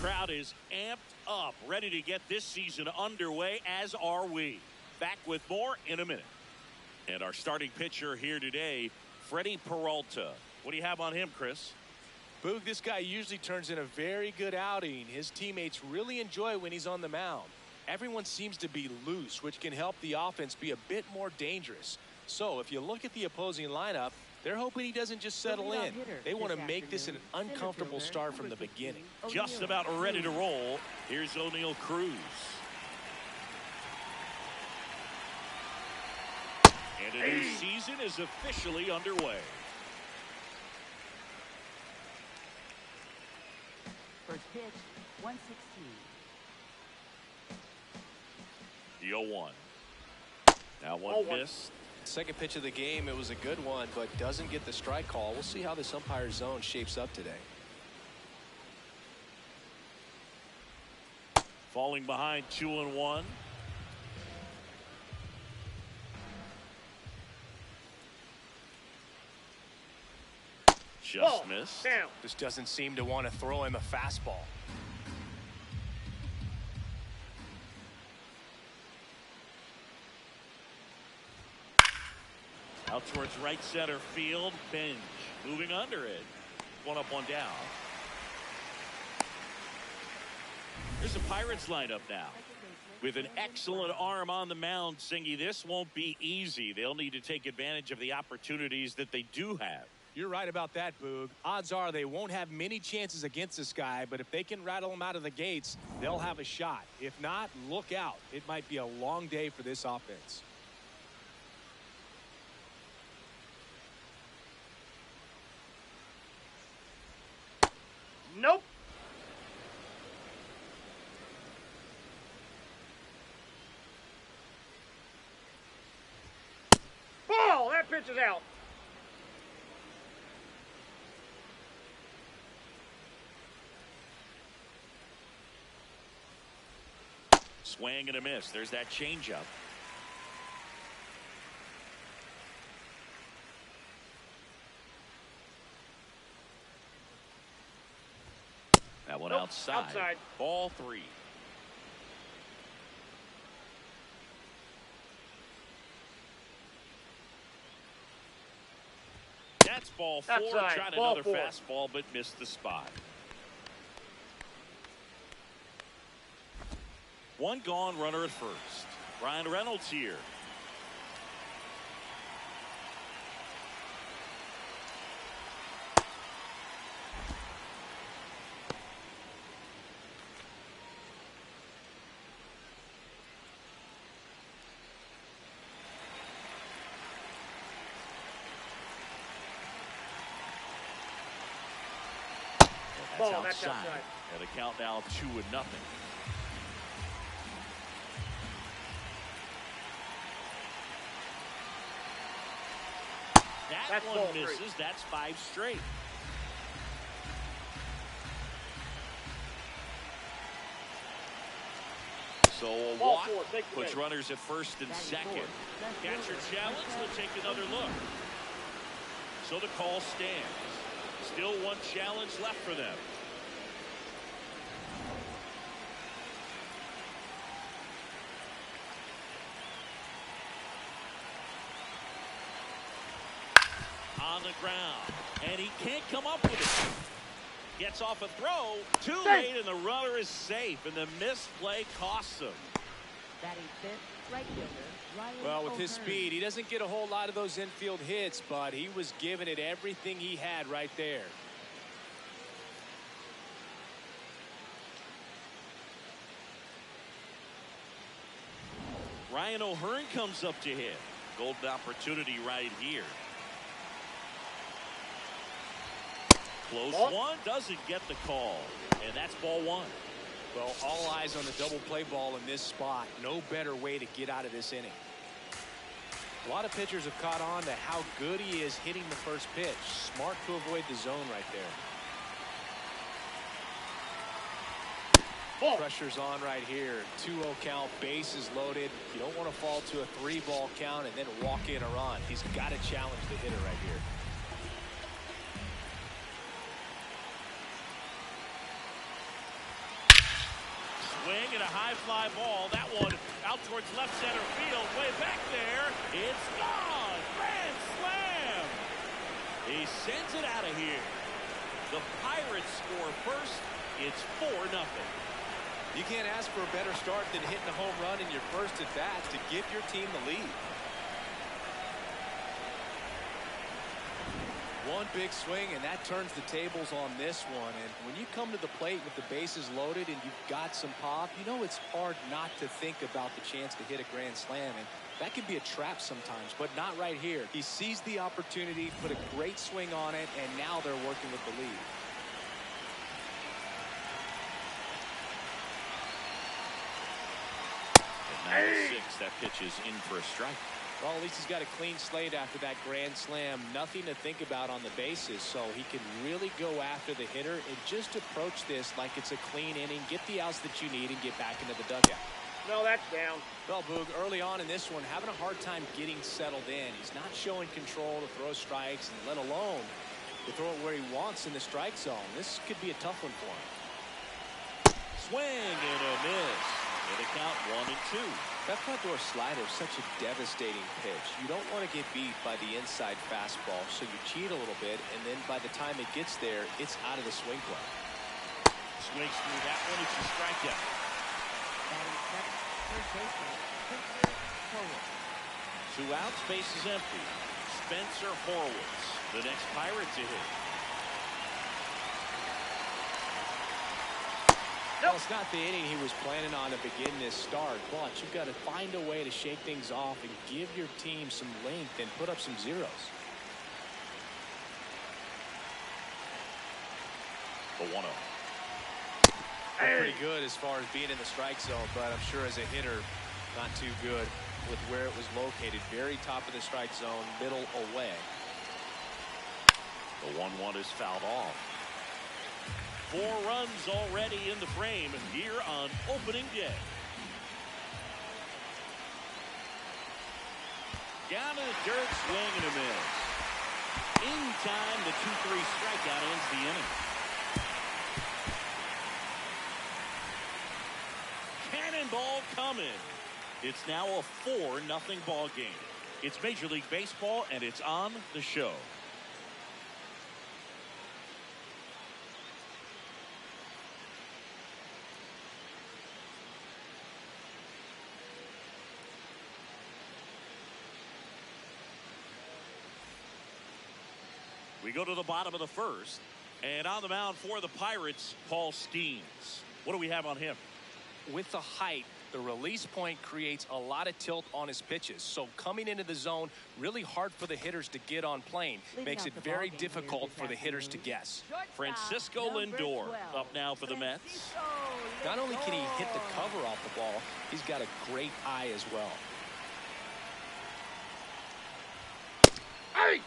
crowd is amped up, ready to get this season underway, as are we. Back with more in a minute. And our starting pitcher here today, Freddie Peralta. What do you have on him, Chris? Boog, this guy usually turns in a very good outing. His teammates really enjoy when he's on the mound. Everyone seems to be loose, which can help the offense be a bit more dangerous. So if you look at the opposing lineup, they're hoping he doesn't just settle in. They want to make this an uncomfortable start from the beginning. Just about ready to roll. Here's O'Neal Cruz. And a new season is officially underway. First pitch, 116. The 0-1. Now one missed. Second pitch of the game, it was a good one, but doesn't get the strike call. We'll see how this umpire zone shapes up today. Falling behind 2-1. Just missed. Down. This doesn't seem to want to throw him a fastball. Out towards right center field. Bench moving under it. One up, one down. Here's the Pirates lineup now. With an excellent arm on the mound, Singy, this won't be easy. They'll need to take advantage of the opportunities that they do have. You're right about that, Boog. Odds are they won't have many chances against this guy, but if they can rattle him out of the gates, they'll have a shot. If not, look out. It might be a long day for this offense. Nope. Ball. That pitch is out. Swing and a miss. There's that changeup. That one outside. Ball 3. That's ball 4. Outside. Tried Ball another 4. fastball, but missed the spot. One gone, runner at first. Ryan Reynolds here. Ball. That's outside. And the count now 2-0. That one misses. 3. That's 5 straight. So a walk puts runners at first and second. Catcher challenge. We'll take another look. So the call stands. Still one challenge left for them. On the ground, and he can't come up with it. Gets off a throw, too late, and the runner is safe, and the missed play costs him. Batting fifth, right fielder, Ryan Well, with his O'Hearn. speed, he doesn't get a whole lot of those infield hits, but he was giving it everything he had right there. Ryan O'Hearn comes up to hit. Golden opportunity right here. Close one, doesn't get the call, and that's ball 1. Well, all eyes on the double play ball in this spot. No better way to get out of this inning. A lot of pitchers have caught on to how good he is hitting the first pitch. Smart to avoid the zone right there. Pressure's on right here. 2-0 count, bases loaded. You don't want to fall to a 3-ball count and then walk in a run. He's got to challenge the hitter right here. high fly ball. That one out towards left center field. Way back there. It's gone. Grand slam. He sends it out of here. The Pirates score first. It's 4-0. You can't ask for a better start than hitting a home run in your first at bat to give your team the lead. One big swing, and that turns the tables on this one. And when you come to the plate with the bases loaded and you've got some pop, you know it's hard not to think about the chance to hit a grand slam. And that can be a trap sometimes, but not right here. He seized the opportunity, put a great swing on it, and now they're working with the lead. At 9-6, that pitch is in for a strike. Well, at least he's got a clean slate after that grand slam. Nothing to think about on the bases, so he can really go after the hitter and just approach this like it's a clean inning, get the outs that you need, and get back into the dugout. No, that's down. Well, Boog, early on in this one, having a hard time getting settled in. He's not showing control to throw strikes, and let alone to throw it where he wants in the strike zone. This could be a tough one for him. Swing and a miss. It'll count 1-2. That front door slider is such a devastating pitch. You don't want to get beat by the inside fastball, so you cheat a little bit, and then by the time it gets there, it's out of the swing play. Swings through that one. It's a strikeout. Batting second, third baseman, Spencer Horwitz. 2 outs, base is empty. Spencer Horwitz, the next Pirate to hit. Well, it's not the inning he was planning on to begin this start, but you've got to find a way to shake things off and give your team some length and put up some zeros. The 1-0. Pretty good as far as being in the strike zone, but I'm sure as a hitter, not too good with where it was located. Very top of the strike zone, middle away. The 1-1 is fouled off. 4 runs already in the frame here on opening day. Down to the dirt, swing and a miss. In time, the 2-3 strikeout ends the inning. Cannonball coming. It's now a 4-0 ball game. It's Major League Baseball, and it's on the show. We go to the bottom of the first, and on the mound for the Pirates, Paul Skeens. What do we have on him? With the height, the release point creates a lot of tilt on his pitches. So coming into the zone, really hard for the hitters to get on plane. Makes it very difficult for the hitters to guess. Francisco Lindor up now for the Mets. Not only can he hit the cover off the ball, he's got a great eye as well. Hey!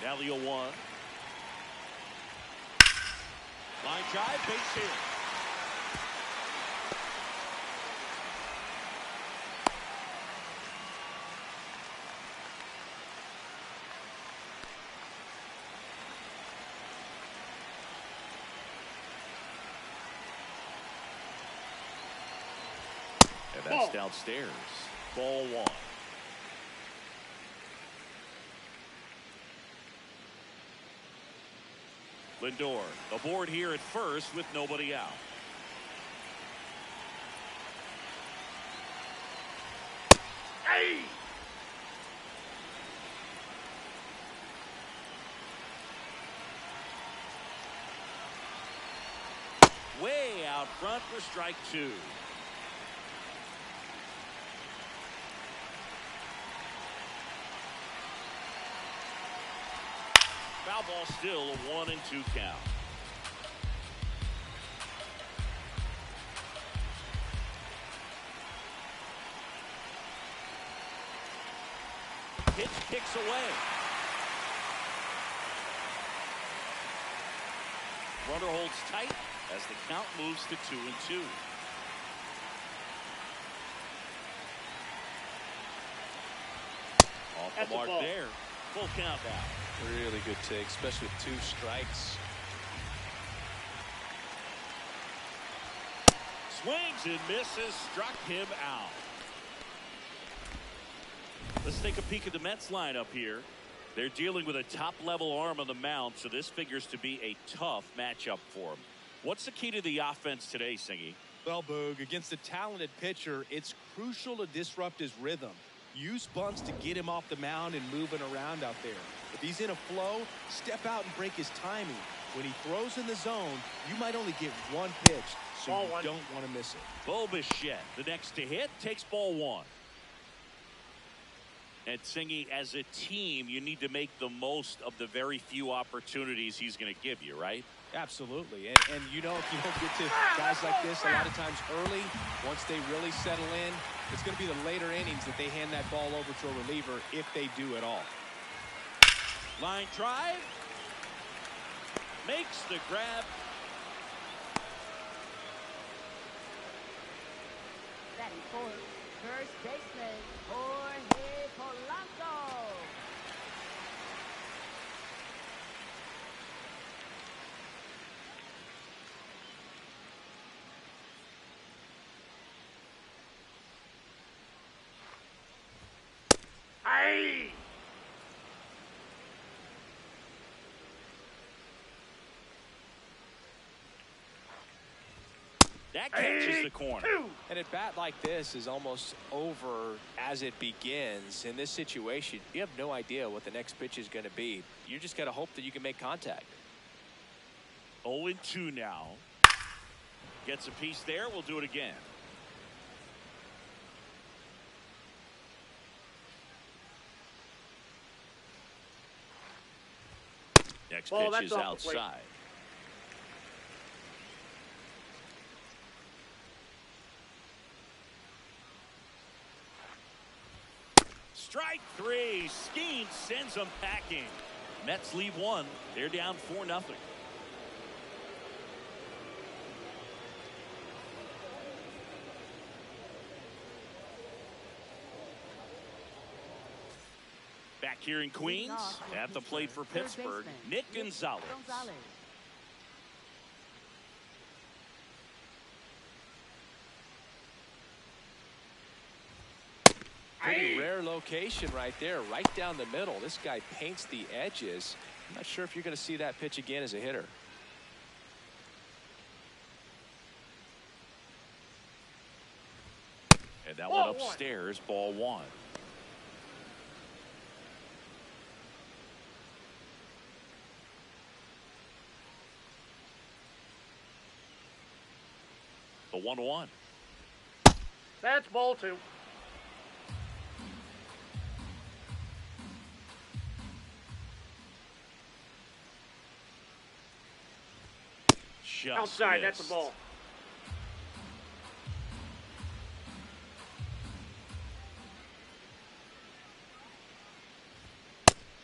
Now the 0-1. Line drive, base hit. And that's downstairs. Ball 1. Lindor aboard here at first with nobody out. Hey! Way out front for strike 2. Foul ball, still a 1-2 count. Pitch kicks away. Runner holds tight as the count moves to 2-2. off the mark there. Full count now. Really good take, especially with 2 strikes. Swings and misses, struck him out. Let's take a peek at the Mets lineup here. They're dealing with a top-level arm on the mound, so this figures to be a tough matchup for them. What's the key to the offense today, Singy? Well, Boog, against a talented pitcher, it's crucial to disrupt his rhythm. Use bunts to get him off the mound and moving around out there. If he's in a flow, step out and break his timing. When he throws in the zone, you might only get 1 pitch, so you don't want to miss it. Bo Bichette, the next to hit, takes ball 1. And Singy, as a team, you need to make the most of the very few opportunities he's going to give you, right? Absolutely. And you know, if you don't get to guys like this a lot of times early, once they really settle in, it's going to be the later innings that they hand that ball over to a reliever, if they do at all. Line drive. Makes the grab. Batting fourth, first baseman, Jorge Polanco. Hey! That catches the corner. And a bat like this is almost over as it begins. In this situation, you have no idea what the next pitch is going to be. You just got to hope that you can make contact. 0-2 now. Gets a piece there. We'll do it again. Next pitch is outside. Strike 3. Skeen sends them packing. Mets leave 1. They're down 4-0. Back here in Queens, at the plate for Pittsburgh, Nick Gonzalez. Pretty rare location right there, right down the middle. This guy paints the edges. I'm not sure if you're going to see that pitch again as a hitter. And that one upstairs, ball 1. The 1-1. That's ball 2. Just outside, missed. that's a ball.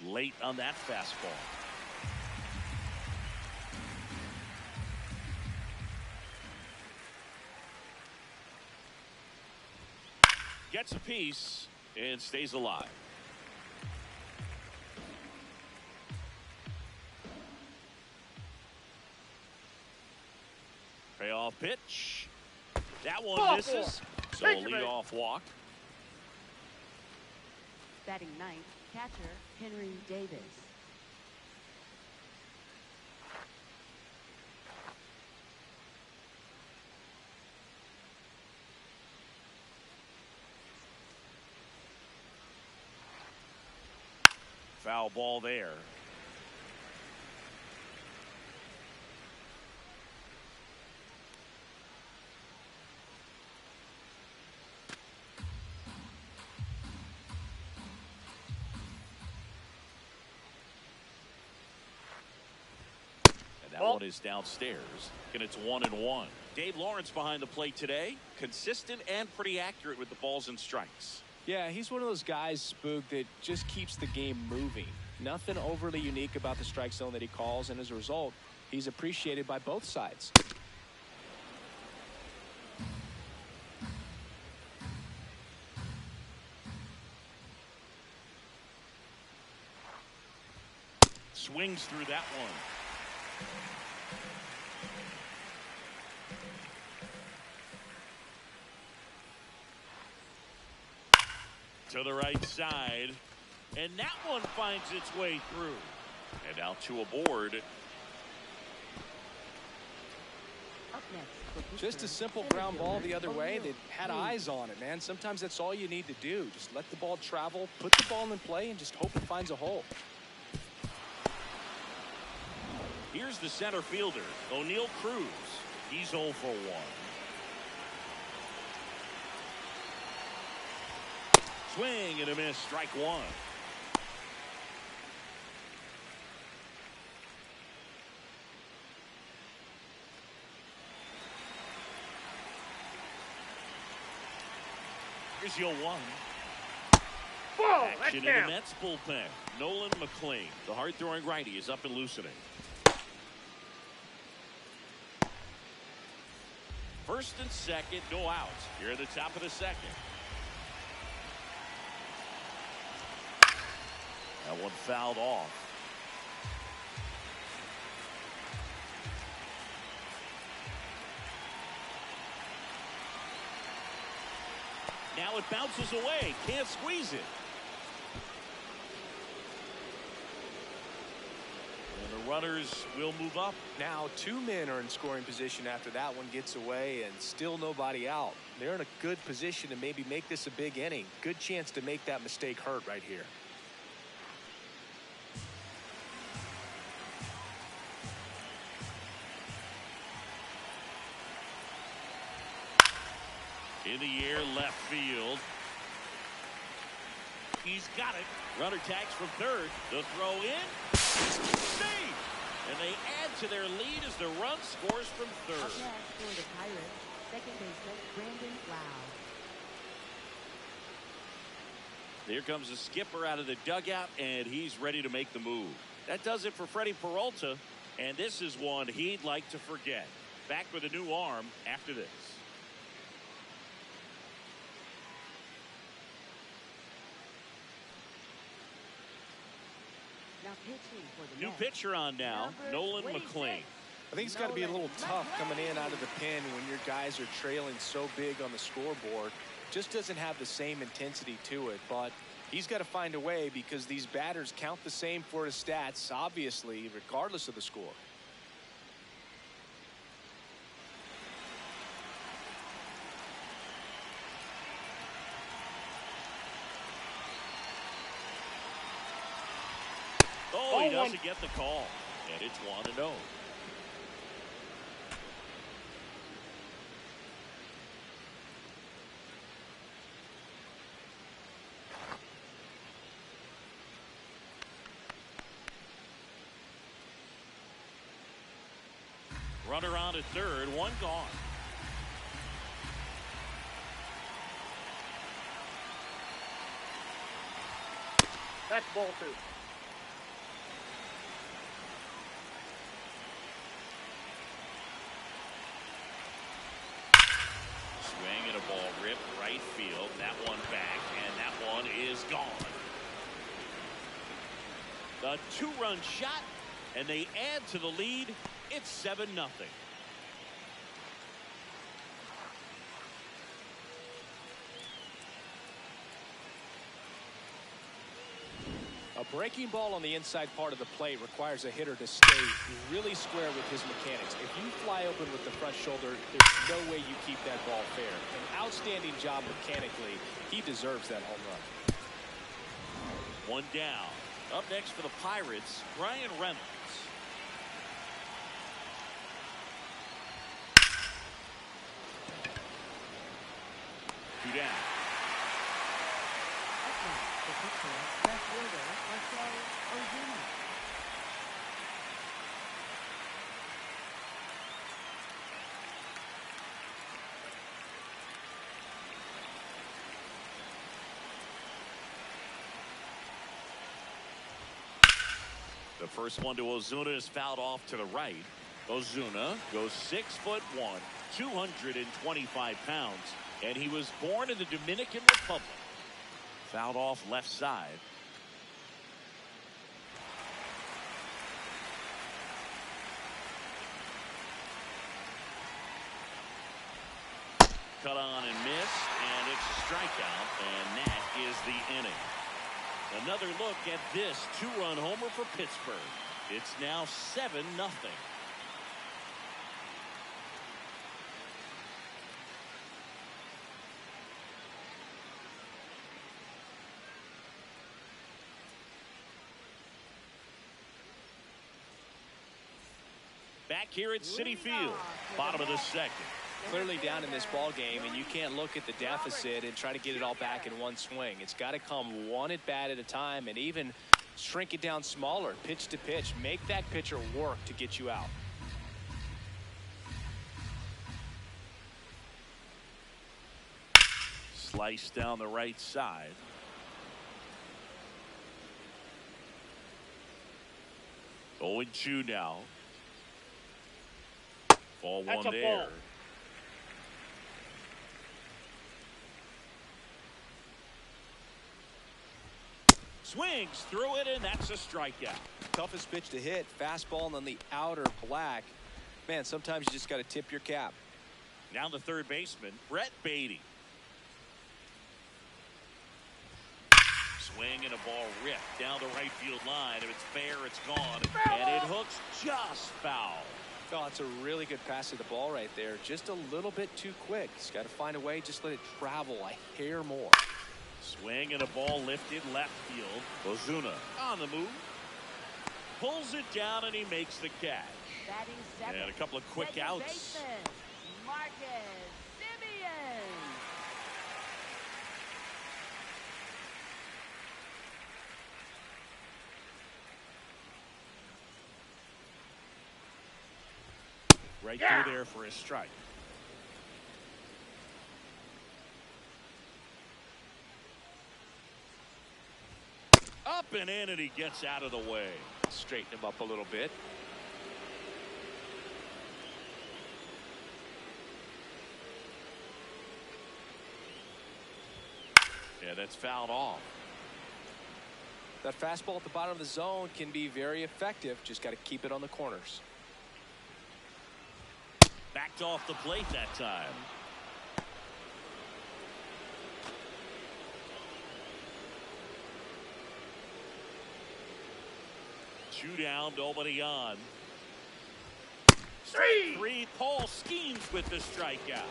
Late on that fastball. Gets a piece and stays alive. Payoff pitch. That one misses. So a leadoff walk. Batting ninth, catcher Henry Davis. Foul ball there. That one is downstairs, and it's 1-1. Dave Lawrence behind the plate today. Consistent and pretty accurate with the balls and strikes. Yeah, he's one of those guys, Spook, that just keeps the game moving. Nothing overly unique about the strike zone that he calls, and as a result, he's appreciated by both sides. Swings through that one. To the right side. And that one finds its way through. And out to a board. Up next, for Just a pitcher, simple center ground ball fielder, the other way. They had O'Neal. eyes on it, man. Sometimes that's all you need to do. Just let the ball travel, put the ball in play, and just hope it finds a hole. Here's the center fielder, O'Neal Cruz. He's 0 for 1. Swing and a miss, strike one. Here's your 1. Whoa, that's Action in the down. Mets bullpen. Nolan McLean, the hard-throwing righty, is up and loosening. First and second, no outs. Here at the top of the second. That one fouled off. Now it bounces away. Can't squeeze it. And the runners will move up. Now 2 men are in scoring position after that one gets away, and still nobody out. They're in a good position to maybe make this a big inning. Good chance to make that mistake hurt right here. In the air, left field. He's got it. Runner tags from third. The throw in. Safe. And they add to their lead as the run scores from Up third. next for the Pirates, second baseman Brandon Lau. Here comes the skipper out of the dugout, and he's ready to make the move. That does it for Freddie Peralta, and this is one he'd like to forget. Back with a new arm after this. Now pitching for the New Mets, pitcher on now, number Nolan 26. McLean. I think it's got to be a little tough coming in out of the pen when your guys are trailing so big on the scoreboard. Just doesn't have the same intensity to it, but he's got to find a way because these batters count the same for his stats, obviously, regardless of the score. Oh, he doesn't get the call. And it's 1-0. Runner on at third, one gone. That's ball 2. Swing and a ball ripped right field. That one back, and that one is gone. The 2-run shot, and they add to the lead. It's 7-0. A breaking ball on the inside part of the plate requires a hitter to stay really square with his mechanics. If you fly open with the front shoulder, there's no way you keep that ball fair. An outstanding job mechanically. He deserves that home run. One down. Up next for the Pirates, Brian Reynolds. Two down. Up next, the pitcher, left fielder Marcell Ozuna. The first one to Ozuna is fouled off to the right. Ozuna goes 6'1", 225 pounds, and he was born in the Dominican Republic. Fouled off left side. cut on and missed, and it's a strikeout, and that is the inning. Another look at this two-run homer for Pittsburgh. It's now 7-0. Back here at Citi Field, bottom of the second. Clearly down in this ball game, and you can't look at the deficit and try to get it all back in one swing. It's got to come one at bat at a time, and even shrink it down smaller, pitch to pitch. Make that pitcher work to get you out. Slice down the right side. Oh, 0-2 now. Ball That's one a there. ball. Swings through it, and that's a strikeout. Toughest pitch to hit, fastball on the outer black. Man, sometimes you just got to tip your cap. Now the third baseman, Brett Beatty. Swing and a ball ripped down the right field line. If it's fair, it's gone. And it hooks just foul. Oh, it's a really good pass to the ball right there. Just a little bit too quick. He's got to find a way. Just let it travel a hair more. Swing and a ball lifted left field. Ozuna on the move. Pulls it down, and he makes the catch. Batting seventh. And a couple of quick Second outs. baseman, Marcus Simeon. Right through there for a strike. Up and in, and he gets out of the way. Straighten him up a little bit. Yeah, that's fouled off. That fastball at the bottom of the zone can be very effective. Just got to keep it on the corners. Backed off the plate that time. Two down, nobody on. Three. Paul schemes with the strikeout.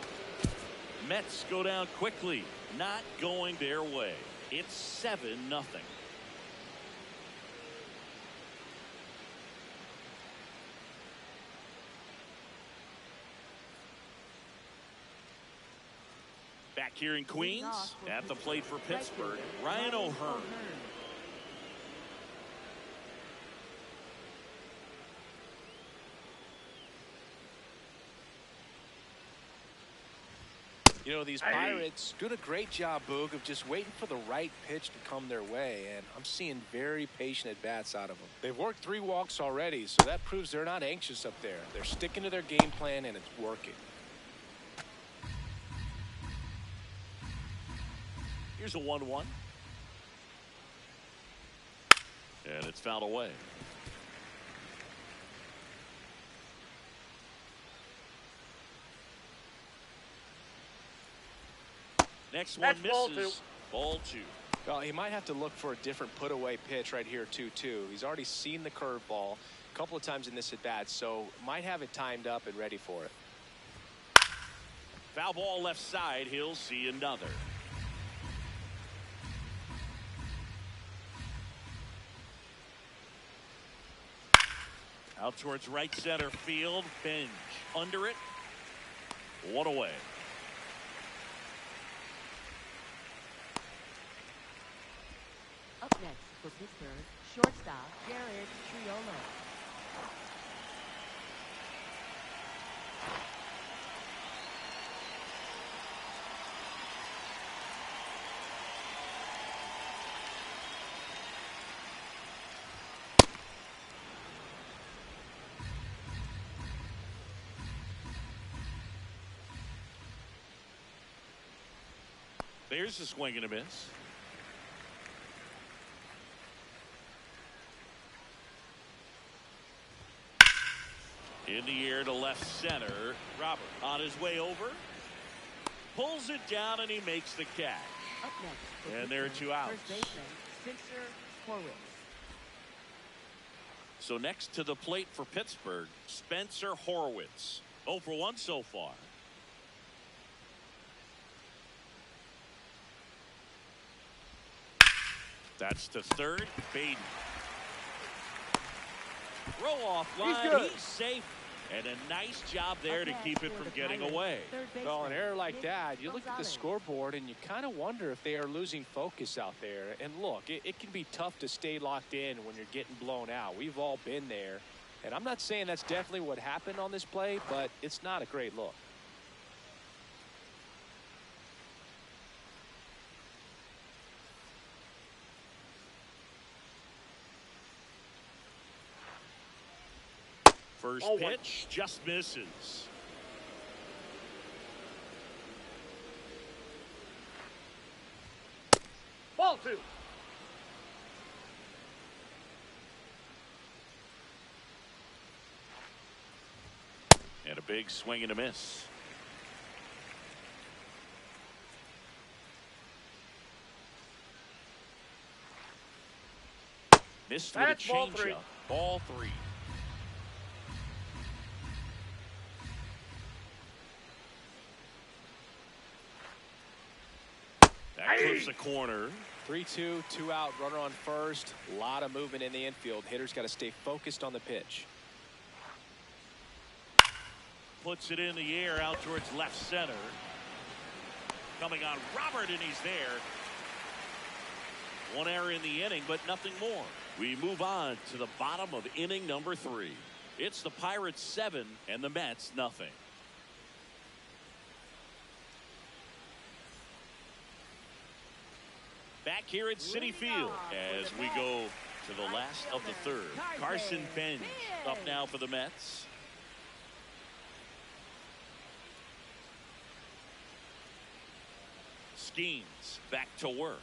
Mets go down quickly, not going their way. It's 7-0. Back here in Queens, at the plate for Pittsburgh, Ryan O'Hearn. You know, these Pirates doing a great job, Boog, of just waiting for the right pitch to come their way, and I'm seeing very patient at-bats out of them. They've worked 3 walks already, so that proves they're not anxious up there. They're sticking to their game plan, and it's working. Here's a 1-1. And it's fouled away. Next one misses. Ball 2. Well, he might have to look for a different put-away pitch right here, 2-2. He's already seen the curveball a couple of times in this at-bat, so might have it timed up and ready for it. Foul ball left side. He'll see another. Out towards right center field. Bench under it. 1 away. Up next for Pittsburgh, shortstop Jared Triolo. There's a swing and a miss. In the air to left center. Robert on his way over. Pulls it down and he makes the catch. Up next. And there are 2 outs. First baseman, Spencer Horwitz. So next to the plate for Pittsburgh, Spencer Horwitz. 0 for 1 so far. That's to third. Baden. Throw off line. He's safe. And a nice job there to keep it from getting away. Well, an error like that, you look at the scoreboard and you kind of wonder if they are losing focus out there. And look, it can be tough to stay locked in when you're getting blown out. We've all been there. And I'm not saying that's definitely what happened on this play, but it's not a great look. First pitch just misses. Ball 2. And a big swing and a miss. Missed with a changeup. Ball 3. That clips the corner. 3-2, 2 out, runner on first. A lot of movement in the infield. Hitter's got to stay focused on the pitch. Puts it in the air out towards left center. Coming on Robert, and he's there. 1 error in the inning, but nothing more. We move on to the bottom of inning number 3. It's the Pirates 7 and the Mets nothing. Back here at Citi Field as we go to the last of the third. Carson Bench up now for the Mets. Skeens back to work.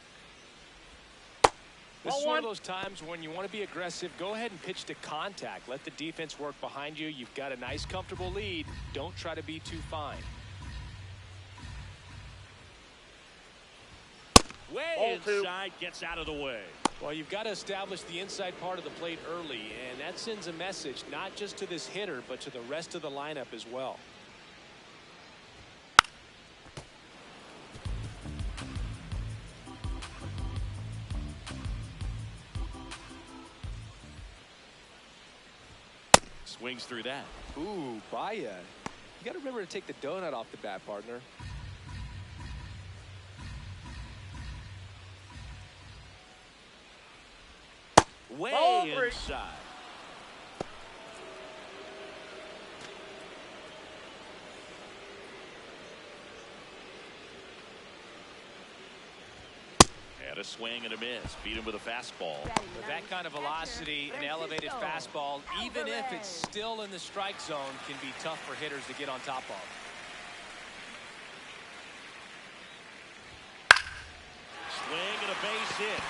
This is one of those times when you want to be aggressive. Go ahead and pitch to contact. Let the defense work behind you. You've got a nice, comfortable lead. Don't try to be too fine. Way inside, gets out of the way. Well, you've got to establish the inside part of the plate early, and that sends a message not just to this hitter, but to the rest of the lineup as well. Swings through that. Ooh, Bayas. You got to remember to take the donut off the bat, partner. Way inside. Had a swing and a miss. Beat him with a fastball. With that kind of velocity, an elevated fastball, even if it's still in the strike zone, can be tough for hitters to get on top of. Swing and a base hit.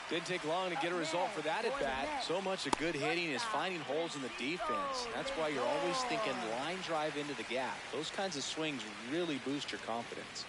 Didn't take long to get a result for that at bat. So much of good hitting is finding holes in the defense. That's why you're always thinking line drive into the gap. Those kinds of swings really boost your confidence.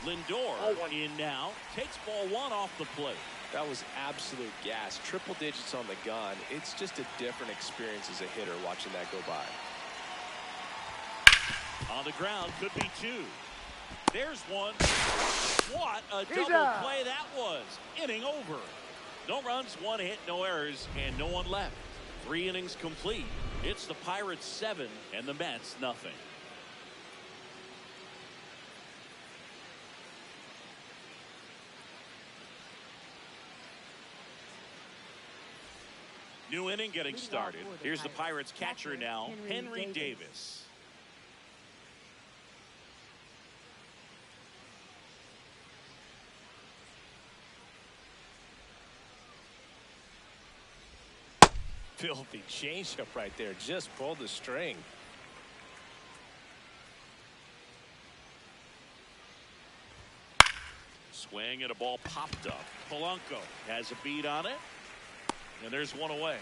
Lindor in now, takes ball 1 off the plate. That was absolute gas. Triple digits on the gun. It's just a different experience as a hitter watching that go by. On the ground, could be 2. There's 1. What a double play that was. Inning over. No runs, 1 hit, no errors, and no one left. 3 innings complete. It's the Pirates 7 and the Mets nothing. New inning getting started. Here's the Pirates catcher now, Henry Davis. filthy changeup right there. Just pulled the string. Swing and a ball popped up. Polanco has a beat on it. And there's one away.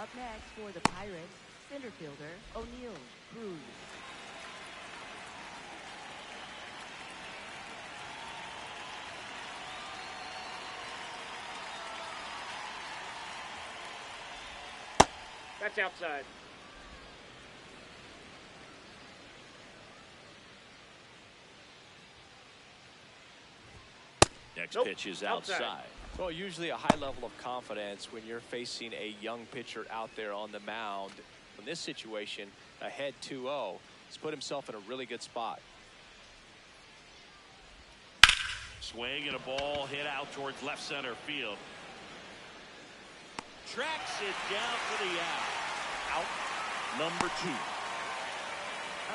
Up next for the Pirates, center fielder O'Neal Cruz. That's outside. Next Nope. pitch is outside. Well, usually a high level of confidence when you're facing a young pitcher out there on the mound. In this situation, ahead 2-0, he's put himself in a really good spot. Swing and a ball hit out towards left center field. Tracks it down for the out. Out number 2. Up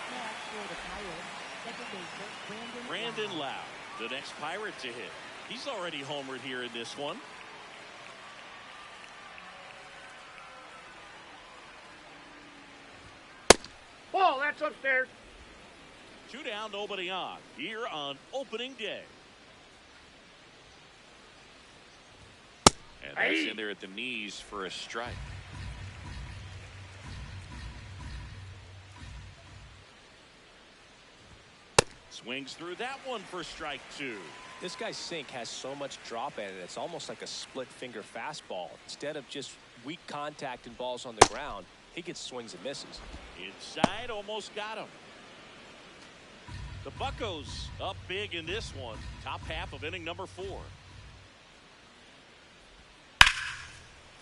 next for the Pirates, second baseman Brandon Lau, the next Pirate to hit. He's already homered here in this one. Ball, that's upstairs. 2 down, nobody on. Here on opening day. And that's in there at the knees for a strike. Swings through that one for strike 2. This guy's sink has so much drop in it, it's almost like a split finger fastball. Instead of just weak contact and balls on the ground, he gets swings and misses. Inside, almost got him. The Buccos up big in this one. Top half of inning number 4.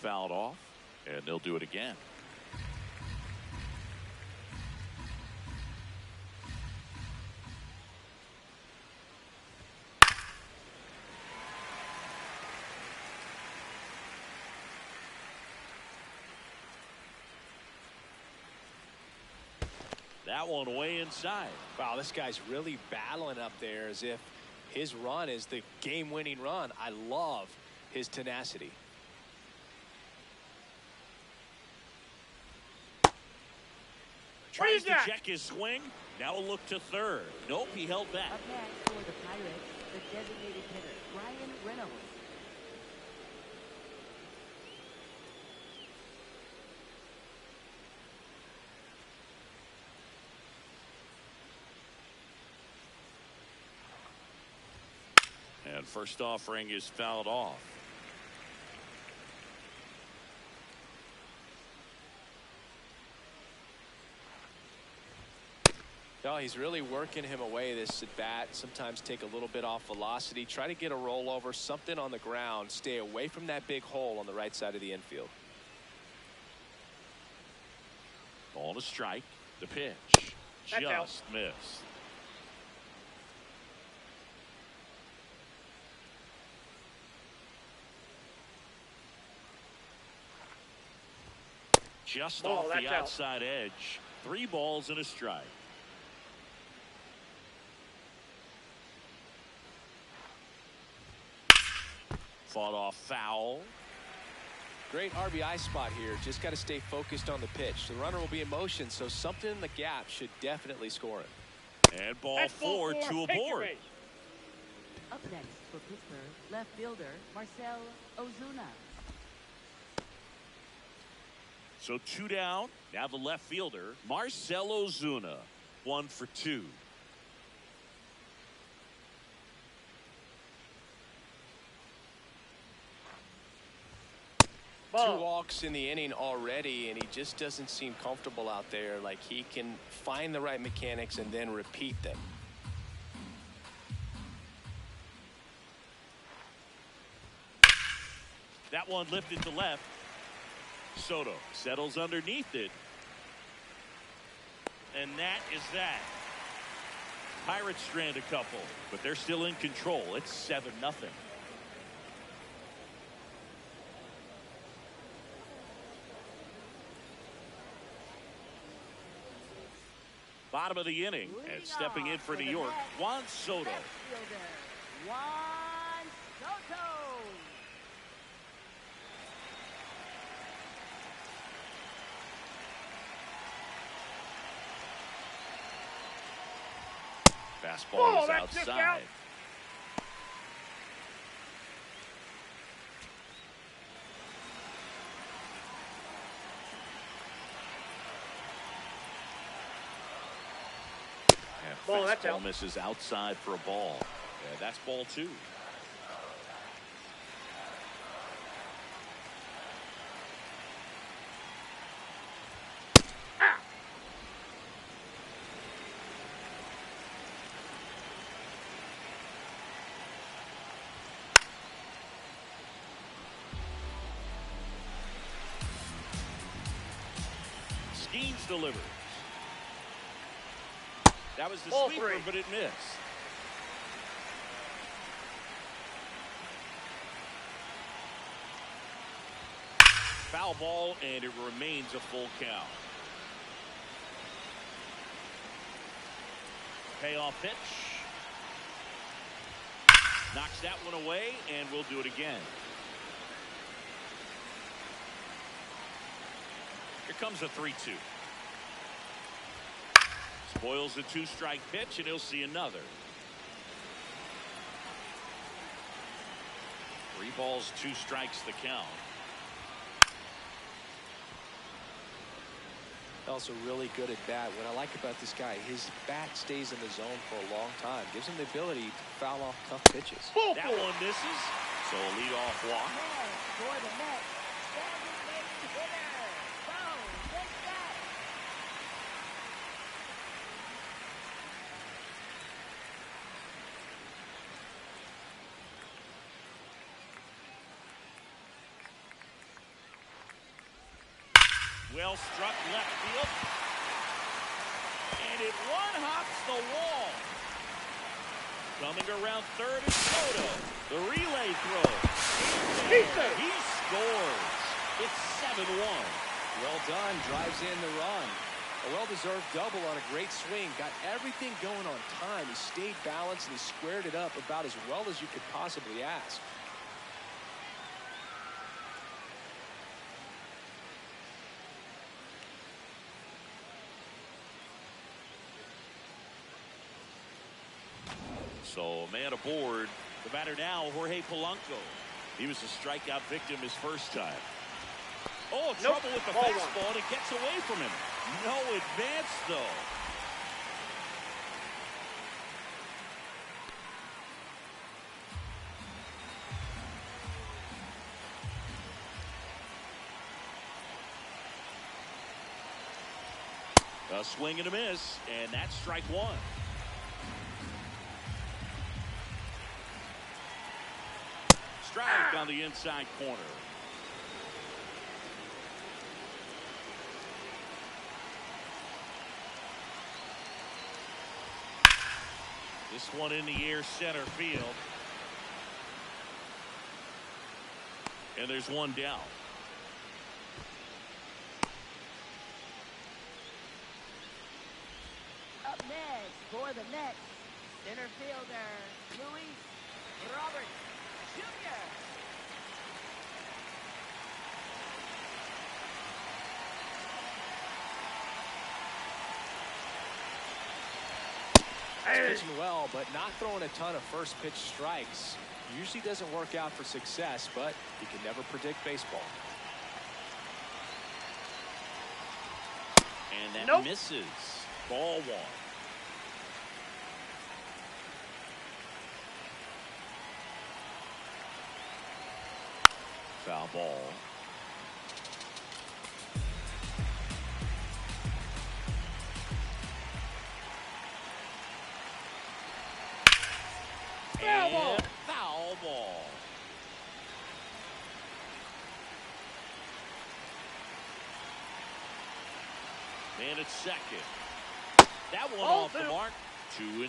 Fouled off, and they'll do it again. That one way inside. Wow, this guy's really battling up there as if his run is the game-winning run. I love his tenacity. Tries to check his swing. Now a look to third. Nope, he held back. Up next for the Pirates, the designated hitter Ryan Reynolds. And first offering is fouled off. No, he's really working him away this at bat. Sometimes take a little bit off velocity. Try to get a rollover, something on the ground. Stay away from that big hole on the right side of the infield. Ball to strike. The pitch. That's Just out. missed. Just Ball, off the that's out. outside edge. 3 balls and a strike. Fought off foul. Great RBI spot here. Just got to stay focused on the pitch. The runner will be in motion, so something in the gap should definitely score him. And ball That's ball 4 to a Take your board. base. Up next for Pittsburgh, left fielder Marcell Ozuna. So 2 down. Now the left fielder, Marcell Ozuna. 1 for 2. Two walks in the inning already, and he just doesn't seem comfortable out there. Like he can find the right mechanics and then repeat them. That one lifted to left. Soto settles underneath it. And that is that. Pirates strand a couple, but they're still in control. It's 7-0. Bottom of the inning, and stepping in for New York, Juan Soto. Left fielder Juan Soto. Fastball is that's just outside. out. And Ball, that's fastball out. misses outside for a ball. Yeah, that's ball 2. Skeens delivers. That was the Ball sweeper, 3. but it missed. Foul ball, and it remains a full count. Payoff pitch. Knocks that one away, and we'll do it again. Here comes a 3-2. Spoils the 2-strike pitch, and he'll see another. 3 balls, 2 strikes the count. Also really good at bat. What I like about this guy, his bat stays in the zone for a long time. Gives him the ability to foul off tough pitches. That one misses. So a leadoff walk. For the METS, designated hitter, Bones, take that. Well struck left field. And it one-hops the wall. Coming around third is Soto. The relay throw. He scores. It's 7-1. Well done. Drives in the run. A well-deserved double on a great swing. Got everything going on time. He stayed balanced and he squared it up about as well as you could possibly ask. So, man aboard. The batter now, Jorge Polanco. He was a strikeout victim his first time. Oh, trouble with the Ball fastball, and it gets away from him. No advance, though. A swing and a miss, and that's strike 1. Strike on the inside corner. This one in the air, center field. And there's one down. Up next for the METS, center fielder, Luis Robert Jr. He's pitching well, but not throwing a ton of first pitch strikes. Usually doesn't work out for success, but you can never predict baseball. And that misses. Ball 1. Foul ball. Foul ball. And foul ball. And it's second. That one off the mark. 2-2.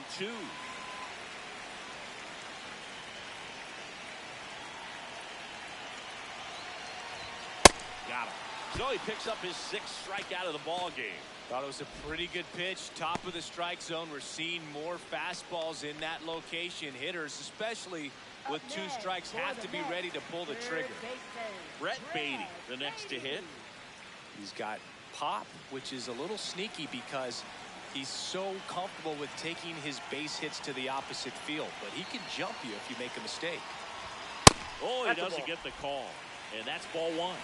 Got him. So he picks up his 6th strikeout of the ball game. Thought it was a pretty good pitch. Top of the strike zone. We're seeing more fastballs in that location. Hitters, especially with 2 strikes, have to be ready to pull the trigger. Brett Beatty, the next to hit. He's got pop, which is a little sneaky because He's so comfortable with taking his base hits to the opposite field, but he can jump you if you make a mistake. Oh, he doesn't get the call, and that's ball one.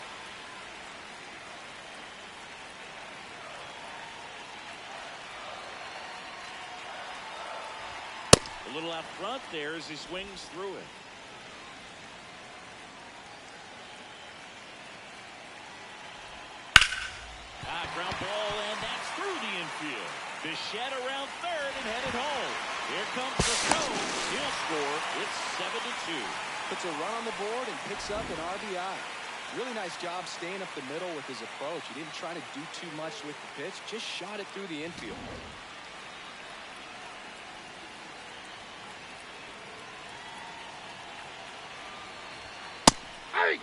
A little out front there as he swings through it. Ground ball, and that's through the infield. Bichette around third and headed home. Here comes the throw. He'll score. It's 7-2. Puts a run on the board and picks up an RBI. Really nice job staying up the middle with his approach. He didn't try to do too much with the pitch, just shot it through the infield. Hey!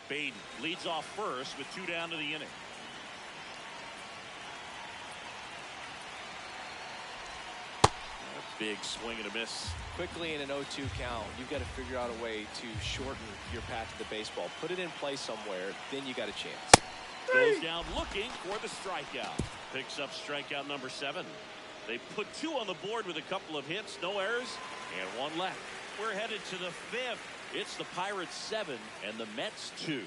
Baden leads off first with 2 down to the inning. A big swing and a miss. Quickly in an 0-2 count, you've got to figure out a way to shorten your path to the baseball. Put it in play somewhere, then you got a chance. Goes down looking for the strikeout. Picks up strikeout number 7. They put 2 on the board with a couple of hits, no errors, and 1 left. We're headed to the 5th. It's the Pirates 7 and the Mets 2.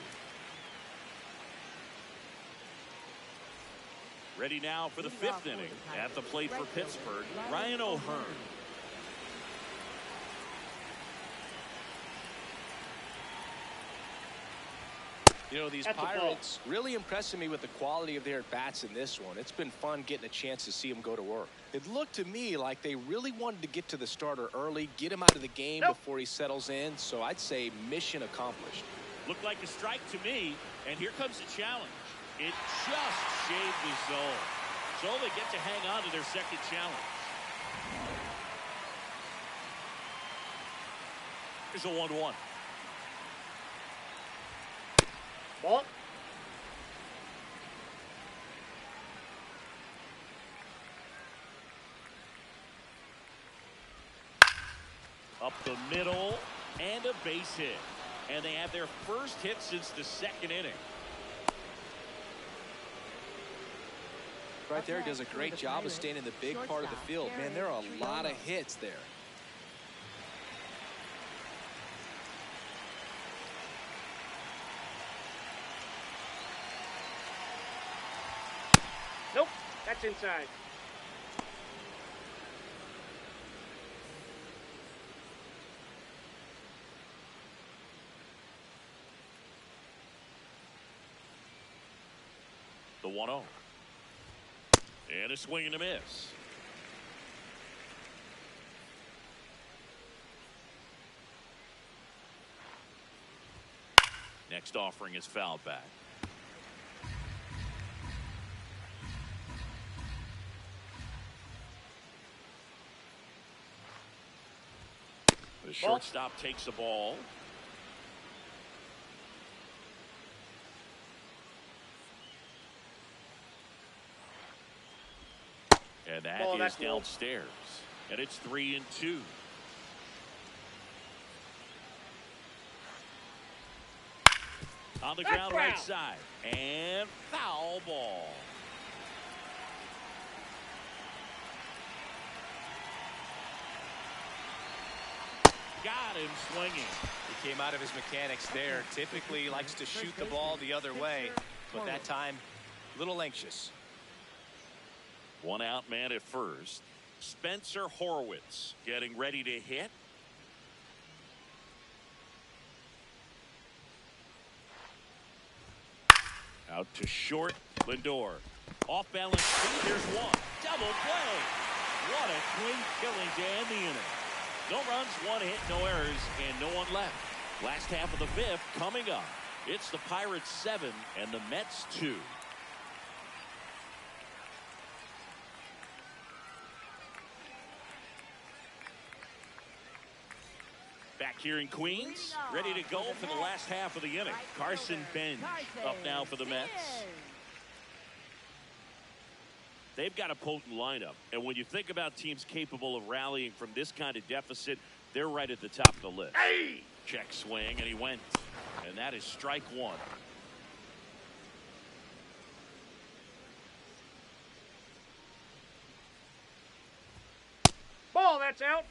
Ready now for the 5th inning. At the plate for Pittsburgh, Ryan O'Hearn. You know, these Pirates really impressing me with the quality of their at-bats in this one. It's been fun getting a chance to see them go to work. It looked to me like they really wanted to get to the starter early, get him out of the game before he settles in. So I'd say mission accomplished. Looked like a strike to me, and here comes the challenge. It just shaved the zone. So they get to hang on to their second challenge. Here's a 1-1. Ball. Up the middle, and a base hit. And they have their first hit since the 2nd inning. Right there, does a great job of staying in the big part of the field. Man, there are a lot of hits there. Nope, that's inside. The 1-0. And a swing and a miss. Next offering is fouled back. The shortstop takes the ball. And that is downstairs. And it's 3-2. On the ground right side. And foul ball. Got him swinging. He came out of his mechanics there. Typically he likes to shoot the ball the other way, but that time a little anxious. 1 out man at first. Spencer Horwitz getting ready to hit. Out to short. Lindor. Off balance. Here's one. Double play. What a clean killing to end the inning. No runs, 1 hit, no errors, and no one left. Last half of the 5th coming up. It's the Pirates 7 and the Mets 2. Back here in Queens, ready to go for the last half of the inning. Carson Bench up now for the Mets. They've got a potent lineup, and when you think about teams capable of rallying from this kind of deficit, they're right at the top of the list. Hey! Check swing, and he went. And that is strike one. Ball, that's out.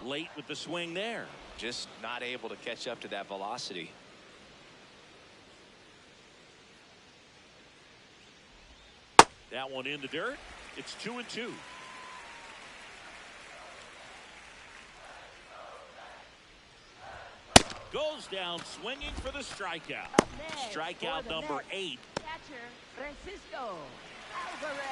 Late with the swing there. Just not able to catch up to that velocity. That one in the dirt. It's 2-2. Goes down swinging for the strikeout. Up next, Strikeout for the number Mets, 8. Catcher Francisco Alvarez.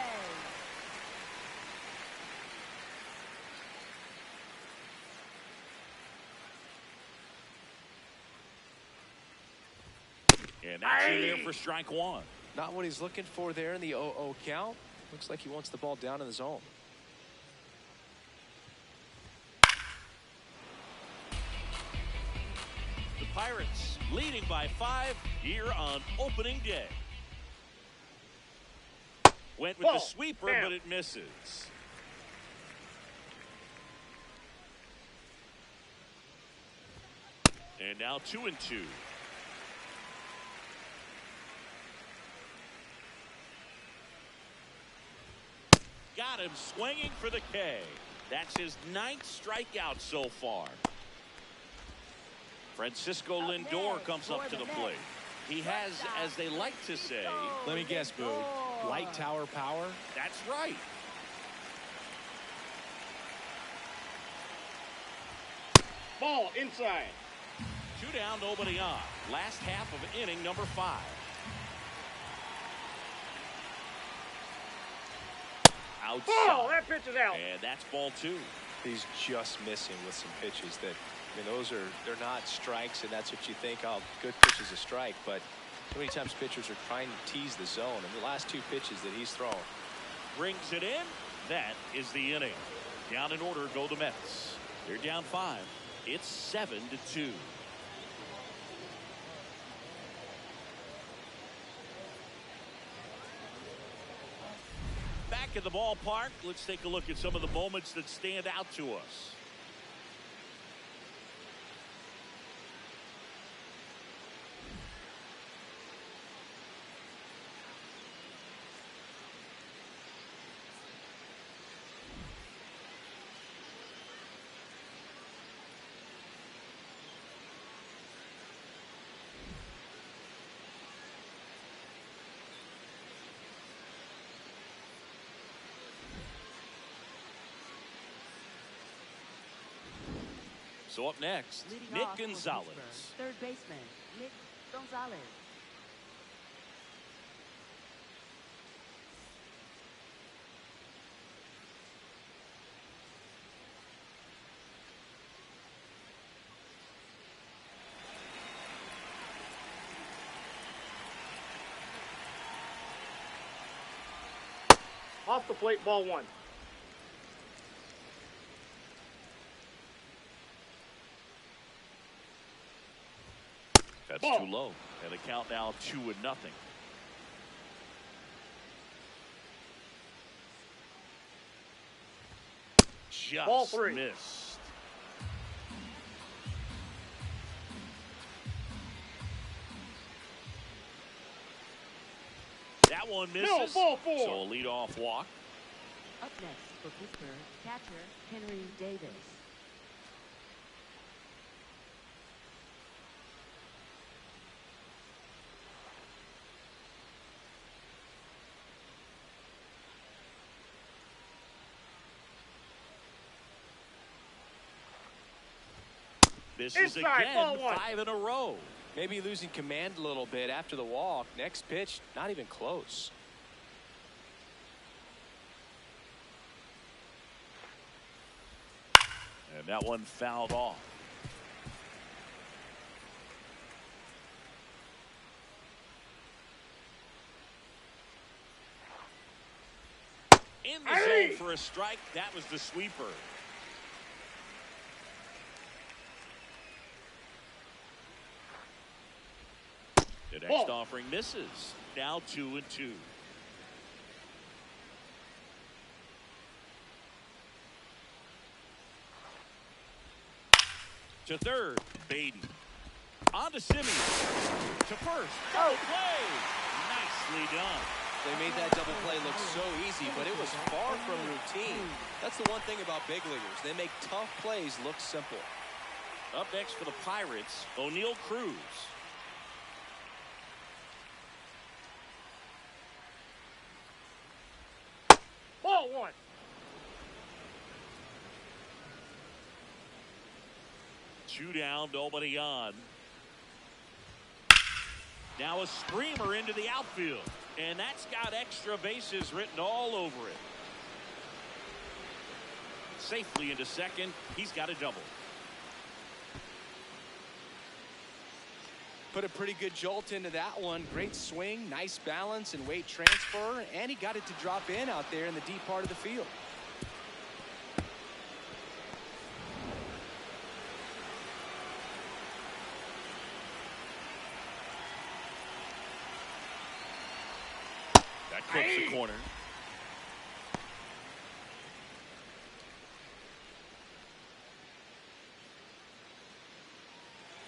And that's in there for strike one. Not what he's looking for there in the 0-0 count. Looks like he wants the ball down in the zone. The Pirates leading by 5 here on opening day. Went with Ball. the sweeper, Down. but it misses. And now 2-2. Got him swinging for the K. That's his 9th strikeout so far. Francisco Lindor comes up to the plate. He has, as they like to say, Let me guess, Boo. Light tower power? that's right. Ball, inside. 2 down, nobody on. Last half of inning number 5. Outside. Ball, that pitch is out. And that's ball 2. He's just missing with some pitches that, I mean, they're not strikes, and that's what you think, oh, good pitch is a strike. But so many times pitchers are trying to tease the zone, and the last 2 pitches that he's thrown. Brings it in. That is the inning. Down in order go the Mets. They're down 5. It's 7-2. Back at the ballpark, let's take a look at some of the moments that stand out to us. So up next, Leading Nick off for Gonzalez. Pittsburgh, third baseman Nick Gonzalez. Off the plate, ball 1. That's Ball. too low. And the count now 2-0. Just Ball 3. missed. That one misses. No, ball 4. So a leadoff walk. Up next for Pittsburgh, catcher Henry Davis. This is Inside, again ball 1. 5 in a row. Maybe losing command a little bit after the walk. Next pitch, not even close. And that one fouled off. In the Hey! zone for a strike. That was the sweeper. The next Ball. offering misses. Now 2-2. To third, Baden. On to Simulación. To first. Double play. Nicely done. They made that double play look so easy, but it was far from routine. That's the one thing about big leaguers. They make tough plays look simple. Up next for the Pirates, O'Neal Cruz. Ball one. Two down, nobody on. Now a screamer into the outfield. And that's got extra bases written all over it. Safely into second. He's got a double. Put a pretty good jolt into that one. Great swing, nice balance and weight transfer. And he got it to drop in out there in the deep part of the field. That clips the corner.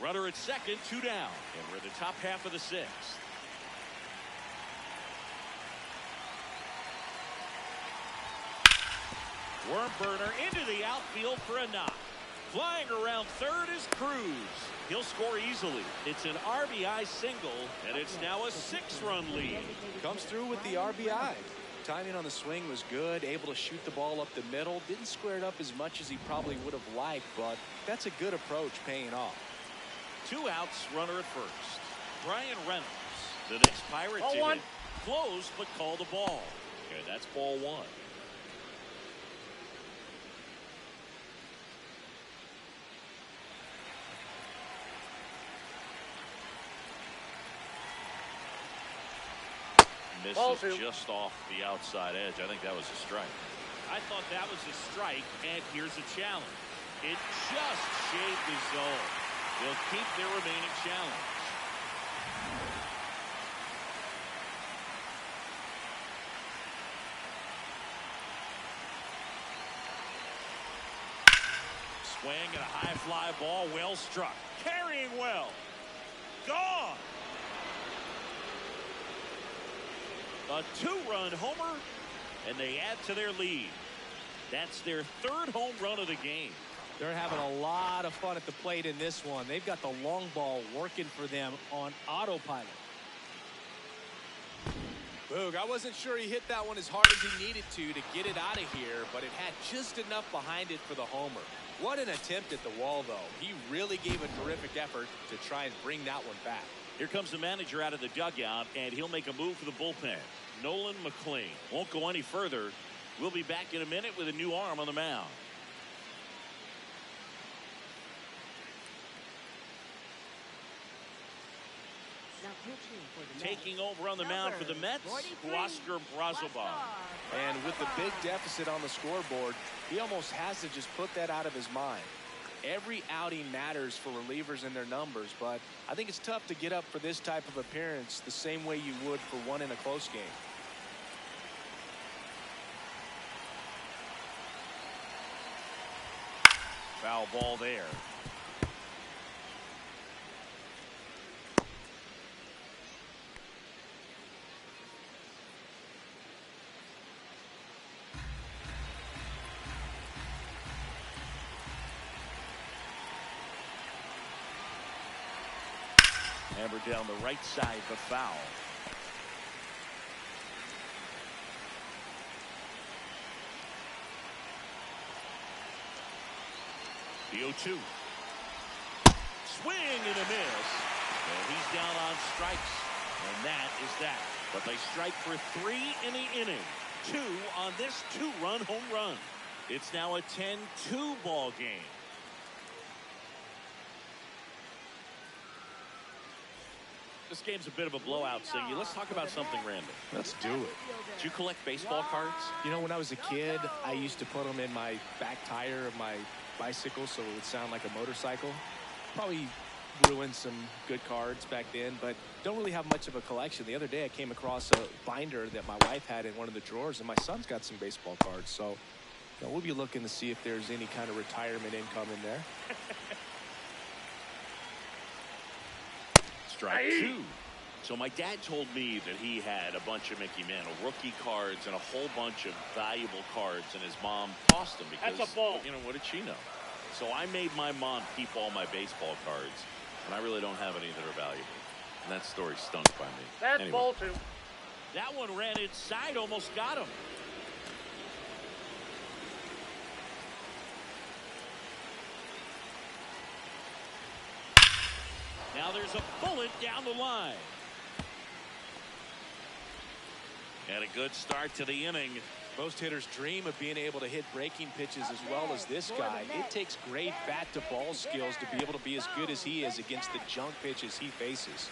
Runner at second, two down. And we're in the top half of the sixth. Worm burner into the outfield for a knock. Flying around third is Cruz. He'll score easily. It's an RBI single, and it's now a 6-run lead. Comes through with the RBI. Timing on the swing was good, able to shoot the ball up the middle. Didn't square it up as much as he probably would have liked, but that's a good approach paying off. 2 outs, runner at first. Brian Reynolds, the next Pirate to hit. Close, but called a ball. And that's ball one. Misses just off the outside edge. I think that was a strike. I thought that was a strike, and here's a challenge. It just shaved the zone. They'll keep their remaining challenge. Swing and a high fly ball, well struck. Carrying well. Gone. A 2-run homer, and they add to their lead. That's their 3rd home run of the game. They're having a lot of fun at the plate in this one. They've got the long ball working for them on autopilot. Boog, I wasn't sure he hit that one as hard as he needed to get it out of here, but it had just enough behind it for the homer. What an attempt at the wall, though. He really gave a terrific effort to try and bring that one back. Here comes the manager out of the dugout, and he'll make a move for the bullpen. Nolan McLean won't go any further. We'll be back in a minute with a new arm on the mound. Taking over on the mound for the Mets, Oscar Brazoban. And with the big deficit on the scoreboard, he almost has to just put that out of his mind. Every outing matters for relievers and their numbers, but I think it's tough to get up for this type of appearance the same way you would for one in a close game. Foul ball there. Hammered down the right side, but foul. The 0-2. Swing and a miss. And he's down on strikes. And that is that. But they strike for 3 in the inning. 2 on this 2-run home run. It's now a 10-2 ball game. This game's a bit of a blowout, Singy. Let's talk about something random. Let's do it. Did you collect baseball cards? You know, when I was a kid, I used to put them in my back tire of my bicycle so it would sound like a motorcycle. Probably ruined some good cards back then, but don't really have much of a collection. The other day I came across a binder that my wife had in one of the drawers, and my son's got some baseball cards. So we'll be looking to see if there's any kind of retirement income in there. strike two. So my dad told me that he had a bunch of Mickey Mantle rookie cards and a whole bunch of valuable cards, and his mom tossed them because, that's a ball. you know, what did she know? So I made my mom keep all my baseball cards, and I really don't have any that are valuable. And that story stunk by me. That's anyway. ball two. That one ran inside, almost got him. Now there's a bullet down the line. And a good start to the inning. Most hitters dream of being able to hit breaking pitches as well as this guy. It takes great bat-to-ball skills to be able to be as good as he is against the junk pitches he faces.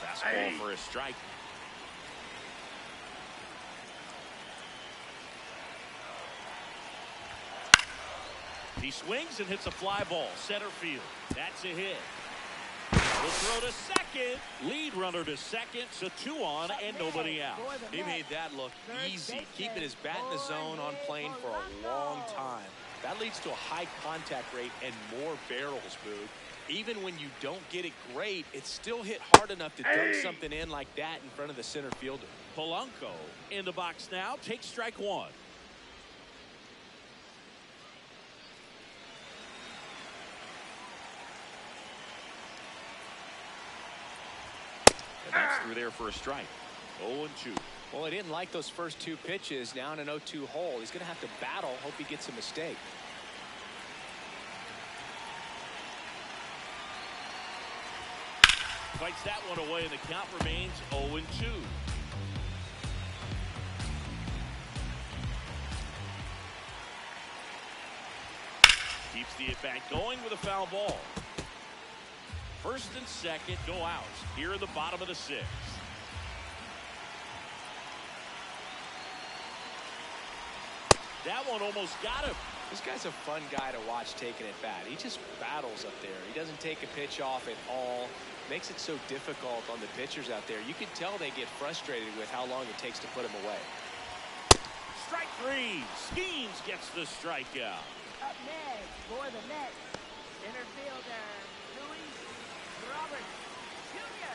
Fastball for a strike. He swings and hits a fly ball. Center field. That's a hit. We'll throw to second. Lead runner to second. So 2 on and nobody out. He made that look easy, keeping his bat in the zone on plane for a long time. That leads to a high contact rate and more barrels, Boog. Even when you don't get it great, it's still hit hard enough to dunk something in like that in front of the center fielder. Polanco in the box now. Takes strike one. And that's through there for a strike. 0-2. Well, he didn't like those first 2 pitches. Now in an 0-2 hole, he's going to have to battle. Hope he gets a mistake. Fights that one away, and the count remains 0-2. Keeps the at-bat going with a foul ball. First and second, no outs here in the bottom of the 6th. That one almost got him. This guy's a fun guy to watch taking at bat. He just battles up there. He doesn't take a pitch off at all. Makes it so difficult on the pitchers out there. You can tell they get frustrated with how long it takes to put him away. Strike 3. Skeens gets the strikeout. Up next for the Mets, center fielder, Luis Roberts Jr.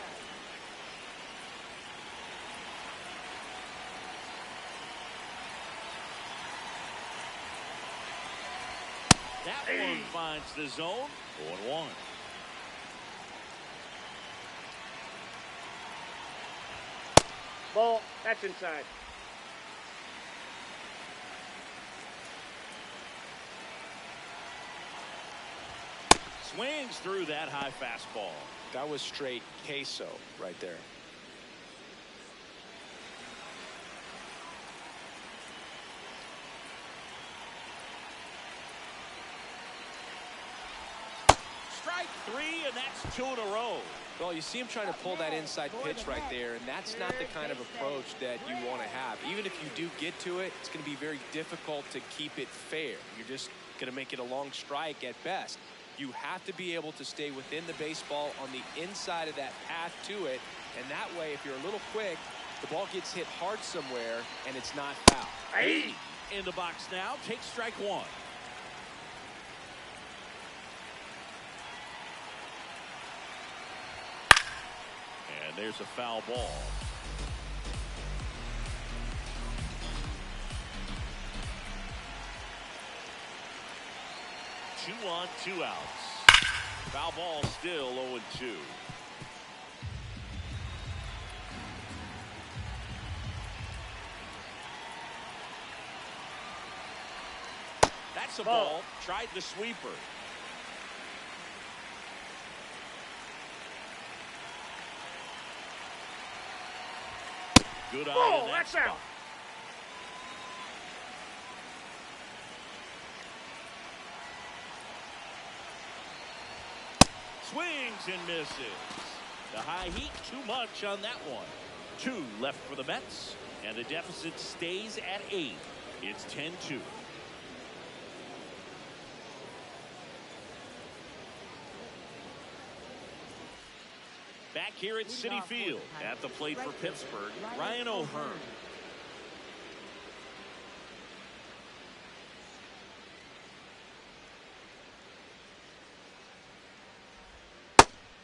That one finds the zone. 0-1. Ball. That's inside. Swings through that high fastball. That was straight queso right there. Strike 3, and that's 2 in a row. Well, you see him trying to pull that inside pitch right there, and that's not the kind of approach that you want to have. Even if you do get to it, it's going to be very difficult to keep it fair. You're just going to make it a long strike at best. You have to be able to stay within the baseball on the inside of that path to it, and that way, if you're a little quick, the ball gets hit hard somewhere, and it's not foul. In the box now, takes strike 1. And there's a foul ball. Two on, 2 outs. Foul ball still 0-2. That's a ball. Tried the sweeper. Good eye in that spot. Swings and misses. The high heat, too much on that one. 2 left for the Mets, and the deficit stays at 8. It's 10-2. Back here at Citi Field, at the plate for Pittsburgh, Ryan O'Hearn.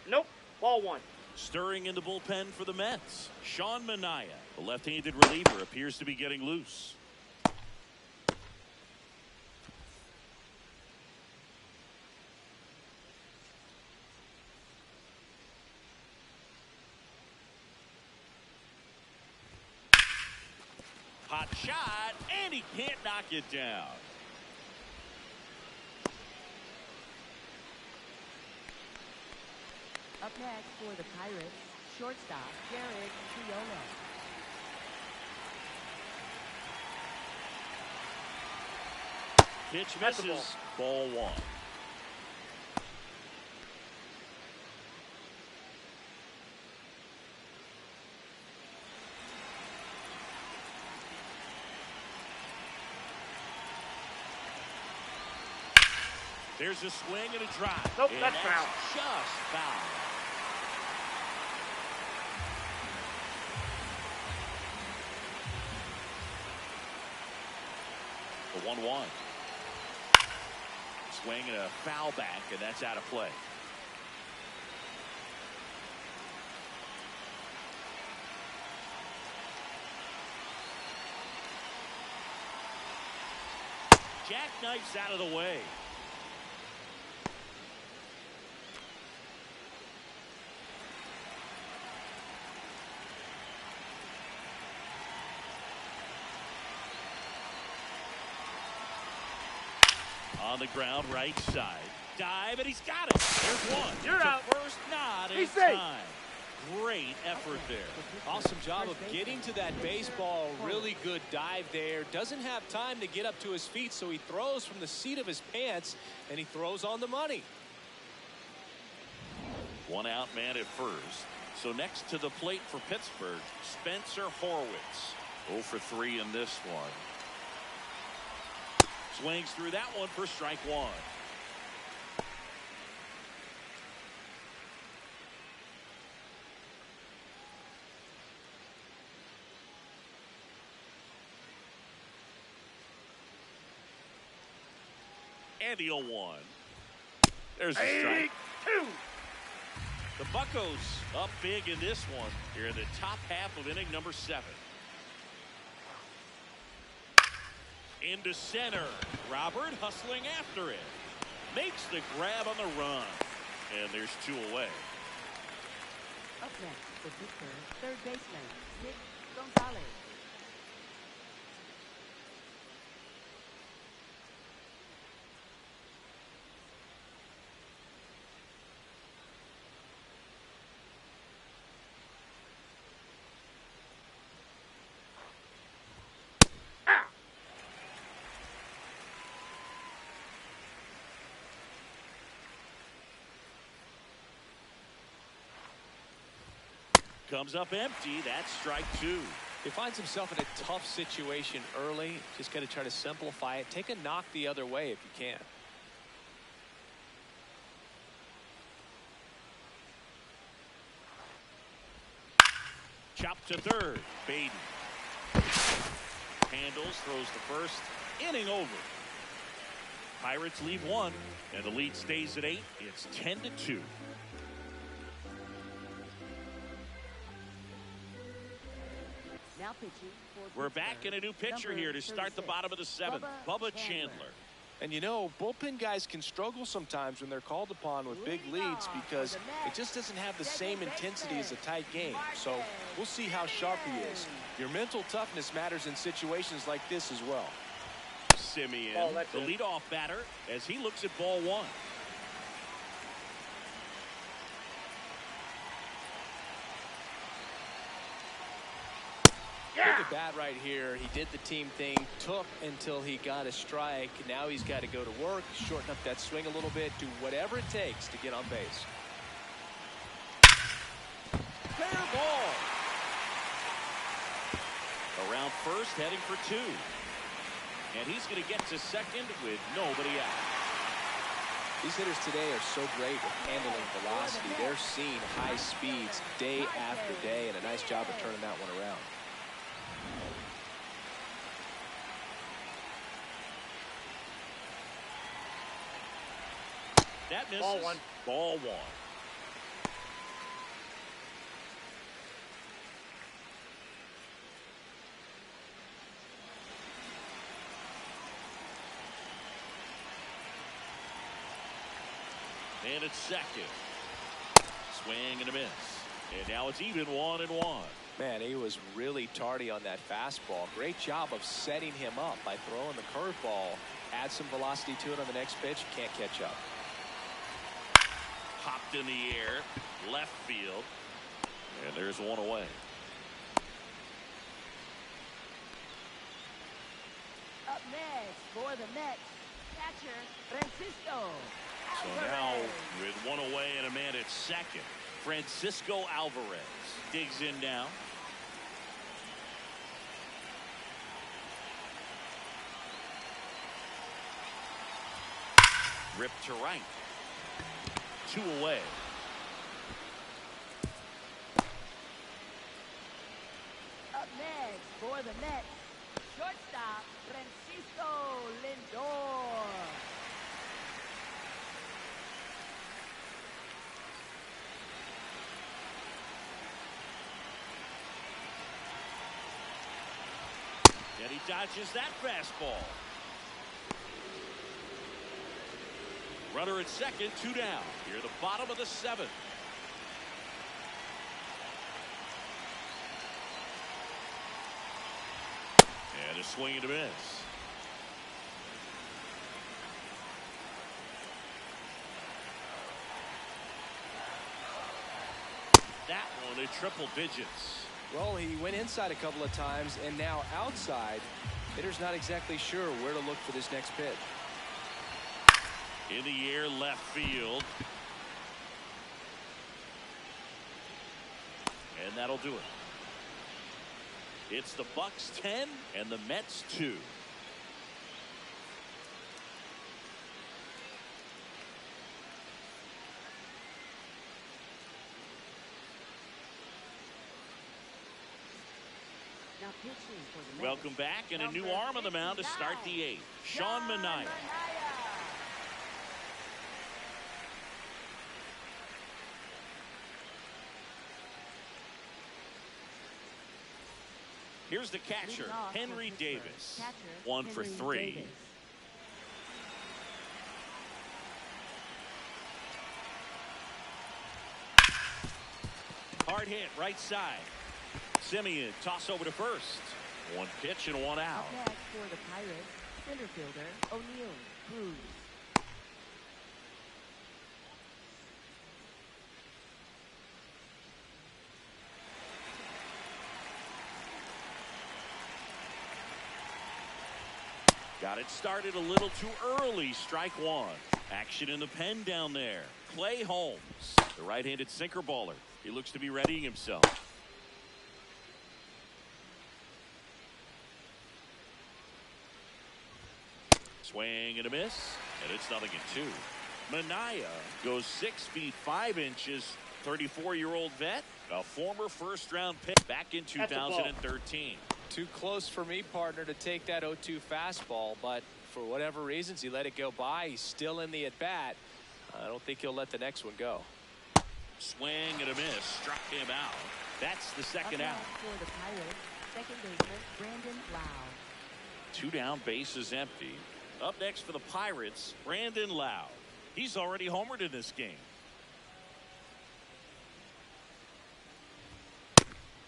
Nope. Ball one. Stirring in the bullpen for the Mets, Sean Manaea. The left-handed reliever appears to be getting loose. Hot shot, and he can't knock it down. Up next for the Pirates, shortstop Jared Triolo. Pitch misses. Ball one. There's a swing and a drive. Nope, and that's foul. Just foul. The 1-1. Swing and a foul back, and that's out of play. Jackknifes out of the way. On the ground, right side. Dive, and he's got it. There's one. You're out. First nod in He's safe. time. Great effort there. Awesome job of getting to that baseball. Really good dive there. Doesn't have time to get up to his feet, so he throws from the seat of his pants, and he throws on the money. One out man at first. So next to the plate for Pittsburgh, Spencer Horwitz. 0 for 3 in this one. Swings through that one for strike one. And the 0-1. There's a strike. 2. The Buccos up big in this one here in the top half of inning number 7. Into center. Robert hustling after it. Makes the grab on the run. And there's 2 away. Up next for Pittsburgh, third baseman Nick Gonzalez. Comes up empty. That's strike 2. He finds himself in a tough situation early. Just got to try to simplify it. Take a knock the other way if you can. Chop to third. Baden. Handles, throws the first. Inning over. Pirates leave 1, and the lead stays at 8. It's 10-2. Now pitching for We're back in a new pitcher here to start the bottom of the 7th. Bubba Chandler. And you know, bullpen guys can struggle sometimes when they're called upon with big leads because it just doesn't have the same intensity as a tight game. So we'll see how sharp he is. Your mental toughness matters in situations like this as well. Simeon, Oh, that's the it. leadoff batter, as he looks at ball 1. Look at bat right here. He did the team thing, took until he got a strike. Now he's got to go to work, shorten up that swing a little bit, do whatever it takes to get on base. Fair ball. Around first, heading for 2. And he's going to get to second with nobody out. These hitters today are so great with handling velocity. They're seeing high speeds day after day, and a nice job of turning that one around. That misses. Ball one. Ball one. And it's second. Swing and a miss. And now it's even 1-1. Man, he was really tardy on that fastball. Great job of setting him up by throwing the curveball. Add some velocity to it on the next pitch. Can't catch up. Popped in the air. Left field. And there's one away. Up next for the Mets, catcher Francisco. So now with one away and a man at second, Francisco Alvarez digs in now. Ripped to right. 2 away. Up next for the Mets, shortstop Francisco Lindor. And he dodges that fastball. Runner at second, 2 down. Here the bottom of the 7th. And a swing and a miss. That one at triple digits. Well, he went inside a couple of times, and now outside. Hitter's not exactly sure where to look for this next pitch. In the air, left field. And that'll do it. It's the Bucks 10 and the Mets 2. Now pitching for the Mets. Welcome back, and a new arm on the mound to start the 8th. Sean Manaea. Here's the catcher, Henry Davis. 1 for 3. Hard hit, right side. Simeon, toss over to first. 1 pitch and 1 out. Up next for the Pirates, center fielder O'Neill Cruz. Got it started a little too early. Strike 1. Action in the pen down there. Clay Holmes, the right-handed sinker baller. He looks to be readying himself. Swing and a miss, and it's 0-2. Manaea goes 6 feet 5 inches. 34-year-old vet, a former first-round pick back in 2013. Too close for me, partner, to take that 0-2 fastball, but for whatever reasons, he let it go by. He's still in the at-bat. I don't think he'll let the next one go. Swing and a miss, struck him out. That's the second out. For the Pirates, second baseman Brandon Lau. 2 down, bases empty. Up next for the Pirates, Brandon Lau. He's already homered in this game.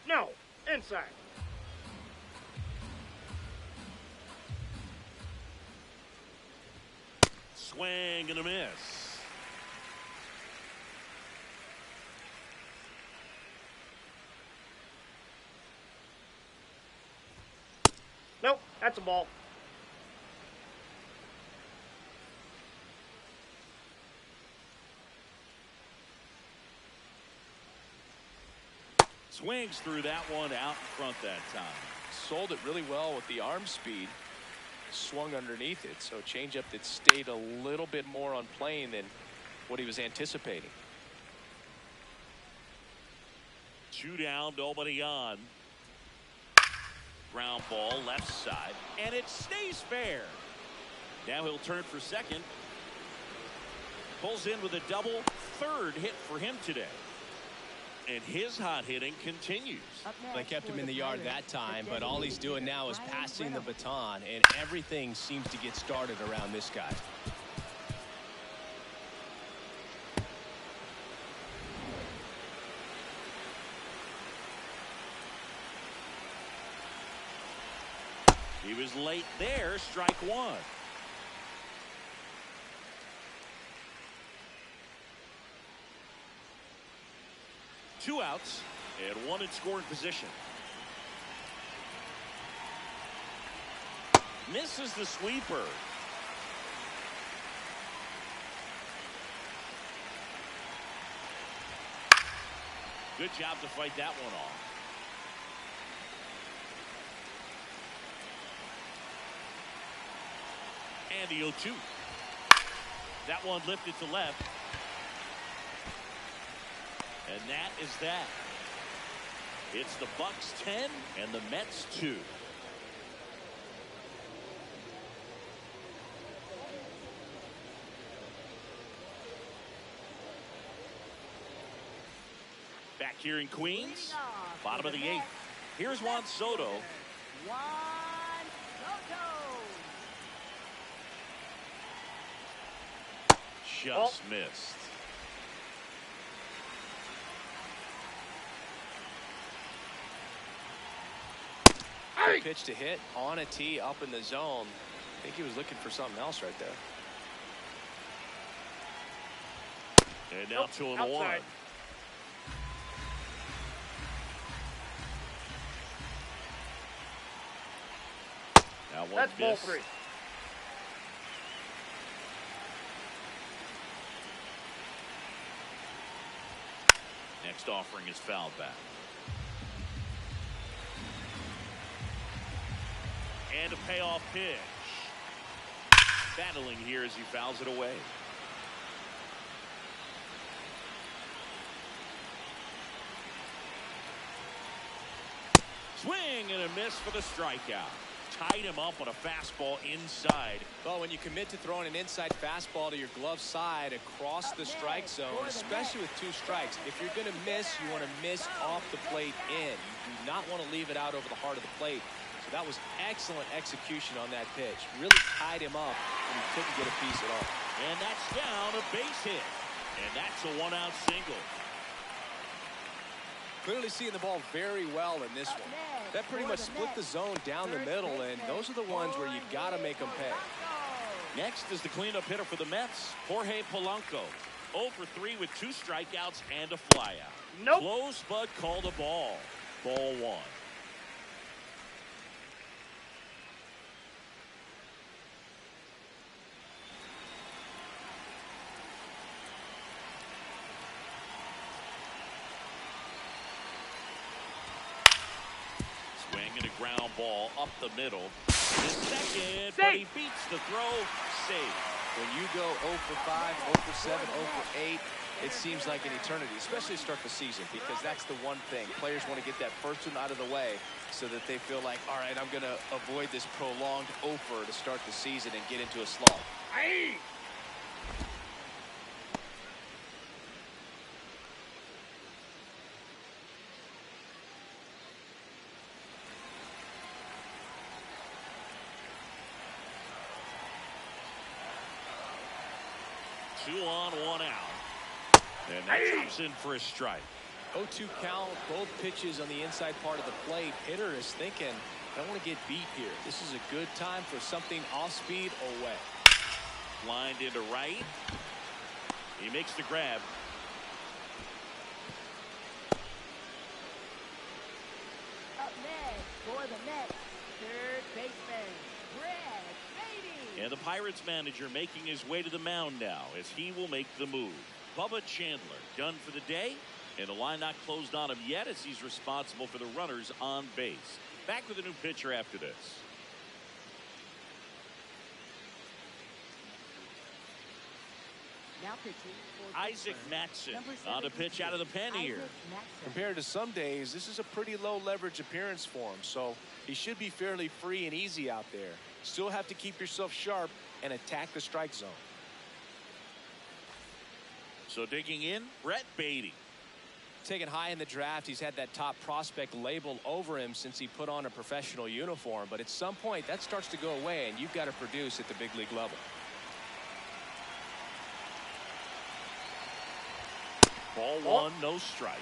No, inside. Swing and a miss. Nope, that's a ball. Swings through that one out in front that time. Sold it really well with the arm speed. swung underneath it. So changeup that stayed a little bit more on plane than what he was anticipating. 2 down, nobody on. Ground ball left side, and it stays fair. Now he'll turn for second. Pulls in with a double, 3rd hit for him today. And his hot hitting continues. They kept him in the yard that time, but all he's doing now is passing the baton, and everything seems to get started around this guy. He was late there, strike 1. Two outs and 1 in scoring position. Misses the sweeper. Good job to fight that one off. And the 0-2. That one lifted to left. And that is that. It's the Bucks 10 and the Mets 2. Back here in Queens, bottom of the 8th. Here's Juan Soto. Juan Soto. Just missed. Good pitch to hit on a tee up in the zone. I think he was looking for something else right there. And now 2-1. Outside. Now one That's ball miss. 3. Next offering is fouled back. And a payoff pitch. Battling here as he fouls it away. Swing and a miss for the strikeout. Tied him up on a fastball inside. Well, when you commit to throwing an inside fastball to your glove side across the strike zone, especially with 2 strikes, if you're going to miss, you want to miss off the plate in. You do not want to leave it out over the heart of the plate. So that was excellent execution on that pitch. Really tied him up, and he couldn't get a piece at all. And that's down, a base hit. And that's a 1-out single. Clearly seeing the ball very well in this one. That pretty much split the zone down the middle, and those are the ones where you got to make them pay. Next is the cleanup hitter for the Mets, Jorge Polanco. 0 for 3 with 2 strikeouts and a flyout. Nope. Close, but called a ball. Ball 1. Ground ball up the middle. The second, but he beats the throw. Save. When you go 0 for 5, 0 for 7, 0 for 8, it seems like an eternity, especially to start the season, because that's the one thing. Players want to get that first one out of the way so that they feel like, all right, I'm going to avoid this prolonged 0 for to start the season and get into a slump. Aye. Two on, 1 out. And that comes in for a strike. 0-2 count, both pitches on the inside part of the plate. Hitter is thinking, I don't want to get beat here. This is a good time for something off speed away. Lined into right. He makes the grab. Up next for the Mets, 3rd baseman, Brad Beatty. And the Pirates manager making his way to the mound now as he will make the move. Bubba Chandler done for the day, and the line not closed on him yet as he's responsible for the runners on base. Back with a new pitcher after this. Now pitching for Isaac Pittsburgh, Matson number on the pitch out of the pen here. Isaac Matson. Compared to some days, this is a pretty low leverage appearance for him, so he should be fairly free and easy out there. Still have to keep yourself sharp and attack the strike zone. So digging in, Brett Beatty. Taken high in the draft, he's had that top prospect label over him since he put on a professional uniform, but at some point that starts to go away and you've got to produce at the big league level. Ball one, no strikes.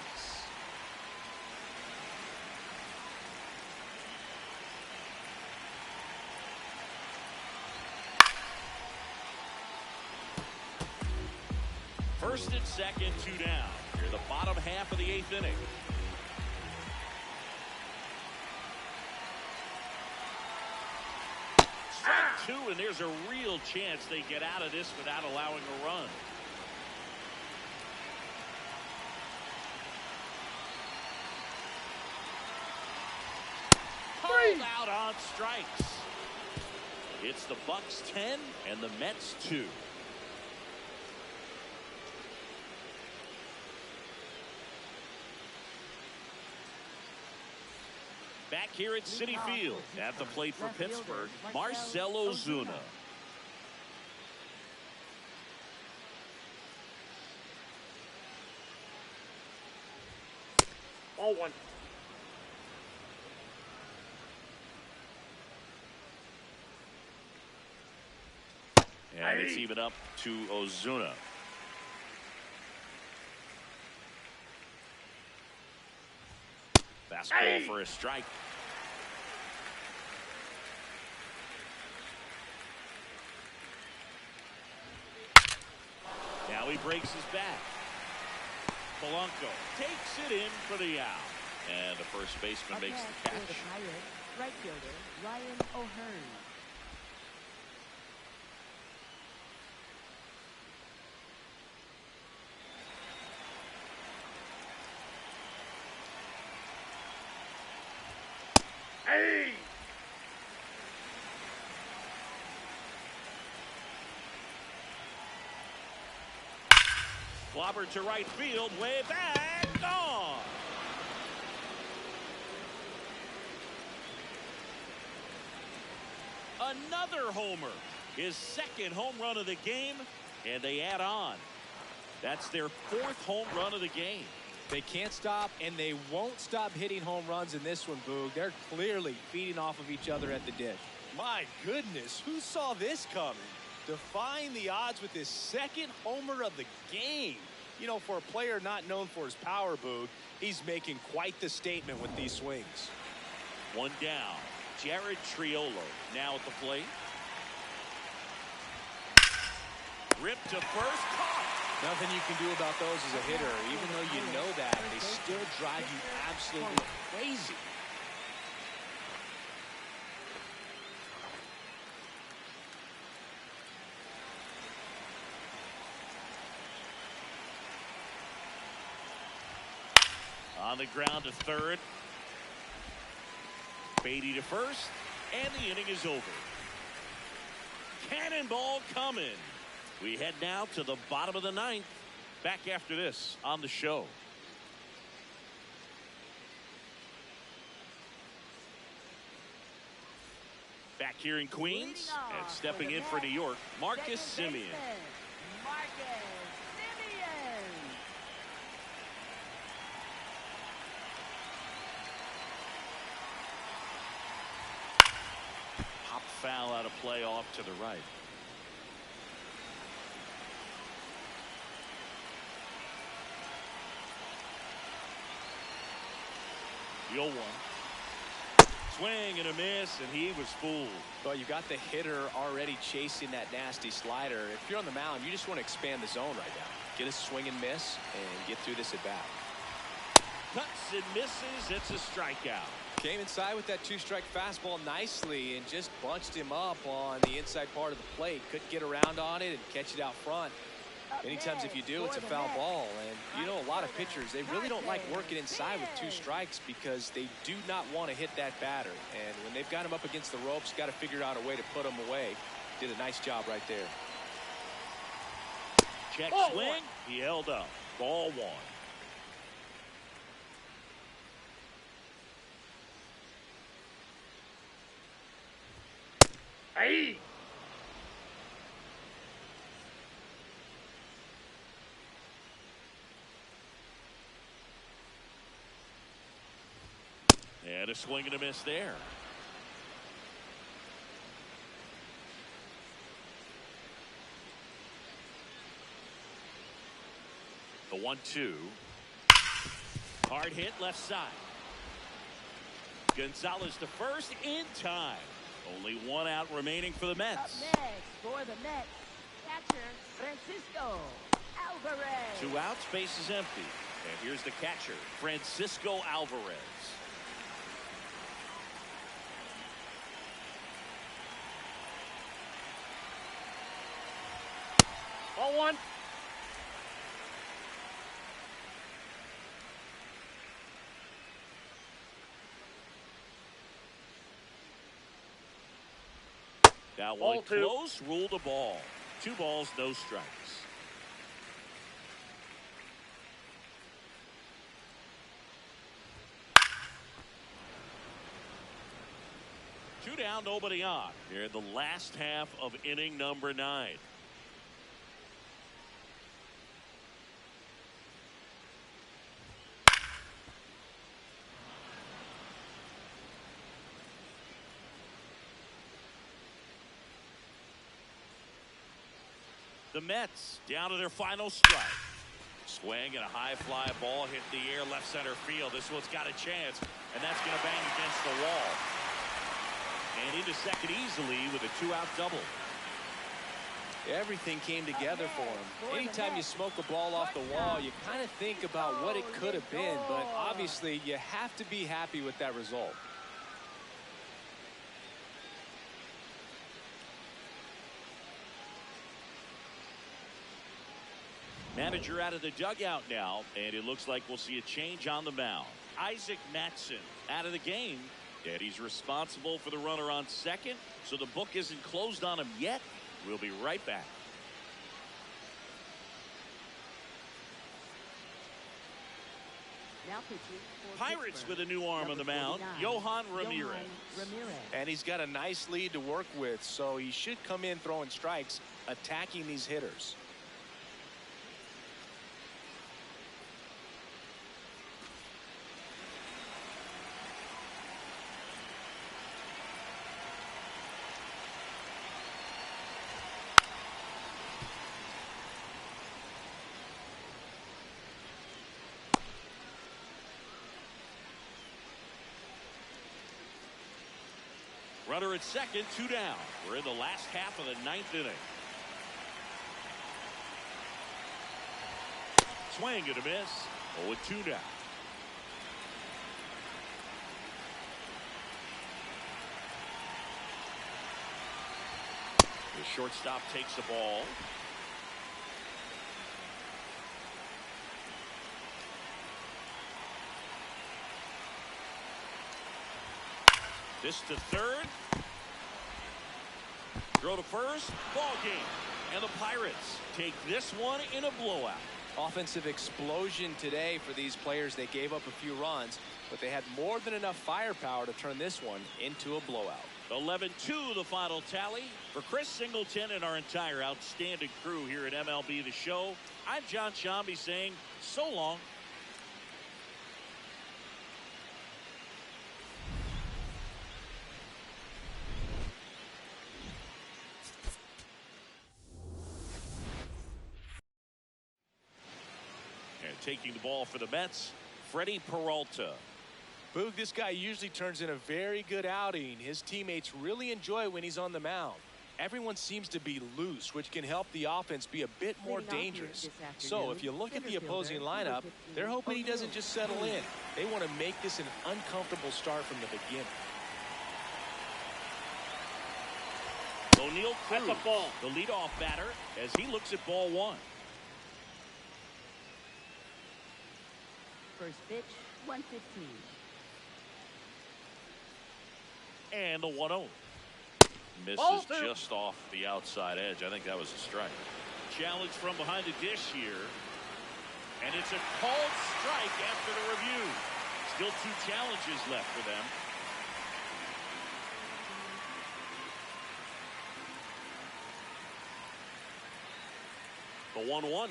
First and second, 2 down. Here, the bottom half of the 8th inning. Strike 2, and there's a real chance they get out of this without allowing a run. Called out on strikes. It's the Bucks 10 and the Mets 2. Back here at Citi Field, at the plate for Pittsburgh, Marcell Ozuna. Ball one. And it's even up to Ozuna. Fastball for a strike. Now he breaks his back. Polanco takes it in for the out. And the first baseman makes the catch. Right fielder Ryan O'Hearn. Hey! Clobbered to right field, way back, gone. Another homer, his second home run of the game, and they add on. That's their 4th home run of the game. They can't stop, and they won't stop hitting home runs in this one, Boog. They're clearly feeding off of each other at the dish. My goodness, who saw this coming? Defying the odds with his second homer of the game. You know, for a player not known for his power, Boog, he's making quite the statement with these swings. 1 down. Jared Triolo now at the plate. Ripped to first, caught. Nothing you can do about those as a hitter. Even though you know that, they still drive you absolutely crazy. On the ground to third. Beatty to first, and the inning is over. Cannonball coming. We head now to the bottom of the 9th. Back after this on the show. Back here in Queens and stepping in for New York, Marcus Semien. Marcus Semien. Pop foul out of play off to the right. The 0-1. Swing and a miss, and he was fooled. Well, you got the hitter already chasing that nasty slider. If you're on the mound, you just want to expand the zone right now. Get a swing and miss and get through this at bat. Cuts and misses. It's a strikeout. Came inside with that 2-strike fastball nicely and just bunched him up on the inside part of the plate. Couldn't get around on it and catch it out front. Many times if you do, it's a foul ball. And, you know, a lot of pitchers, they really don't like working inside with 2 strikes because they do not want to hit that batter. And when they've got him up against the ropes, got to figure out a way to put him away. Did a nice job right there. Check Ball swing. one. He held up. Ball one. Hey. And a swing and a miss there. The 1-2. Hard hit left side. Gonzalez to first in time. Only one out remaining for the Up Mets. next for the Mets, catcher Francisco Alvarez. 2 outs, base is empty. And here's the catcher, Francisco Alvarez. Ball one. That Ball one two. close, ruled a ball. 2 balls, no strikes. Two down, nobody on. Here in the last half of inning number 9. The Mets down to their final strike. Swing and a high fly ball hit the air left center field. This one's got a chance, and that's going to bang against the wall. And into second easily with a 2-out double. Everything came together for him. Anytime you smoke a ball off the wall, you kind of think about what it could have been, but obviously you have to be happy with that result. Manager out of the dugout now, and it looks like we'll see a change on the mound. Isaac Matson out of the game, and he's responsible for the runner on second, so the book isn't closed on him yet. We'll be right back. Now pitching for Pirates Pittsburgh, with a new arm on the mound, 49, Johan Ramirez. And he's got a nice lead to work with, so he should come in throwing strikes, attacking these hitters. Runner at second, 2 down. We're in the last half of the 9th inning. Swing and a miss. 0-2 now. The shortstop takes the ball. This to third. Throw to first. Ball game. And the Pirates take this one in a blowout. Offensive explosion today for these players. They gave up a few runs, but they had more than enough firepower to turn this one into a blowout. 11-2 the final tally. For Chris Singleton and our entire outstanding crew here at MLB The Show, I'm John Shambi saying so long. Taking the ball for the Mets, Freddie Peralta. Boog, this guy usually turns in a very good outing. His teammates really enjoy when he's on the mound. Everyone seems to be loose, which can help the offense be a bit more dangerous. So if you look at the opposing lineup, they're hoping he doesn't just settle in. They want to make this an uncomfortable start from the beginning. O'Neal Cruz, That's a ball. the leadoff batter, as he looks at ball 1. First pitch, 115. And the 1-0. Misses Ball two. just off the outside edge. I think that was a strike. challenge from behind the dish here. And it's a called strike after the review. Still 2 challenges left for them. The 1-1.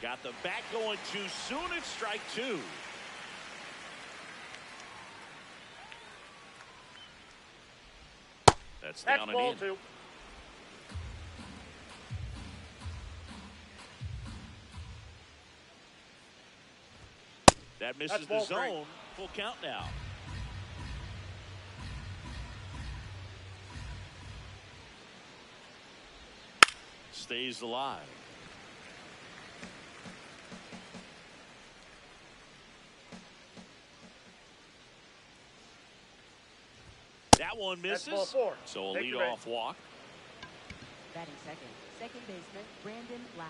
Got the bat going too soon. It's strike 2. That's down and ball in. 2. That misses the zone. Full count now. Stays alive. That one misses. That's ball 4. So a Take your leadoff walk. Batting second baseman Brandon Lau.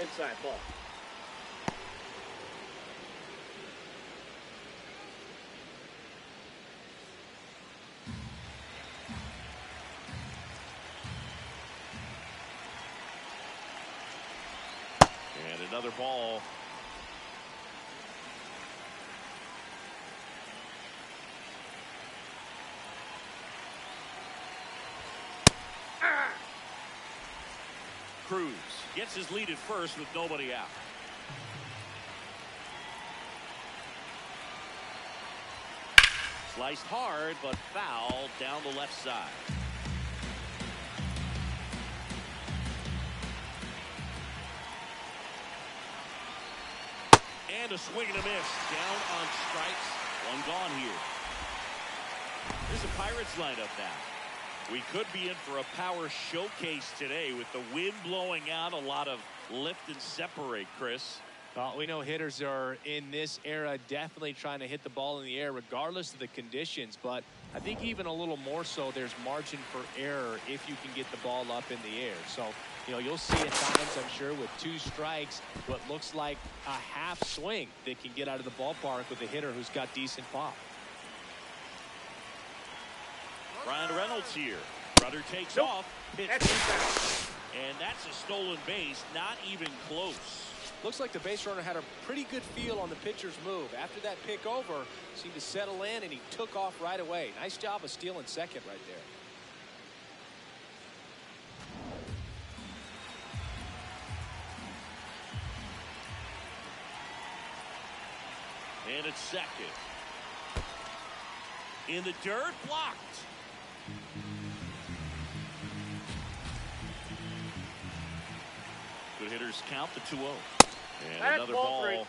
Inside ball. And another ball. Cruz gets his lead at first with nobody out. Sliced hard, but foul down the left side. And a swing and a miss. Down on strikes. One gone here. Here's the Pirates lineup now. We could be in for a power showcase today with the wind blowing out, a lot of lift and separate, Chris. We know hitters are in this era definitely trying to hit the ball in the air regardless of the conditions, but I think even a little more so there's margin for error if you can get the ball up in the air. So, you know, you'll see at times, I'm sure, with 2 strikes, what looks like a half swing that can get out of the ballpark with a hitter who's got decent pop. Ryan Reynolds here. Rudder takes off. Pitch. And that's a stolen base. Not even close. Looks like the base runner had a pretty good feel on the pitcher's move. After that pick over, seemed to settle in, and he took off right away. Nice job of stealing second right there. And it's second. In the dirt, blocked. Good hitters count the 2-0. And That's another ball ball.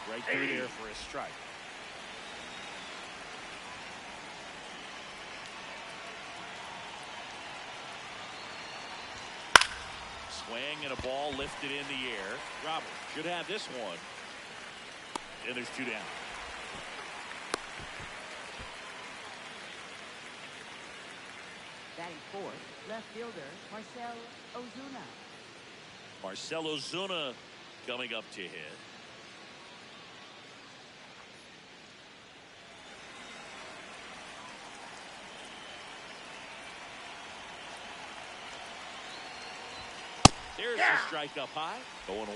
3. Right through there for a strike. Swing and a ball lifted in the air. Robert should have this one. And there's 2 down. Batting fourth, left fielder Marcell Ozuna. Marcell Ozuna coming up to hit. There's the strike up high. 0-1.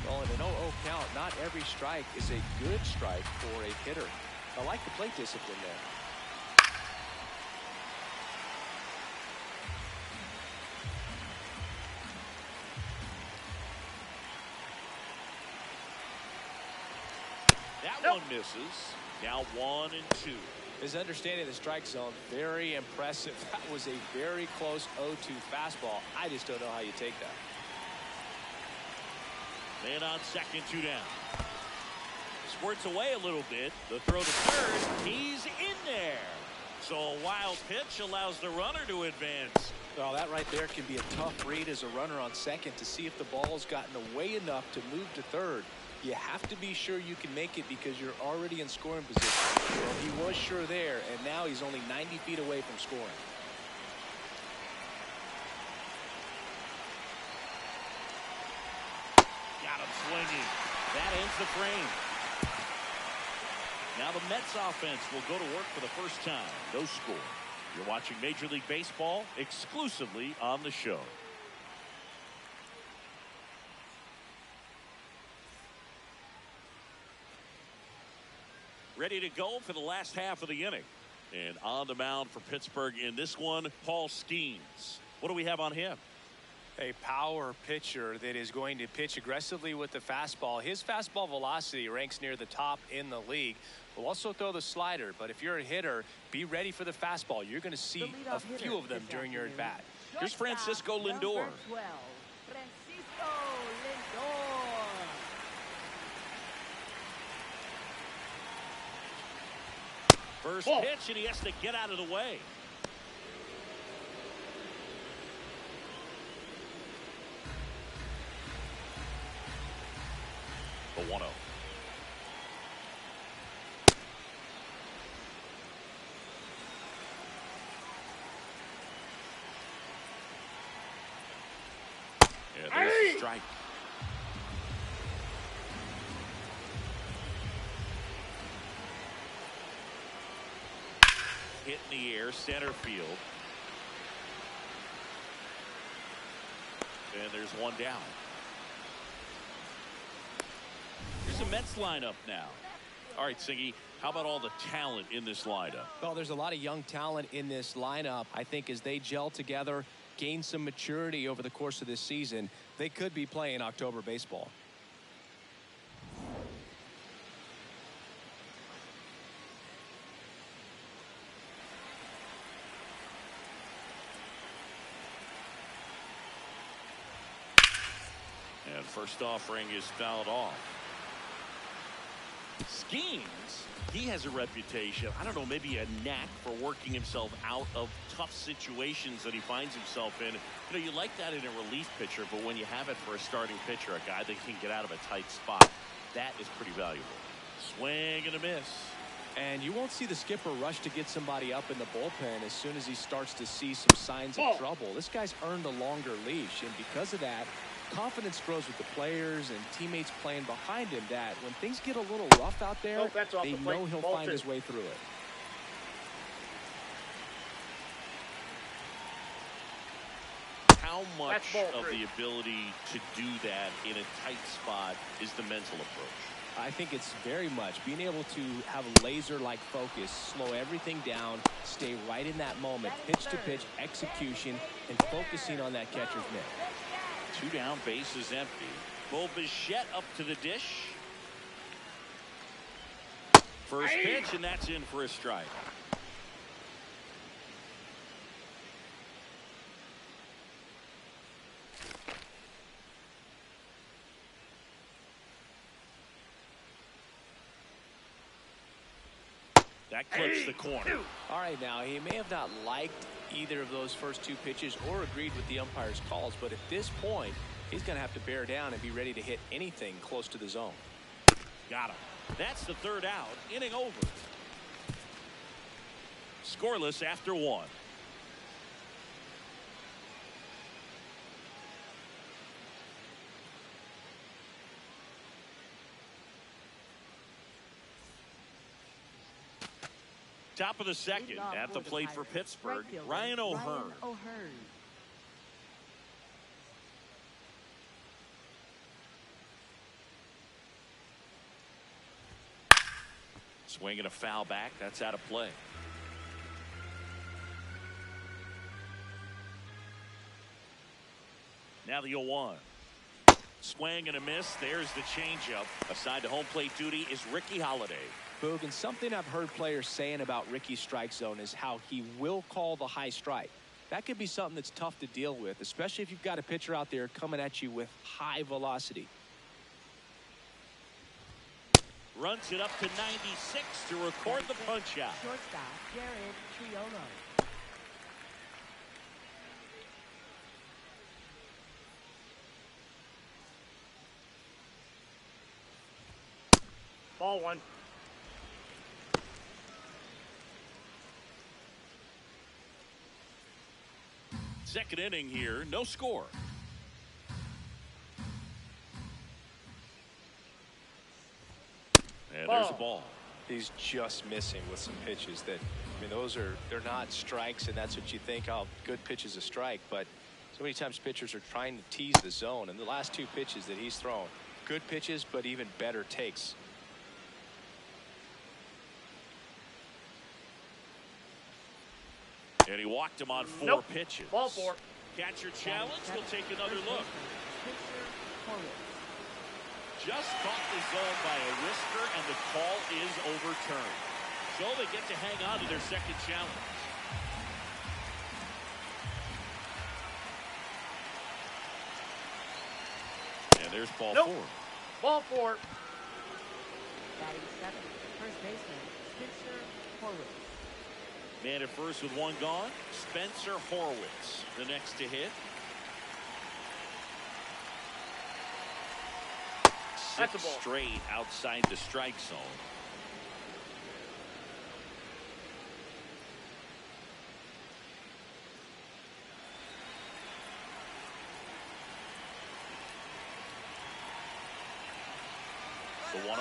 Well, in an 0-0 count, not every strike is a good strike for a hitter. I like the plate discipline there. That one misses. Now 1 and 2. His understanding of the strike zone, very impressive. That was a very close 0-2 fastball. I just don't know how you take that. Man on second, 2 down. Squirts away a little bit. The throw to third. He's in there. So a wild pitch allows the runner to advance. Well, that right there can be a tough read as a runner on second to see if the ball's gotten away enough to move to third. You have to be sure you can make it because you're already in scoring position. Well, he was sure there, and now he's only 90 feet away from scoring. swinging. That ends the frame. Now the Mets offense will go to work for the first time. No score. You're watching Major League Baseball exclusively on the show. Ready to go for the last half of the inning. And on the mound for Pittsburgh in this one, Paul Skeens. What do we have on him? A power pitcher that is going to pitch aggressively with the fastball. His fastball velocity ranks near the top in the league. Will also throw the slider, but if you're a hitter, be ready for the fastball. You're going to see a few of them during your at bat. Here's Francisco Lindor. Francisco Lindor. First pitch, and he has to get out of the way. The 1-0. Yeah, there's a strike. Hit in the air, center field. And there's one down. Here's the Mets lineup now. All right, Siggy, how about all the talent in this lineup? Well, there's a lot of young talent in this lineup. I think as they gel together, gain some maturity over the course of this season, they could be playing October baseball. And first offering is fouled off. Skeens, he has a reputation, I don't know, maybe a knack for working himself out of tough situations that he finds himself in. You know, you like that in a relief pitcher, but when you have it for a starting pitcher, a guy that can get out of a tight spot, that is pretty valuable. Swing and a miss. And you won't see the skipper rush to get somebody up in the bullpen as soon as he starts to see some signs of trouble. This guy's earned a longer leash, and because of that, confidence grows with the players and teammates playing behind him, that when things get a little rough out there, they know he'll find his way through it. How much of the ability to do that in a tight spot is the mental approach? I think it's very much being able to have laser-like focus, slow everything down, stay right in that moment, pitch-to-pitch execution, and focusing on that catcher's mitt. 2 down, bases empty. Bo Bichette up to the dish. First pitch, and that's in for a strike. That clips the corner. All right, now, he may have not liked either of those first 2 pitches or agreed with the umpire's calls, but at this point, he's going to have to bear down and be ready to hit anything close to the zone. Got him. That's the 3rd out. Inning over. Scoreless after 1. Top of the 2nd at the plate for Pittsburgh, Ryan O'Hearn. Swinging a foul back. That's out of play. Now the 0-1. Swing and a miss. There's the changeup. Assigned to home plate duty is Ricky Holiday. Boog, and something I've heard players saying about Ricky's strike zone is how he will call the high strike. That could be something that's tough to deal with, especially if you've got a pitcher out there coming at you with high velocity. Runs it up to 96 to record the punch out. Shortstop, Jared Triolo. Ball 1. Second inning here, no score. there's the ball. He's just missing with some pitches that, I mean, they're not strikes, and that's what you think, oh, good pitch is a strike, but so many times pitchers are trying to tease the zone, and the last two pitches that he's thrown, good pitches, but even better takes. And he walked him on 4 pitches. Ball 4. Catcher challenge. We'll take another look. Just caught the zone by a whisker, and the call is overturned. So they get to hang on to their second challenge. And there's ball 4. Ball 4. Batting 7th, first baseman, Spencer Horwitz. Man at first with 1 gone. Spencer Horwitz, the next to hit. That's a 6 ball. straight outside the strike zone. The 1-0.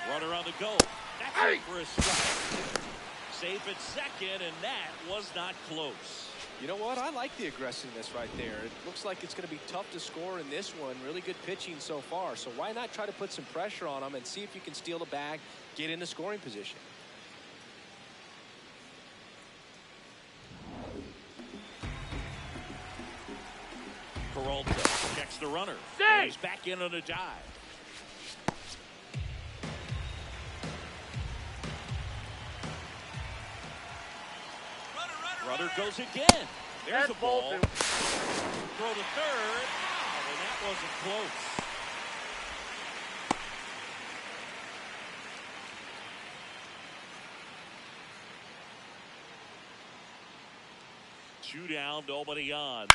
Runner on the go. That's it for a strike. Safe at second, and that was not close. You know what? I like the aggressiveness right there. It looks like it's going to be tough to score in this one. Really good pitching so far. So why not try to put some pressure on him and see if you can steal the bag, get into scoring position. Peralta checks the runner. And he's back in on a dive. Runner goes again. There's the ball. Throw to third. Wow, and that wasn't close. Two down, nobody on.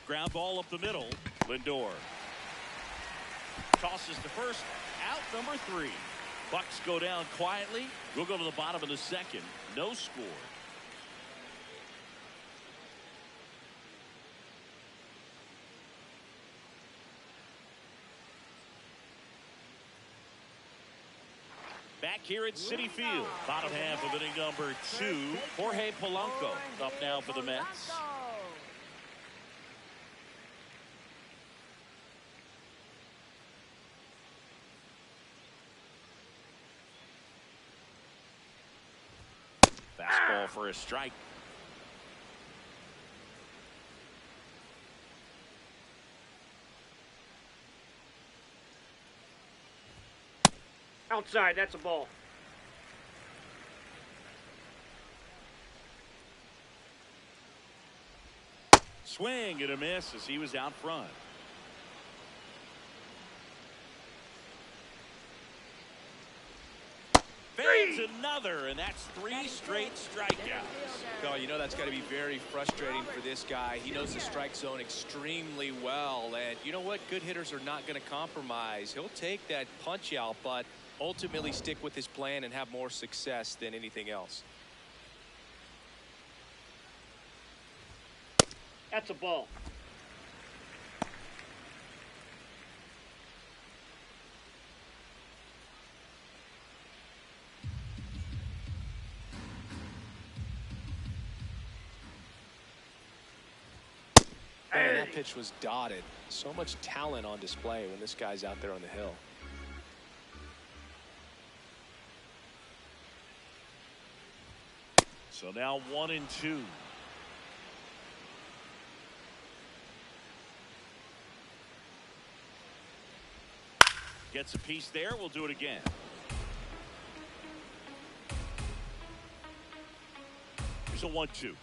Ground ball up the middle. Lindor tosses to first. Out number 3. Bucks go down quietly. We'll go to the bottom of the second. No score. Back here at Citi Field, bottom half of inning number 2. Jorge Polanco up now for the Mets. Fastball for a strike. Outside, that's a ball. Swing and a miss as he was out front. Fades another, and that's 3 straight strikeouts. Oh, you know that's got to be very frustrating for this guy. He knows the strike zone extremely well, and you know what? Good hitters are not going to compromise. He'll take that punch out, but ultimately stick with his plan and have more success than anything else. That's a ball. Man, that pitch was dotted. So much talent on display when this guy's out there on the hill. So now 1-2. Gets a piece there. We'll do it again. Here's a 1-2.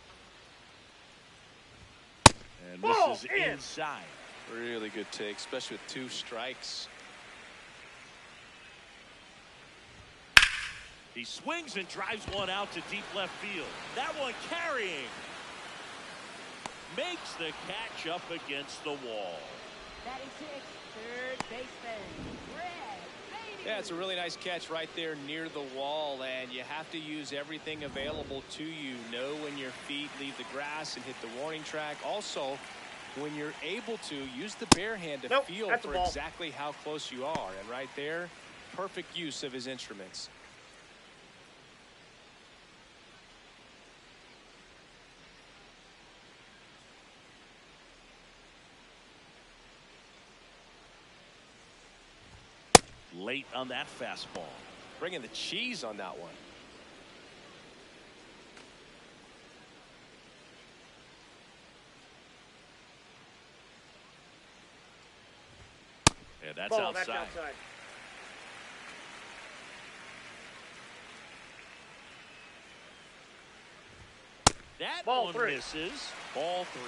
And this is inside. Really good take, especially with 2 strikes. He swings and drives one out to deep left field. That one carrying. Makes the catch up against the wall. Batting 6, third baseman, Yeah, it's a really nice catch right there near the wall, and you have to use everything available to you. Know when your feet leave the grass and hit the warning track. Also, when you're able to, use the bare hand to feel for exactly how close you are. And right there, perfect use of his instruments. late on that fastball. Bringing the cheese on that one. And that's Ball, outside. that's outside. That Ball one three. misses. Ball 3.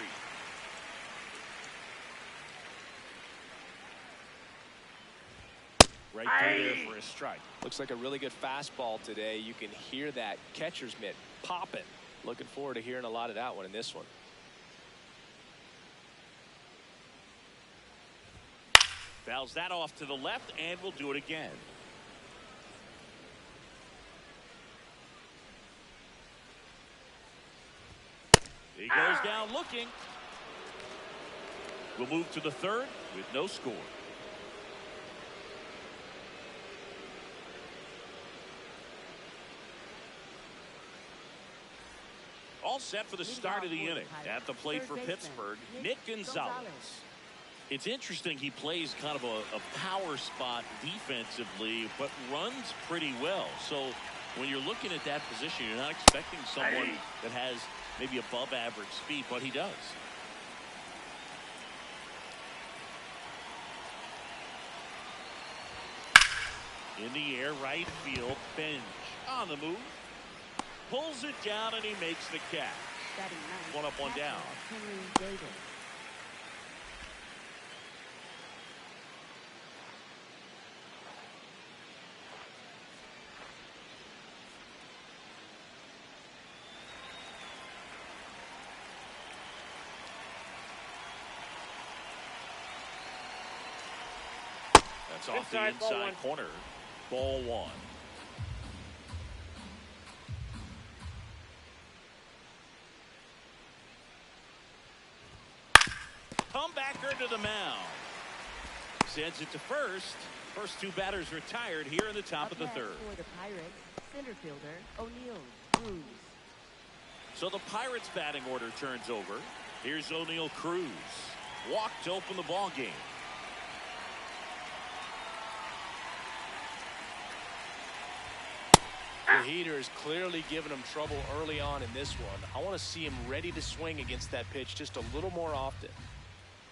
Right there for a strike. Looks like a really good fastball today. You can hear that catcher's mitt popping. Looking forward to hearing a lot of that one in this one. Fouls that off to the left, and we'll do it again. He goes down looking. We'll move to the third with no score. All set for the start of the inning. At the plate for Pittsburgh, Nick Gonzalez. It's interesting, he plays kind of a power spot defensively, but runs pretty well. So when you're looking at that position, you're not expecting someone that has maybe above average speed, but he does. In the air, right field, Bench on the move. Pulls it down, and he makes the catch. One up, one down. That's off the inside corner. Ball 1. Comebacker to the mound. Sends it to first. First two batters retired here in the top of the third. For the Pirates, center fielder O'Neal Cruz. So the Pirates batting order turns over. Here's O'Neal Cruz. Walked to open the ball game. The heater is clearly giving him trouble early on in this one. I want to see him ready to swing against that pitch just a little more often.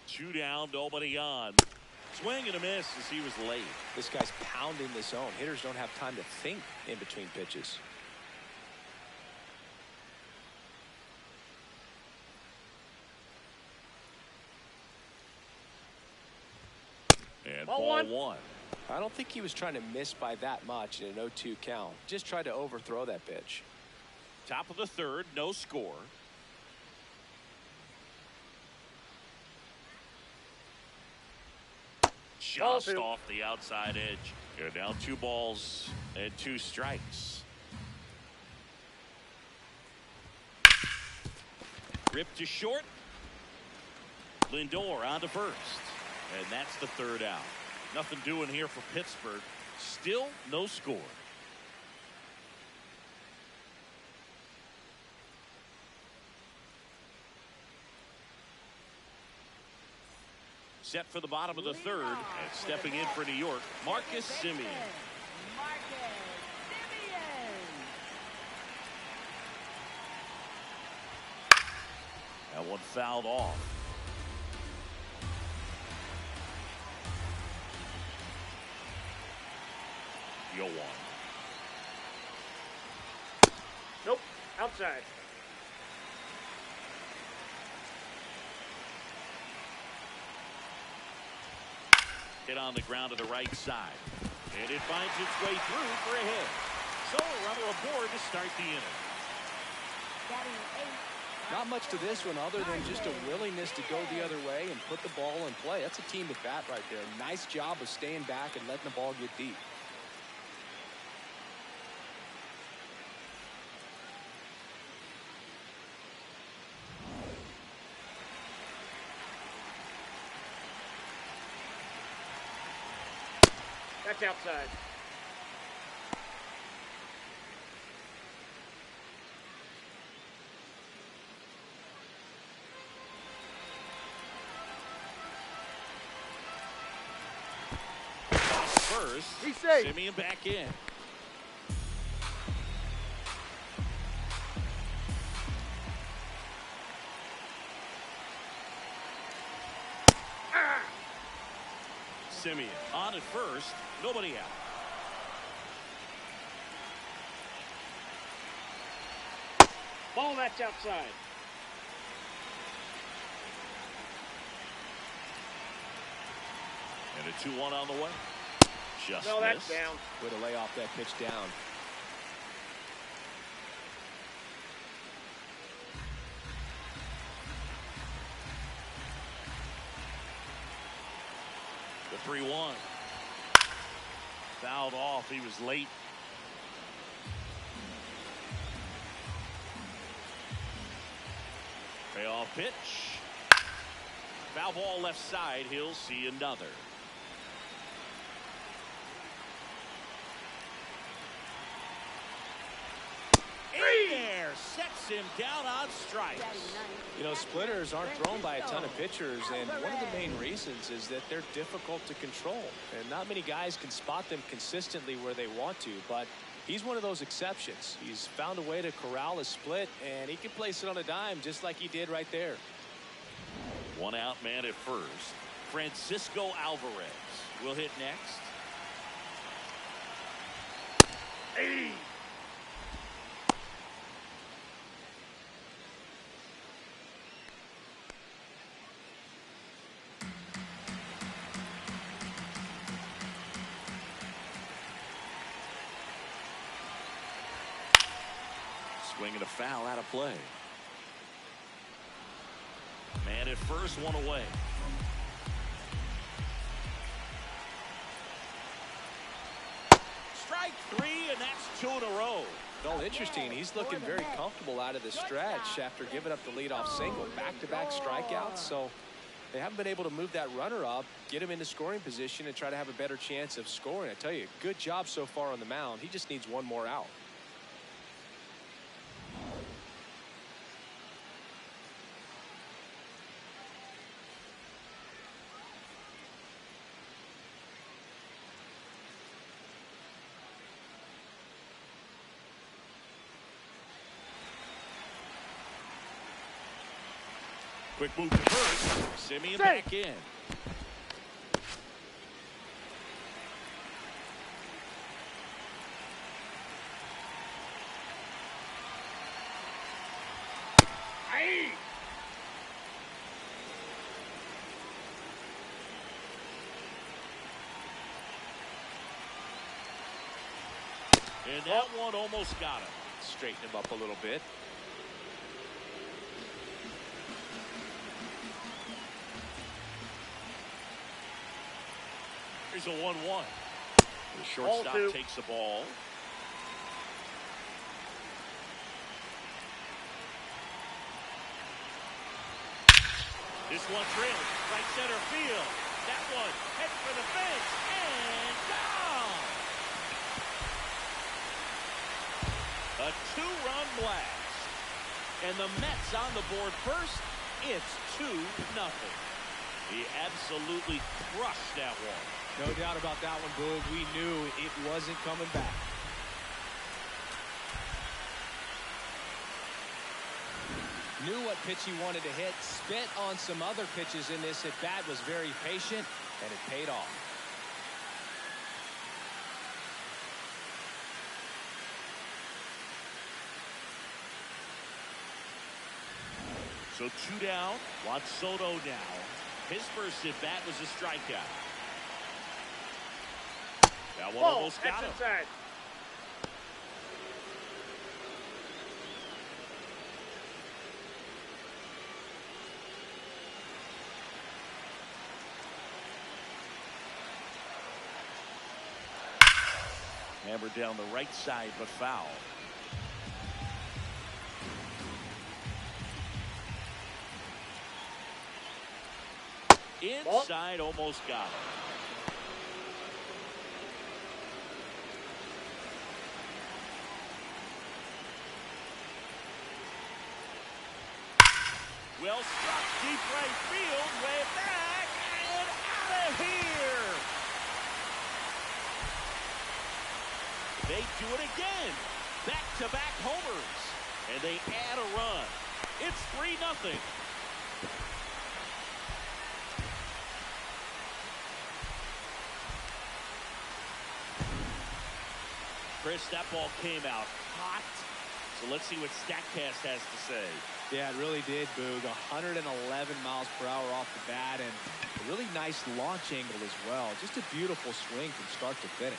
2 down, nobody on. Swing and a miss as he was late. This guy's pounding the zone. Hitters don't have time to think in between pitches. And ball 1. I don't think he was trying to miss by that much in an 0-2 count. Just tried to overthrow that pitch. Top of the third, no score. Just off the outside edge. And now 2 balls and 2 strikes. Ripped to short. Lindor on to first. And that's the third out. Nothing doing here for Pittsburgh. Still no score. Set for the bottom of the third. And stepping in for New York, Marcus Semien. That one fouled off. Yo, 1. Nope. Outside. Hit on the ground to the right side. And it finds its way through for a hit. So a runner aboard to start the inning. Not much to this one other than just a willingness to go the other way and put the ball in play. That's a team at bat right there. Nice job of staying back and letting the ball get deep. That's outside. first. Be safe. Simeon back in. Simeon on at first, nobody out. Ball that's outside. And a 2-1 on the way. Just No, that's missed. down. Way to lay off that pitch down. The 3-1. Fouled off. He was late. Payoff pitch. Foul ball left side. He'll see another. In there. Sets him down on strikes. You know, splitters aren't thrown by a ton of pitchers, and one of the main reasons is that they're difficult to control. And not many guys can spot them consistently where they want to, but he's one of those exceptions. He's found a way to corral a split, and he can place it on a dime just like he did right there. One out man at first. Francisco Alvarez will hit next. Hey. Swinging a foul out of play. Man at first, one away. Strike three, and that's 2 in a row. Well, interesting. He's looking very comfortable out of the stretch after giving up the leadoff single. Back-to-back strikeouts, so they haven't been able to move that runner up, get him into scoring position, and try to have a better chance of scoring. I tell you, good job so far on the mound. He just needs one more out. Quick move to first. Simeon back in. Hey! And that one almost got him. Straighten him up a little bit. Here's a 1-1. The shortstop takes the ball. This one drilled right center field. That one heads for the fence and down. A 2-run blast. And the Mets on the board first. It's 2-0. He absolutely crushed that one. No doubt about that one, Boog. We knew it wasn't coming back. Knew what pitch he wanted to hit. Spent on some other pitches in this at bat. Was very patient, and it paid off. So 2 down. Juan Soto now. His first at bat was a strikeout. That one almost got him. Inside. Hammered down the right side, but foul. Inside, almost got him. Well struck, deep right field, way back, and out of here. They do it again. Back-to-back homers. And they add a run. It's 3-0. Chris, that ball came out hot. So let's see what StatCast has to say. Yeah, it really did, Boog. 111 miles per hour off the bat, and a really nice launch angle as well. Just a beautiful swing from start to finish.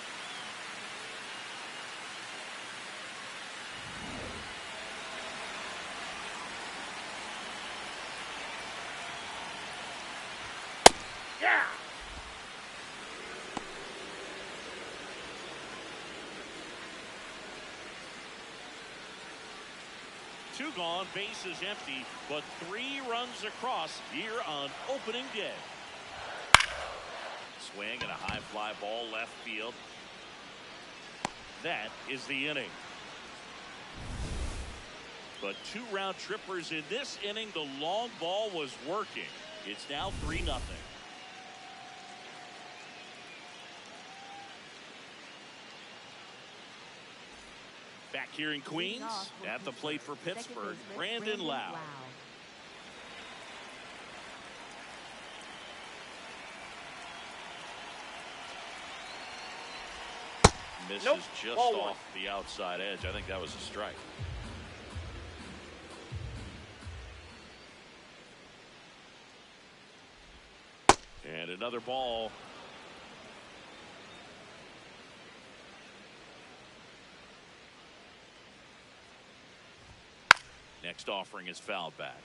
Yeah! Two gone, bases empty, but 3 runs across here on opening day. Swing and a high fly ball left field. That is the inning. But 2 round trippers in this inning. The long ball was working. It's now 3-0. Back here in Queens, at the plate for Pittsburgh, Brandon Lau. Misses just off the outside edge. I think that was a strike. And another ball. Next offering is fouled back.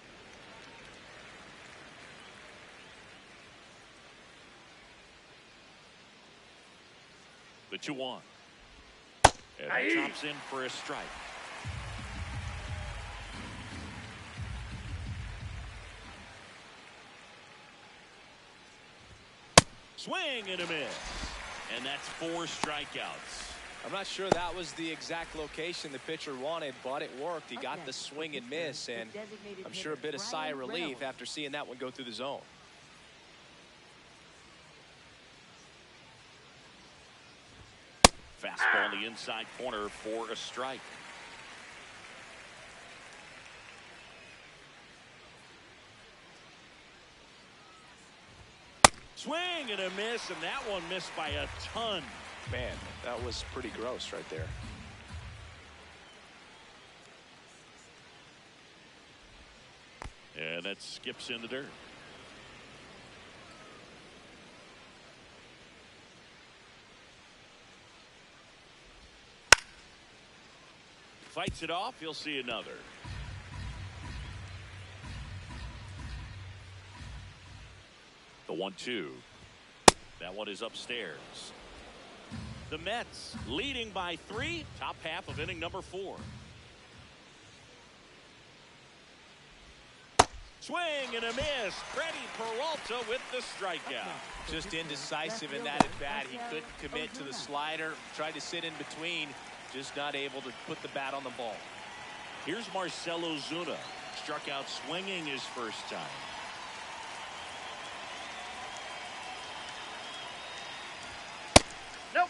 The 2-1. And he chops in for a strike. Swing and a miss. And that's 4 strikeouts. I'm not sure that was the exact location the pitcher wanted, but it worked. He got the swing and miss, and I'm sure a bit of sigh of relief after seeing that one go through the zone. Fastball in the inside corner for a strike. Swing and a miss, and that one missed by a ton. Man, that was pretty gross right there. And that skips in the dirt. Fights it off. You'll see another. The 1-2. That one is upstairs. The Mets leading by 3. Top half of inning number 4. Swing and a miss. Freddie Peralta with the strikeout. Just indecisive in that at bat. He couldn't commit to the slider. Tried to sit in between. Just not able to put the bat on the ball. Here's Marcell Ozuna. Struck out swinging his first time. Nope.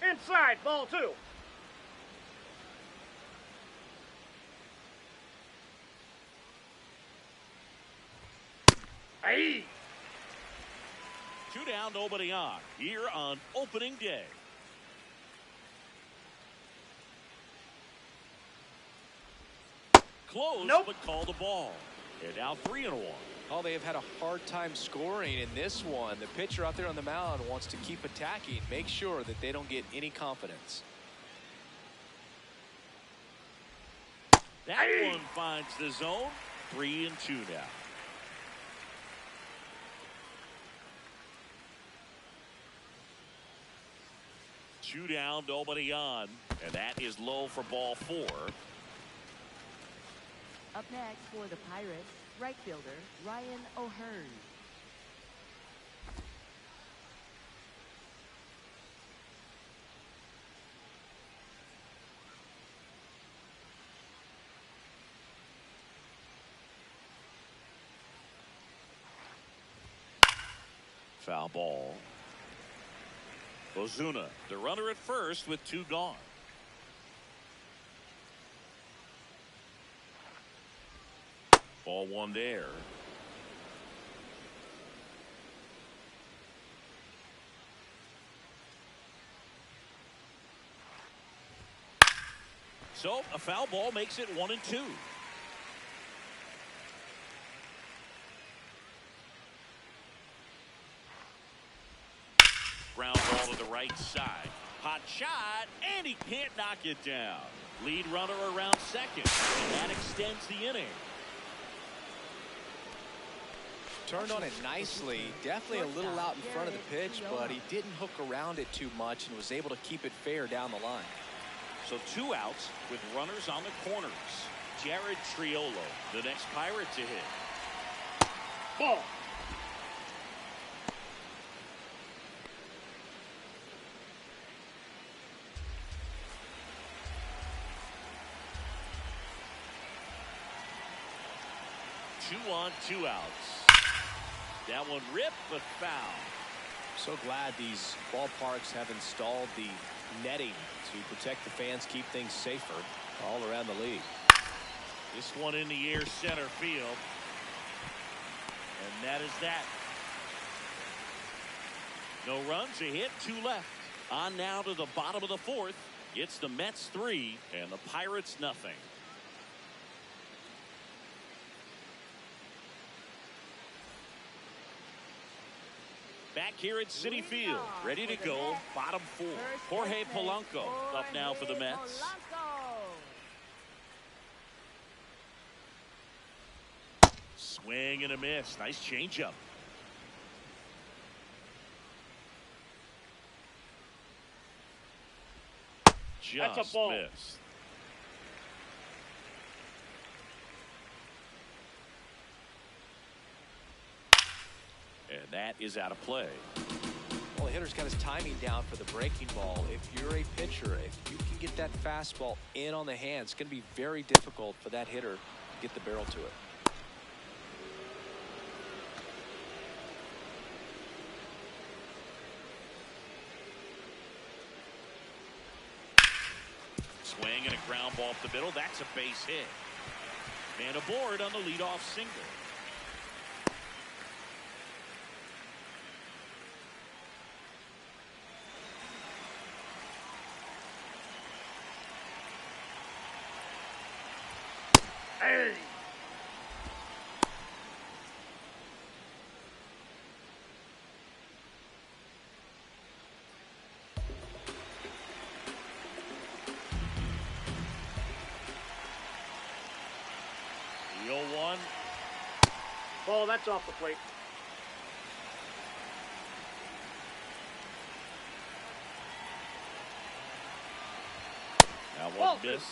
Inside, ball 2. Hey. 2 down, nobody on. Here on opening day. Close, but call the ball. And now 3-1. Oh, they have had a hard time scoring in this one. The pitcher out there on the mound wants to keep attacking, make sure that they don't get any confidence. That one finds the zone. 3-2 now. Two down, nobody on, and that is low for ball 4. Up next for the Pirates, right fielder Ryan O'Hearn. Foul ball. Ozuna, the runner at first with 2 gone. Ball 1 there. So a foul ball makes it 1-2. Ground ball to the right side. Hot shot, and he can't knock it down. Lead runner around second, and that extends the inning. Turned on it nicely. Definitely a little out in front of the pitch, but he didn't hook around it too much and was able to keep it fair down the line. So 2 outs with runners on the corners. Jared Triolo, the next Pirate to hit. Ball. Two on, 2 outs. That one ripped, but foul. So glad these ballparks have installed the netting to protect the fans, keep things safer all around the league. This one in the air center field. And that is that. No runs, a hit, 2 left. On now to the bottom of the 4th. It's the Mets 3 and the Pirates nothing. Back here at Citi Field, ready to go, bottom 4. Jorge Polanco up now for the Mets. Swing and a miss. Nice changeup. Just That's a ball. missed. And that is out of play. Well, the hitter's got his timing down for the breaking ball. If you're a pitcher, if you can get that fastball in on the hand, it's going to be very difficult for that hitter to get the barrel to it. Swing and a ground ball up the middle. That's a base hit. Man aboard on the leadoff single. Hey. 0-1. Ball, that's off the plate. That Ball, one missed.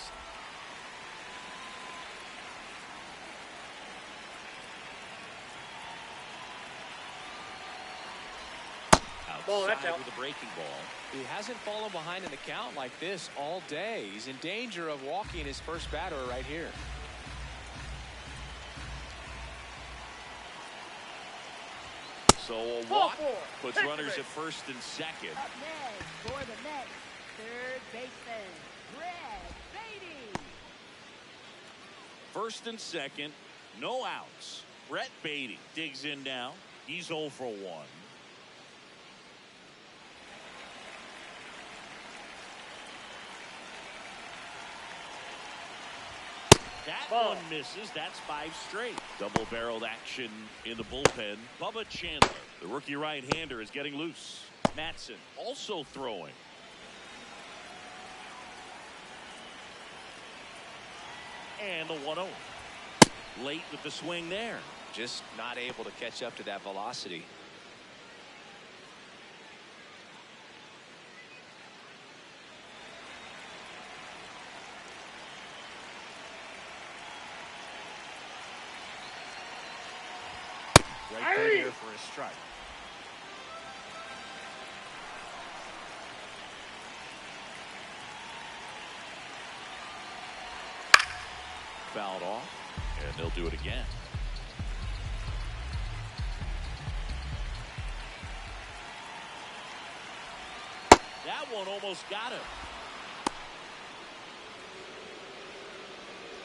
Ball, that's Outside out. with a breaking ball. He hasn't fallen behind in the count like this all day. He's in danger of walking his first batter right here. So a Ball walk 4. puts Take runners the at first and second. Up next for the Mets, third baseman, Brett Beatty. First and second, no outs. Brett Beatty digs in now. He's 0 for 1. That Ball. one misses. That's 5 straight. Double-barreled action in the bullpen. Bubba Chandler, the rookie right-hander, is getting loose. Matson also throwing. And the 1-0. Late with the swing there. Just not able to catch up to that velocity. Right there for a strike. Fouled off, and they'll do it again. That one almost got him.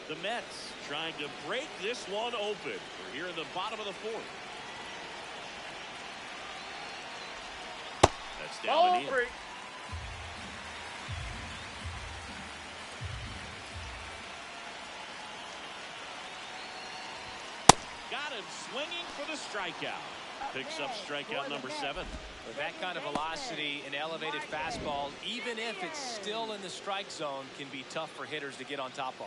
The Mets trying to break this one open. We're here in the bottom of the fourth. That's down and in. Got him swinging for the strikeout. Picks up strikeout number 7. With that kind of velocity, an elevated fastball, even if it's still in the strike zone, can be tough for hitters to get on top of.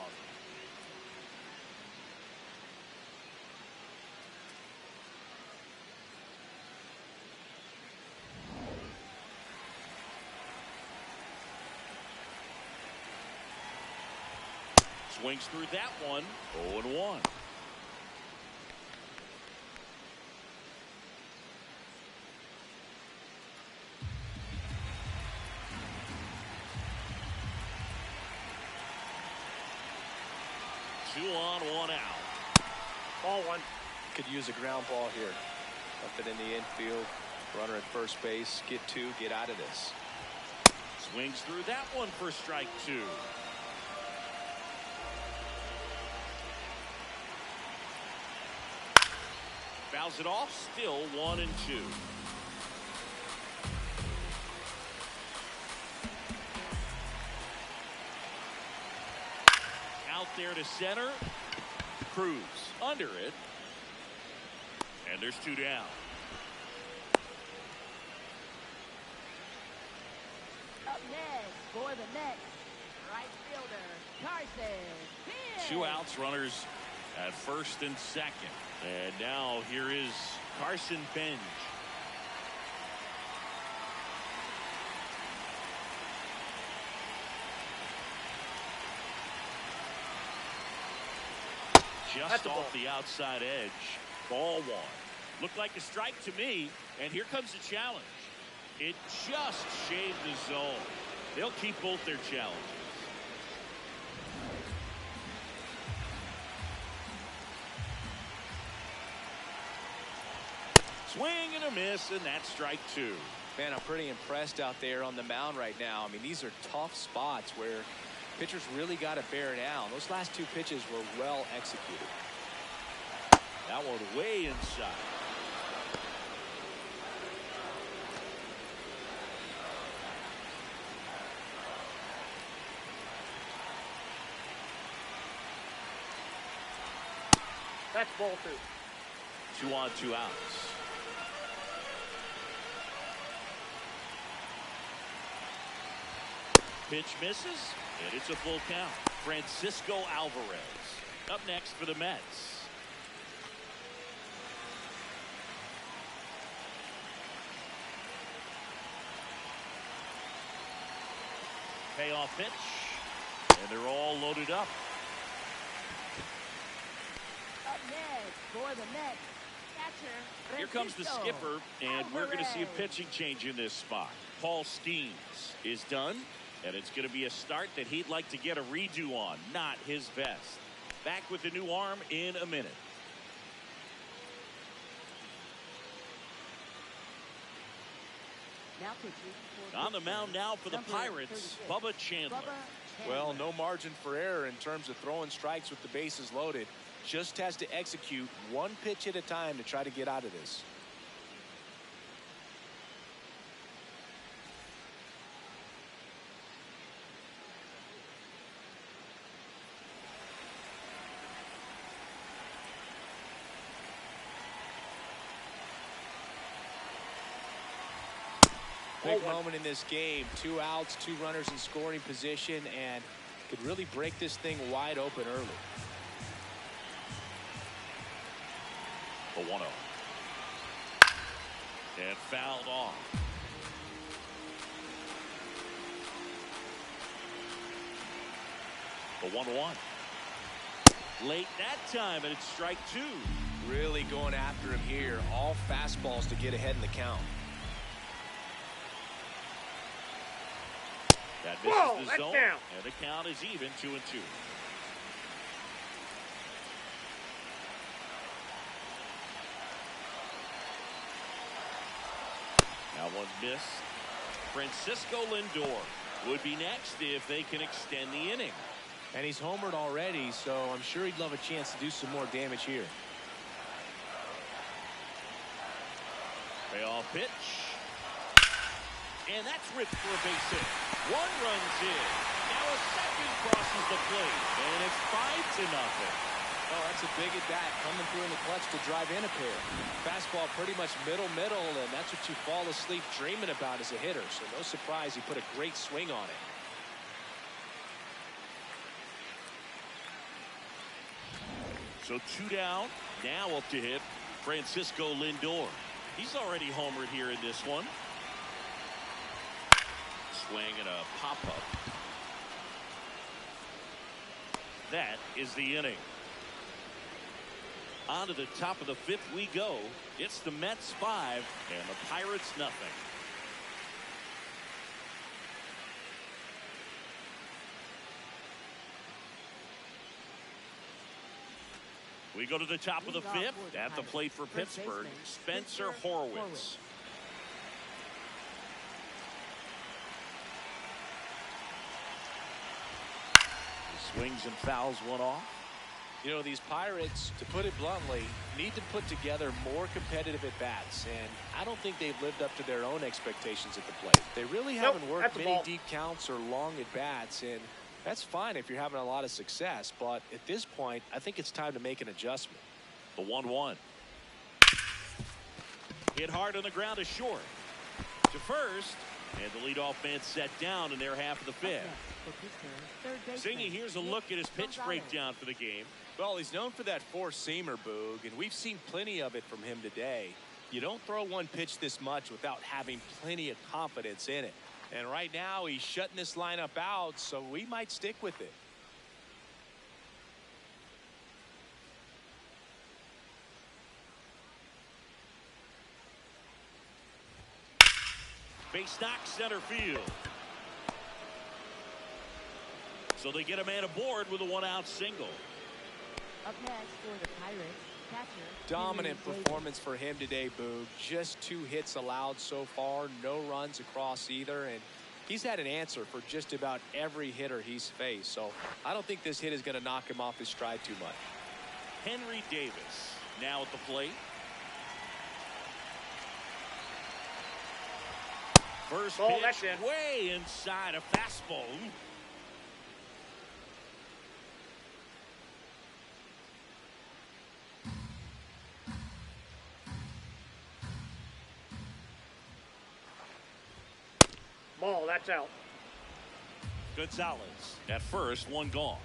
Swings through that one. 0-1. Two on, one out. Ball 1. Could use a ground ball here. Up it in the infield. Runner at first base. Get 2. Get out of this. Swings through that one for strike 2. Fouls it off. Still 1-2. Out there to center. Cruz under it. And there's 2 down. Up next for the Mets, right fielder, Carson. 2 outs, runners at first and second. And now here is Carson Benj. Just off the outside edge. Ball 1. Looked like a strike to me. And here comes the challenge. It just shaved the zone. They'll keep both their challenges. Swing and a miss, and that's strike 2. Man, I'm pretty impressed out there on the mound right now. I mean, these are tough spots where pitchers really got to bear down. Those last 2 pitches were well executed. That one way inside. That's ball 2. 2 on, 2 outs. Pitch misses, and it's a full count. Francisco Alvarez up next for the Mets. Payoff pitch, and they're all loaded up. Up next for the Mets, catcher, Here comes the Francisco skipper, and we're going to see a Alvarez. pitching change in this spot. Paul Skeens is done, and it's going to be a start that he'd like to get a redo on. Not his best. Back with the new arm in a minute. Now pitching for On the mound now for the number Pirates, 36, Bubba Chandler. Well, no margin for error in terms of throwing strikes with the bases loaded. Just has to execute 1 pitch at a time to try to get out of this. Big moment in this game. 2 outs, 2 runners in scoring position, and could really break this thing wide open early. The 1-0. And fouled off. The 1-1. Late that time, and it's strike 2. Really going after him here. All fastballs to get ahead in the count. That misses Whoa, the that's zone, down. and the count is even, 2-2. Now one missed. Francisco Lindor would be next if they can extend the inning. And he's homered already, so I'm sure he'd love a chance to do some more damage here. Payoff pitch. And that's ripped for a base hit. One runs in. Now a second crosses the plate. And it's 5-0. Oh, that's a big at bat coming through in the clutch to drive in a pair. Fastball pretty much middle, and that's what you fall asleep dreaming about as a hitter. So no surprise he put a great swing on it. So 2 down. Now up to hit Francisco Lindor. He's already homered here in this one. Swing and a pop-up. That is the inning. On to the top of the 5th we go. It's the Mets 5 and the Pirates nothing. We go to the top of the 5th. At the plate for Pittsburgh, Spencer Horwitz. He swings and fouls one off. You know, these Pirates, to put it bluntly, need to put together more competitive at-bats, and I don't think they've lived up to their own expectations at the plate. They really haven't worked many deep counts or long at-bats, and that's fine if you're having a lot of success, but at this point, I think it's time to make an adjustment. The 1-1. Hit hard on the ground is short. To first, and the leadoff man set down in their half of the 5th. Singy, here's a look at his pitch breakdown for the game. Well, he's known for that four-seamer, Boog, and we've seen plenty of it from him today. You don't throw one pitch this much without having plenty of confidence in it. And right now, he's shutting this lineup out, so we might stick with it. Base knock center field. So they get a man aboard with a 1-out single. Up next for the Pirates, catcher. Dominant performance for him today, Boog. Just 2 hits allowed so far, no runs across either, and he's had an answer for just about every hitter he's faced. So I don't think this hit is going to knock him off his stride too much. Henry Davis now at the plate. First pitch way inside a fastball. Ball, that's out. Gonzalez at first, 1 gone.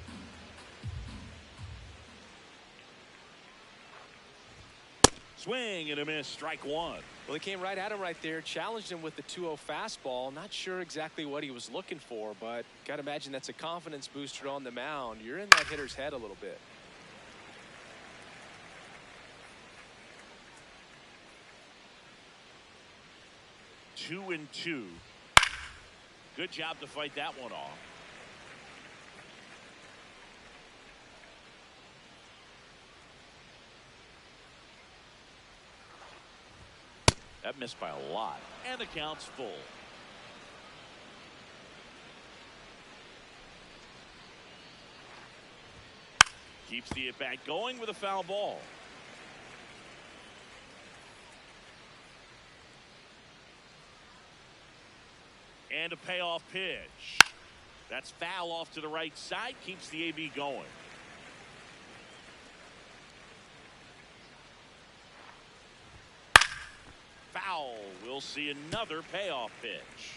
Swing and a miss, strike 1. Well, he came right at him right there, challenged him with the 2-0 fastball. Not sure exactly what he was looking for, but got to imagine that's a confidence booster on the mound. You're in that hitter's head a little bit. Two and 2. Good job to fight that one off. That missed by a lot. And the count's full. Keeps the at-bat going with a foul ball. And a payoff pitch. That's foul off to the right side. Keeps the AB going. Foul. We'll see another payoff pitch.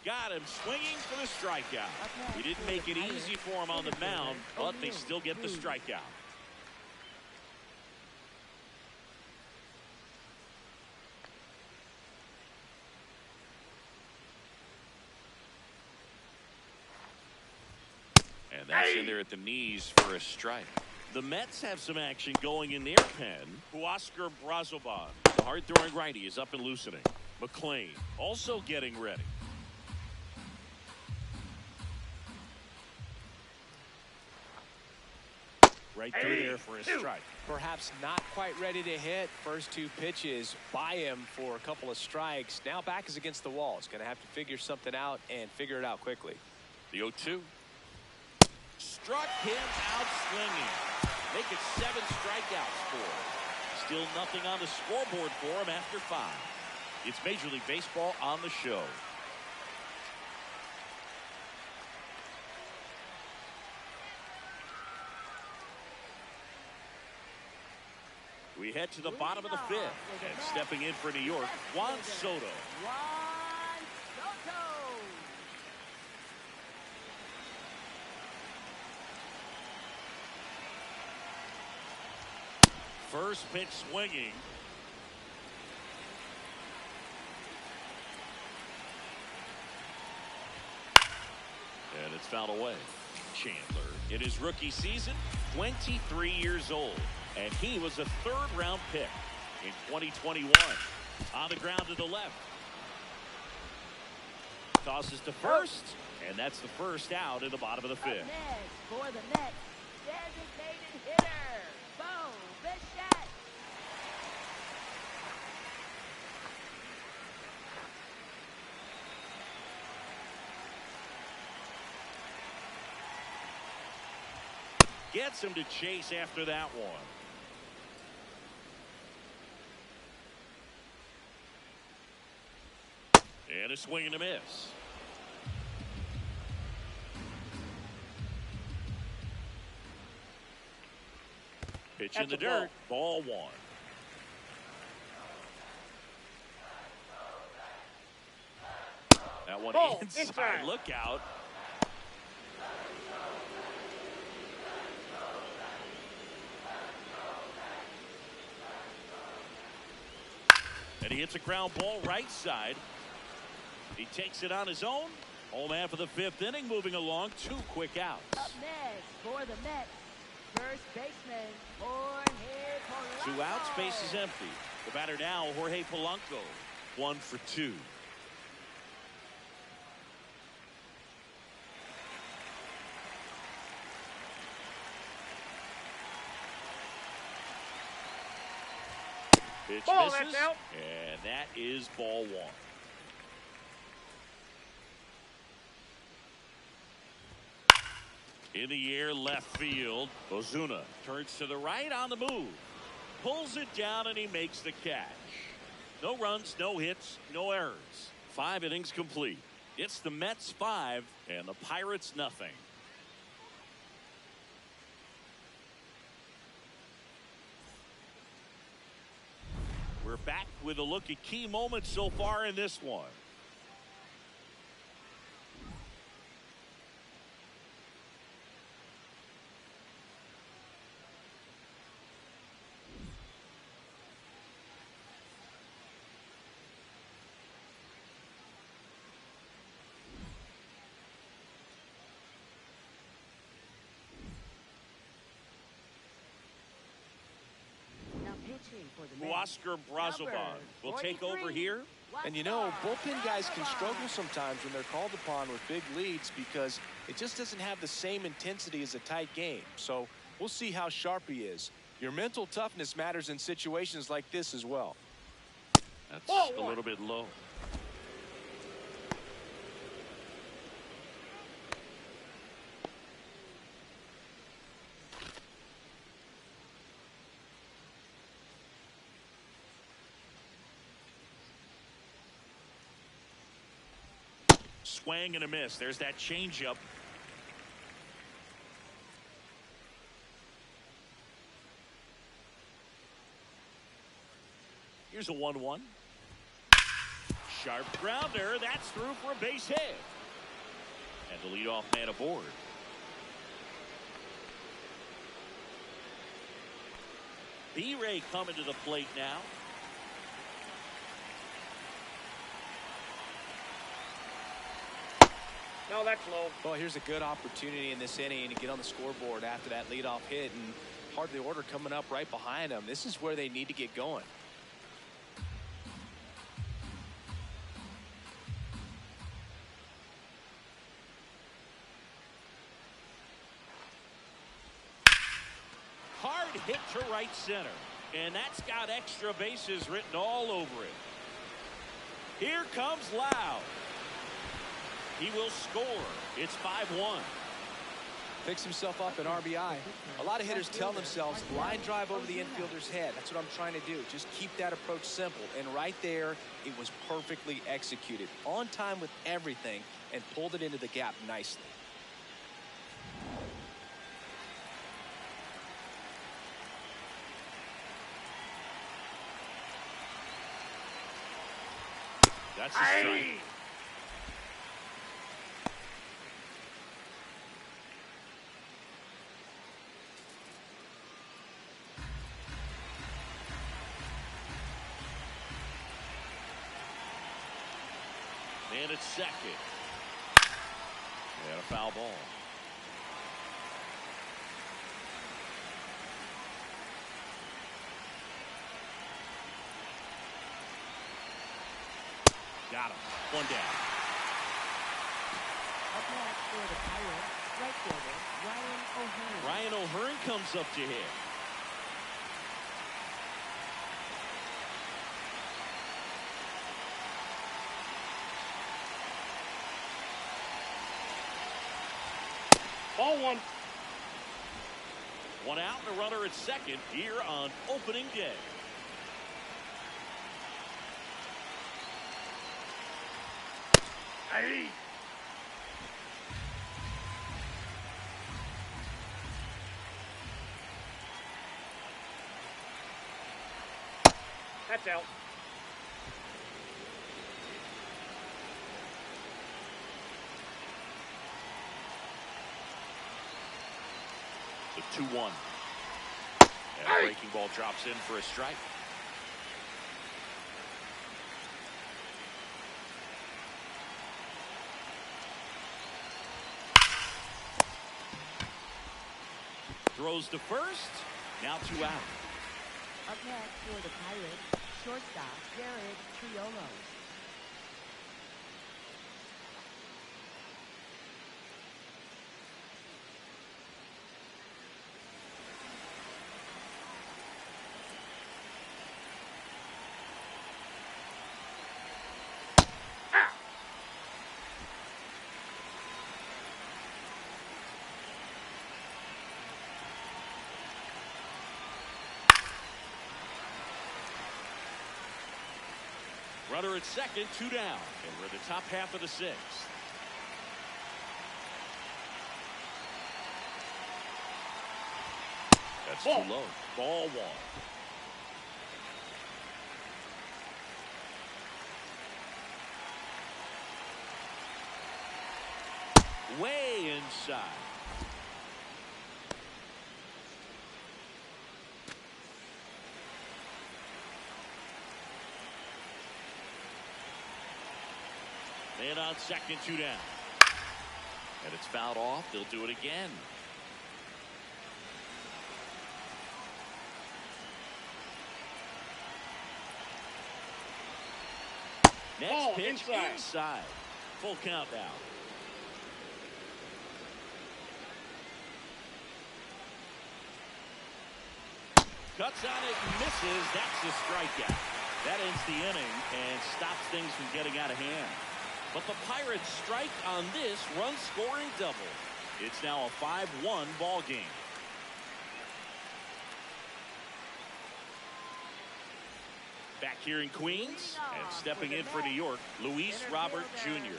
Got him swinging for the strikeout. We didn't make it easy for him on the mound, but they still get the strikeout. And that's in there at the knees for a strike. The Mets have some action going in their pen. Huascar Brazoban, the hard-throwing righty, is up and loosening. McLean also getting ready. Right through there for a strike. Perhaps not quite ready to hit. First two pitches by him for a couple of strikes. Now back is against the wall. He's going to have to figure something out and figure it out quickly. The 0-2. Struck him out swinging. Make it 7 strikeouts for him. Still nothing on the scoreboard for him after 5. It's Major League Baseball on the show. We head to the bottom of the 5th. And stepping in for New York, Juan Soto. Juan Soto. First pitch swinging. And it's fouled away. Chandler, in his rookie season, 23 years old. And he was a 3rd-round pick in 2021. On the ground to the left. Tosses to first. And that's the first out in the bottom of the 5th. Up next for the Mets, designated hitter, Bo Bichette. Gets him to chase after that one. And a swing and a miss. Pitch in the dirt. Ball 1. That one inside. Look out. And he hits a ground ball right side. He takes it on his own. Home half of the 5th inning, moving along. 2 quick outs. Up next for the Mets, first baseman, Jorge Polanco. 2 outs, base is empty. The batter now, Jorge Polanco. 1 for 2. Pitch Ball, misses, that's out. and that is ball 1. In the air, left field. Ozuna turns to the right on the move. Pulls it down, and he makes the catch. No runs, no hits, no errors. 5 innings complete. It's the Mets 5 and the Pirates nothing. We're back with a look at key moments so far in this one. Oscar Brazovan will take over here. And you know, bullpen guys can struggle sometimes when they're called upon with big leads because it just doesn't have the same intensity as a tight game. So we'll see how sharp he is. Your mental toughness matters in situations like this as well. That's a little bit low. Swing and a miss. There's that changeup. Here's a 1-1. Sharp grounder. That's through for a base hit. And the leadoff man aboard. B-Ray coming to the plate now. No, that's low. Well, here's a good opportunity in this inning to get on the scoreboard after that leadoff hit, and part of the order coming up right behind them. This is where they need to get going. hit to right center. And that's got extra bases written all over it. Here comes Loud. He will score. It's 5-1. Picks himself up an RBI. A lot of hitters tell themselves, line drive over the infielder's head. That's what I'm trying to do. Just keep that approach simple. And right there, it was perfectly executed. On time with everything, and pulled it into the gap nicely. That's a strike. And it's second. And a foul ball. Got him. One down. Up next for the Pirates, right fielder, Ryan O'Hearn. Ryan O'Hearn comes up to hit. Ball one. One out and a runner at second here on opening day. Hey. That's out. The 2-1. And a breaking ball drops in for a strike. Throws to first. Now 2 out. Up next for the Pirates, shortstop, Jared Triolo. Runner at second, 2 down. And we're in the top half of the 6th. That's too low. Ball 1. Way inside. Man on second, 2 down. And it's fouled off. They'll do it again. Next pitch inside. Full count now. Cuts on it and misses. That's the strikeout. That ends the inning and stops things from getting out of hand. But the Pirates strike on this run-scoring double. It's now a 5-1 ball game. Back here in Queens and stepping in for New York, Luis Robert Jr. Luis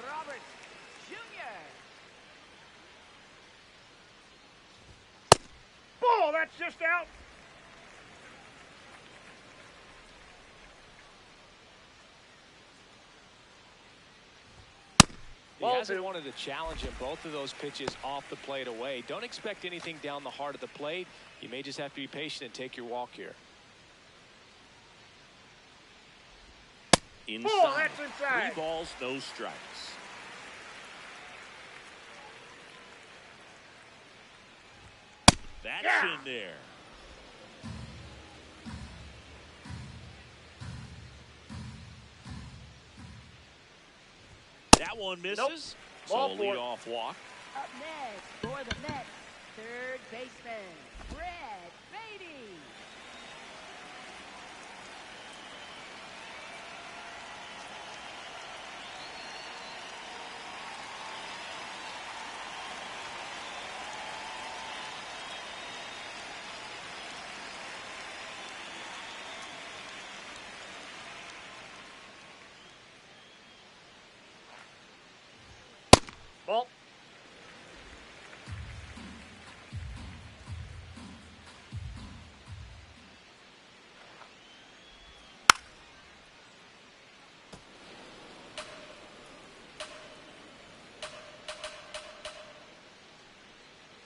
Robert Jr. Ball, that's just out. He hasn't wanted to challenge him. Both of those pitches off the plate away. Don't expect anything down the heart of the plate. You may just have to be patient and take your walk here. Inside. Oh, that's inside. 3 balls, no strikes. That's in there. That one misses. Nope. So Ball a four. leadoff walk. Up next for the Mets, third baseman, Fred Beatty. Ball.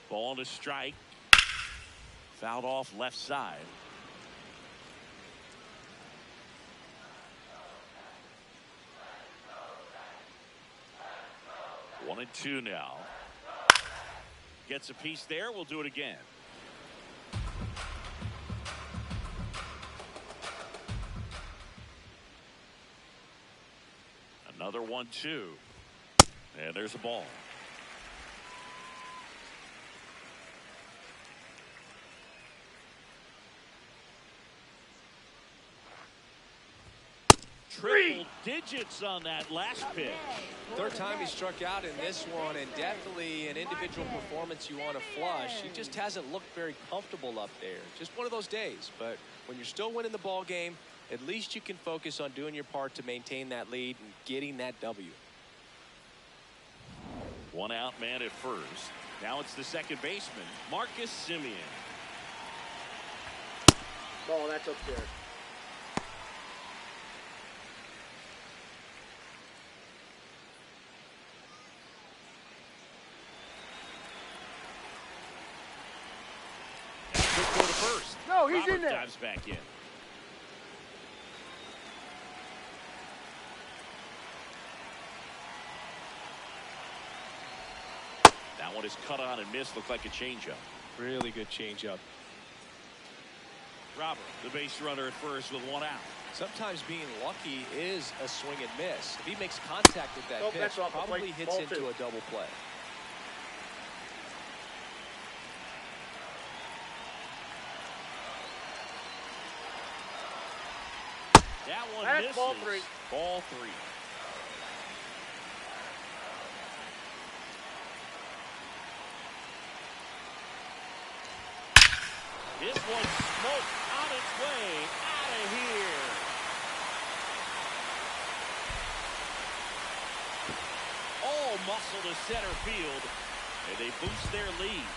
Ball to strike. Fouled off left side. One and two now. Gets a piece there. We'll do it again. Another 1-2. And there's a ball. Triple digits on that last pitch. Third time he struck out in this one, and definitely an individual performance you want to flush. He just hasn't looked very comfortable up there. Just one of those days. But when you're still winning the ball game, at least you can focus on doing your part to maintain that lead and getting that W. One out man at first. Now it's the second baseman, Marcus Semien. Ball, that's up there. Go to first. No, he's Robert in there. dives back in. That one is cut on and missed. Looked like a changeup. Really good changeup. Robert, the base runner at first with one out. Sometimes being lucky is a swing and miss. If he makes contact with that Nope, pitch, that's off the probably plate. hits Ball into two. a double play. That one That's misses. ball three. Ball three. This one smoked on its way out of here. All muscle to center field, and they boost their lead.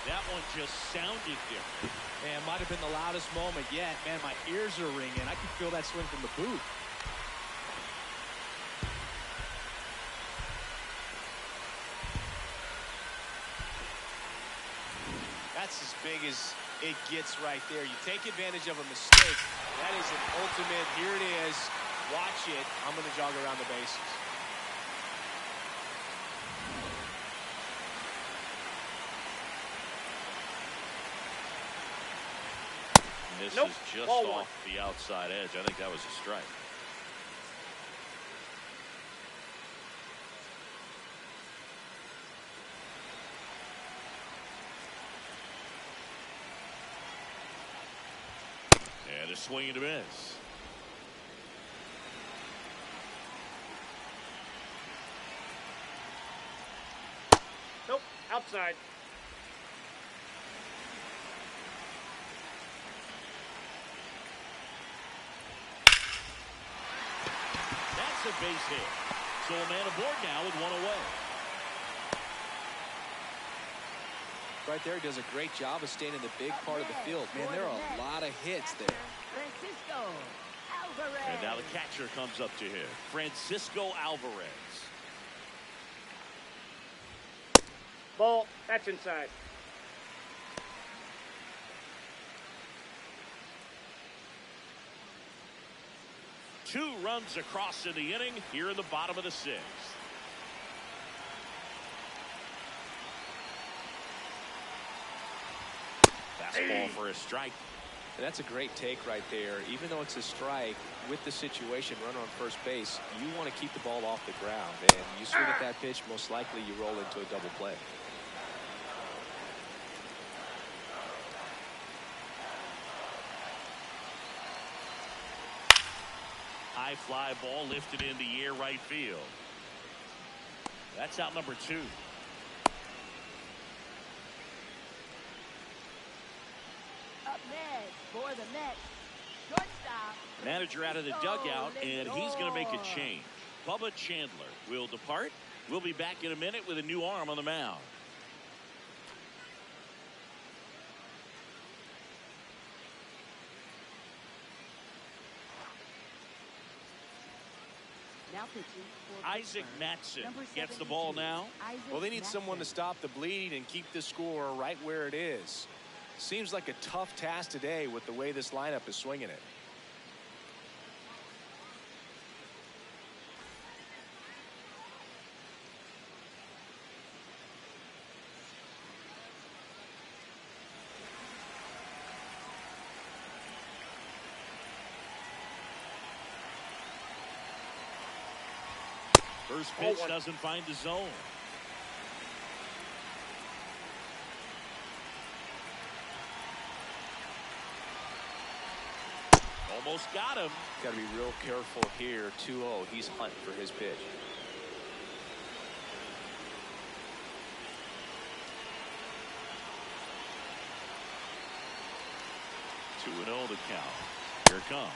That one just sounded different. Man, might have been the loudest moment yet. Man, my ears are ringing. I can feel that swing from the booth. That's as big as it gets right there. You take advantage of a mistake. That is an ultimate. Here it is. Watch it. I'm going to jog around the bases. This Nope. is just Ball off one. the outside edge. I think that was a strike. And a swing and a miss. Nope, outside. That's a base hit. So a man aboard now with one away. Right there, he does a great job of staying in the big part of the field. Man, there are a lot of hits there. Francisco Alvarez. And now the catcher comes up to him, Francisco Alvarez. Ball, that's inside. Two runs across in the inning here in the bottom of the sixth. Fastball for a strike. And that's a great take right there. Even though it's a strike, with the situation, runner on first base, you want to keep the ball off the ground. And you swing at that pitch, most likely you roll into a double play. high fly ball lifted in the air right field. That's out number 2. Up next for the Mets, shortstop. Manager out of the dugout, and he's going to make a change. Bubba Chandler will depart. We'll be back in a minute with a new arm on the mound. Now pitching for Isaac Pittsburgh, Matson number gets the ball 72, now. Isaac Well, they need someone to Matson. stop the bleeding and keep the score right where it is. Seems like a tough task today with the way this lineup is swinging it. First pitch doesn't find the zone. Almost got him. Got to be real careful here. 2-0. He's hunting for his pitch. 2-0 the count. Here it comes.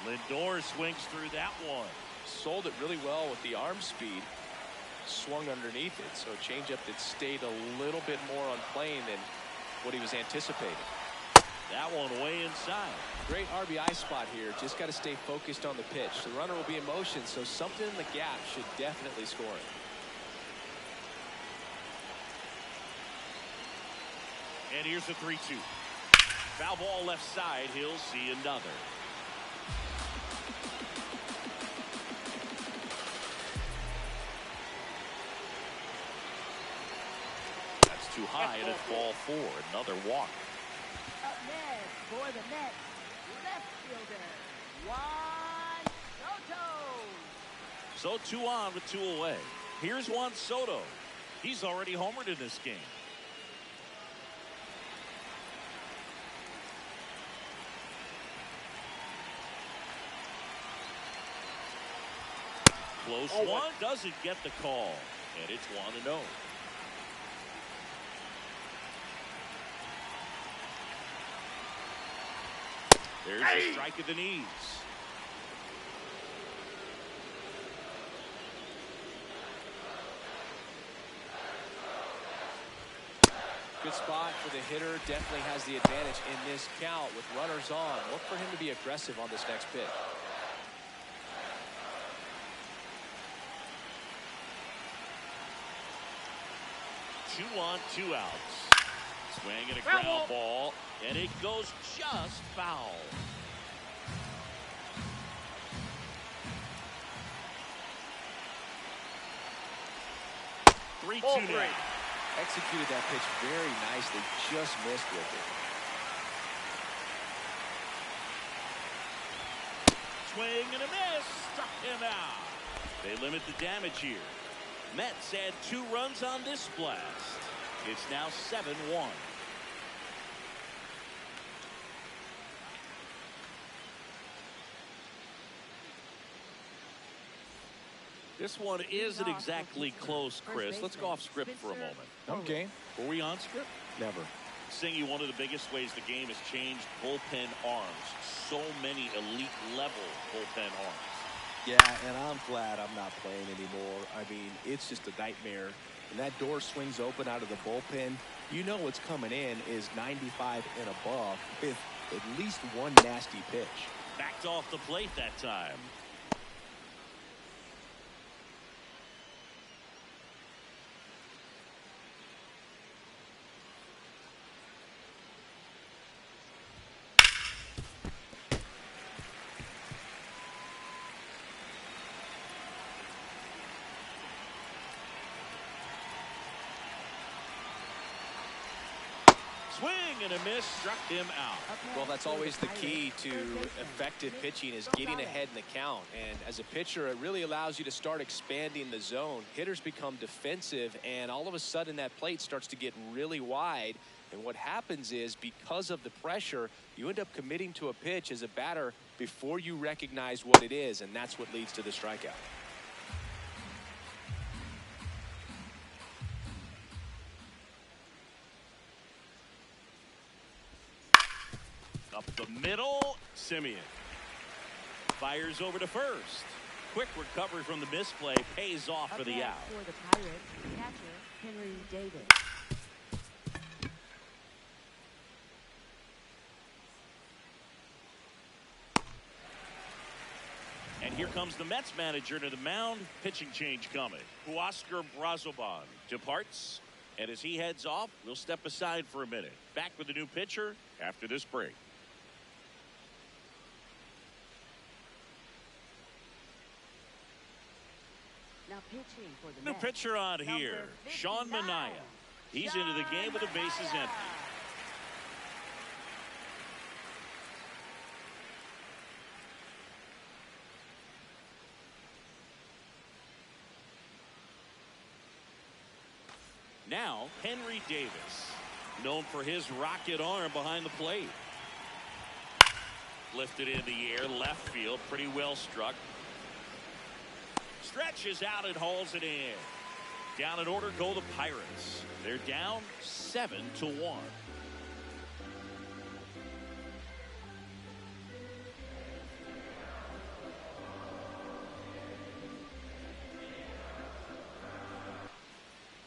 Lindor swings through that one. Sold it really well with the arm speed. Swung underneath it, so changeup that stayed a little bit more on plane than what he was anticipating. That one way inside. Great RBI spot here. Just got to stay focused on the pitch. The runner will be in motion, so something in the gap should definitely score it. And here's the 3-2. Foul ball left side. He'll see another. That's too high, and it's ball 4. Another walk. Up next for the Mets, left fielder, Juan Soto. So 2 on with 2 away. Here's Juan Soto. He's already homered in this game. Close one, doesn't get the call, and it's 1-0. There's a strike at the knees. Good spot for the hitter. Definitely has the advantage in this count with runners on. Look for him to be aggressive on this next pitch. Two on, 2 outs. Swing and a ground ball, and it goes just foul. Three-two now. Executed that pitch very nicely. Just missed with it. Swing and a miss. Struck him out. They limit the damage here. Mets add 2 runs on this blast. It's now 7-1. This one isn't exactly close, Chris. Let's go off script for a moment. Okay. Were we on script? Never. Singing, one of the biggest ways the game has changed, bullpen arms. So many elite level bullpen arms. Yeah, and I'm glad I'm not playing anymore. I mean, it's just a nightmare. When that door swings open out of the bullpen, you know what's coming in is 95 and above with at least one nasty pitch. Backed off the plate that time. swing and a miss, struck him out. Well, that's always the key to effective pitching, is getting ahead in the count. And as a pitcher, it really allows you to start expanding the zone. Hitters become defensive, and all of a sudden that plate starts to get really wide. And what happens is, because of the pressure, you end up committing to a pitch as a batter before you recognize what it is, and that's what leads to the strikeout. Up the middle, Simulación fires over to first. Quick recovery from the misplay pays off for the out. For the Pirates, catcher Henry Davis. And here comes the Mets manager to the mound. Pitching change coming. Huáscar Brazoban departs. And as he heads off, we'll step aside for a minute. Back with the new pitcher after this break. Now pitching for the New Mets, pitcher on number here, 59, Sean Manaea. He's into the game with the bases Manaea. empty. Now, Henry Davis, known for his rocket arm behind the plate. Lifted in the air, left field, pretty well struck. Stretches out and hauls it in. Down in order go the Pirates. They're down 7-1.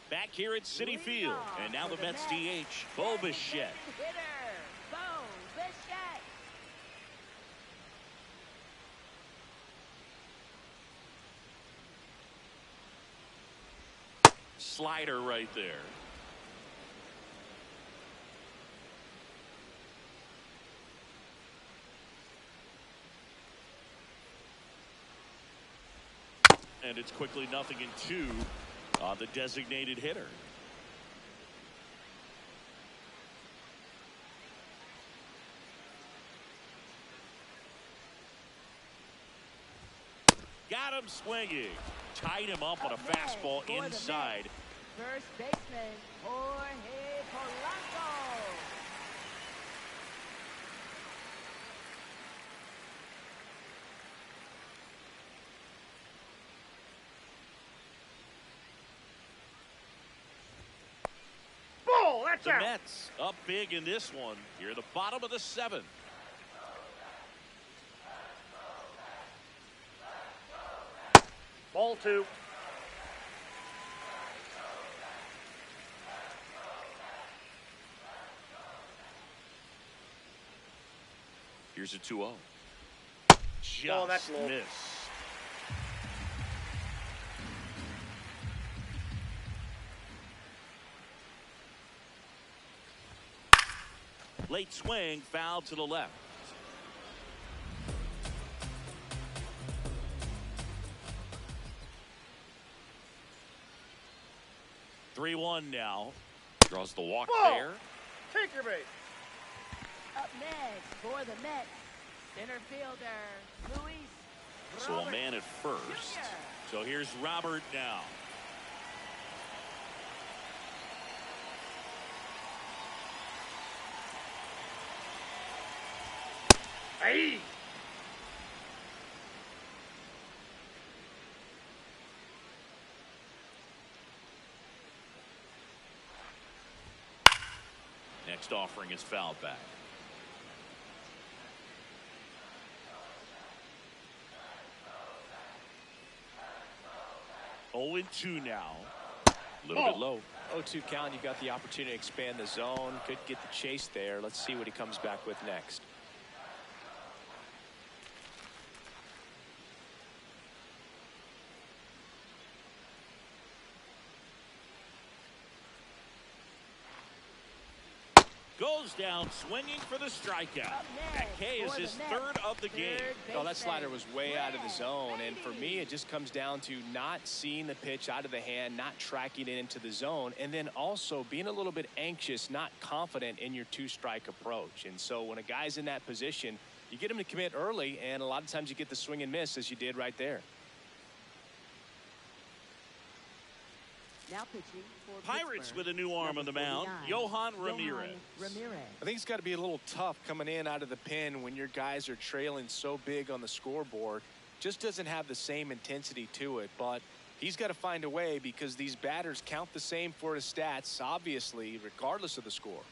Back here at Citi Field, and now the Mets DH, Bo Bichette. Hitter, Bo Bichette. Slider right there. And it's quickly 0-2 on the designated hitter. Got him swinging. Tied him up on a fastball inside. First baseman Jorge Polanco. Ball, that's The out. Mets up big in this one. Here at the bottom of the 7th. Ball 2. Here's a 2-0. Just Oh, that's low. missed. Late swing, foul to the left. Three-1 now. Draws the walk Ball. there. Tinker bait. Up next for the Mets, center fielder Luis So a Robert man at first. Jr. So here's Robert now. Hey. Next offering is fouled back. Oh, 2 now. A little bit low. 0-2 count, you got the opportunity to expand the zone. Could get the chase there. Let's see what he comes back with next. Goes Goes down swinging for the strikeout. That K is his third of the game. Oh, that slider was way out of the zone, and for me, it just comes down to not seeing the pitch out of the hand, not tracking it into the zone, and then also being a little bit anxious, not confident in your two-strike approach. And so when a guy's in that position, you get him to commit early, and a lot of times you get the swing and miss, as you did right there. Now pitching for Pirates Pittsburgh, with a new arm on the mound, 49, Johan Ramirez. I think it's got to be a little tough coming in out of the pen when your guys are trailing so big on the scoreboard. Just doesn't have the same intensity to it, but he's got to find a way because these batters count the same for his stats, obviously, regardless of the score.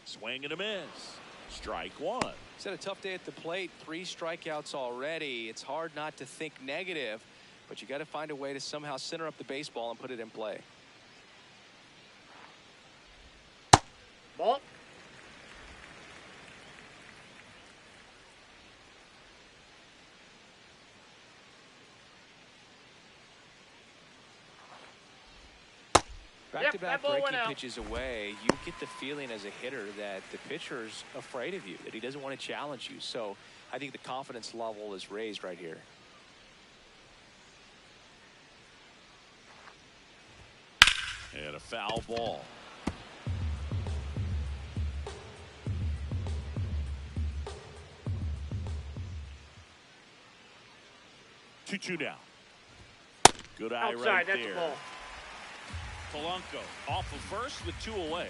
Swing and a miss. Strike one. He's had a tough day at the plate. 3 strikeouts already. It's hard not to think negative, but you got to find a way to somehow center up the baseball and put it in play. Ball. Back-to-back that ball went breaking out. pitches away, you get the feeling as a hitter that the pitcher's afraid of you, that he doesn't want to challenge you. So I think the confidence level is raised right here. And a foul ball. Two down. Good eye Outside, right that's there. a ball. Polanco off of first with 2 away.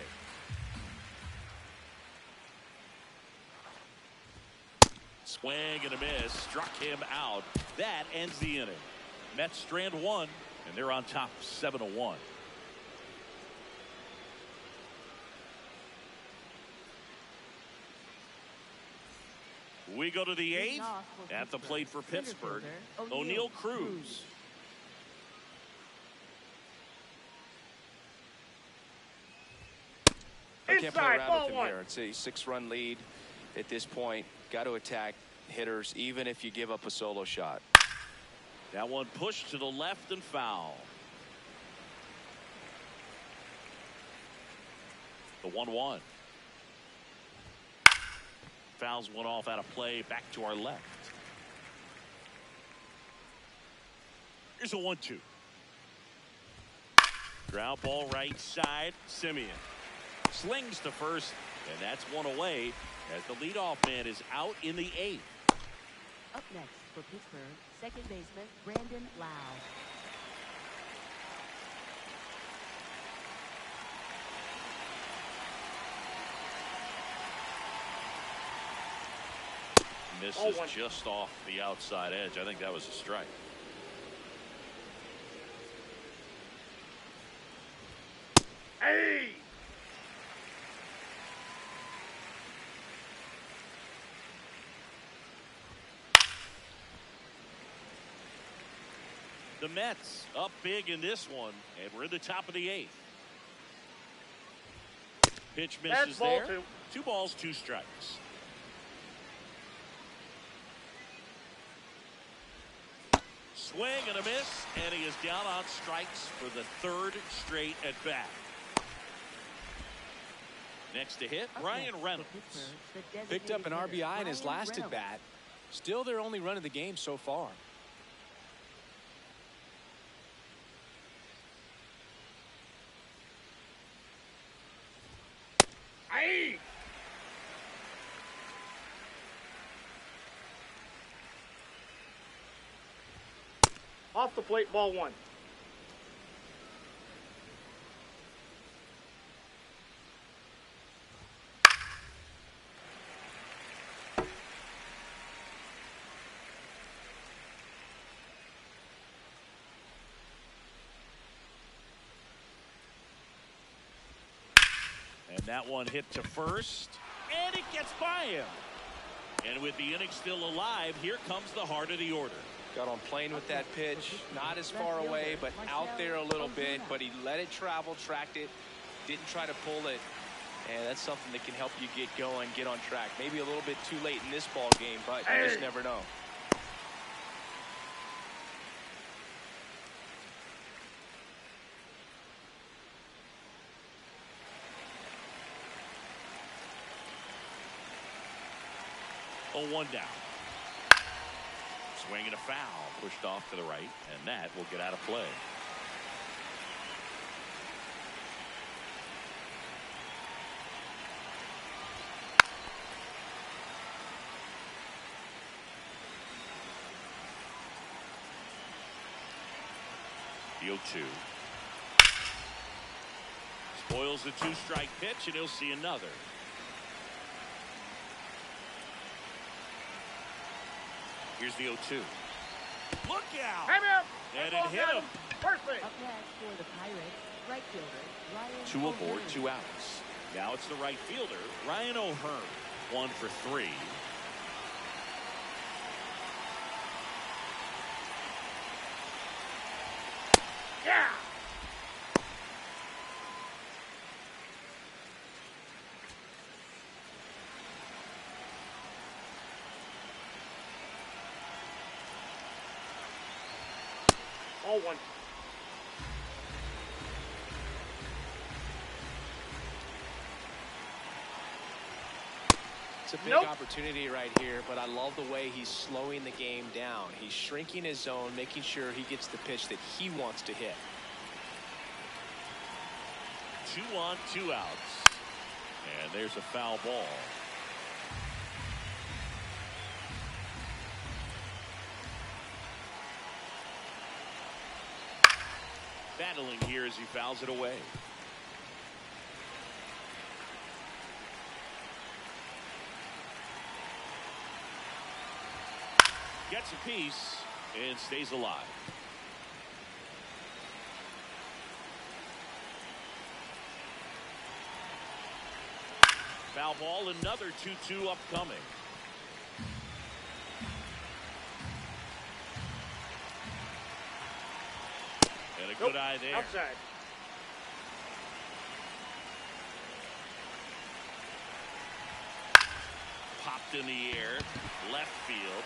Swing and a miss. Struck him out. That ends the inning. Mets strand 1, and they're on top 7-1. We go to the 8th. At the plate for Pittsburgh, O'Neal Cruz. I can't play Inside, around ball with him one. here. It's a 6-run lead at this point. Got to attack hitters even if you give up a solo shot. That one pushed to the left and foul. The 1-1. Fouls one off out of play. Back to our left. Here's a 1-2. Ground ball right side. Simeon slings to first, and that's one away as the leadoff man is out in the 8th. Up next for Pittsburgh, second baseman Brandon Lau. Misses 0-1. just off the outside edge. I think that was a strike. Hey! The Mets up big in this one, and we're in the top of the 8th. Pitch That's misses ball there. 2. 2 balls, 2 strikes. Swing and a miss, and he is down on strikes for the 3rd straight at bat. Next to hit, Ryan Reynolds. Picked up an RBI in his last at bat. Still their only run of the game so far. Hey! Off the plate, ball 1. And that one hit to first, and it gets by him. And with the inning still alive, here comes the heart of the order. Got on plane with that pitch, not as far away, but out there a little bit, but he let it travel, tracked it, didn't try to pull it, and that's something that can help you get going, get on track. Maybe a little bit too late in this ball game, but you just never know. 0-1 down. Swing and a foul. Pushed off to the right, and that will get out of play. The 0-2. Spoils the 2-strike pitch, and he'll see another. Here's the 0-2. Look out! Hey, man. And it hit him. First base. Up next for the Pirates, right fielder, Ryan 2 aboard, O'Hearn. 2 outs. Now it's the right fielder, Ryan O'Hearn. 1 for 3. Yeah. All one. It's a big Nope. opportunity right here, but I love the way he's slowing the game down. He's shrinking his zone, making sure he gets the pitch that he wants to hit. 2 on, 2 outs. And there's a foul ball. Battling here as he fouls it away. Gets a piece and stays alive. Foul ball, another 2-2 upcoming. And a good eye there. Outside. Popped in the air, left field.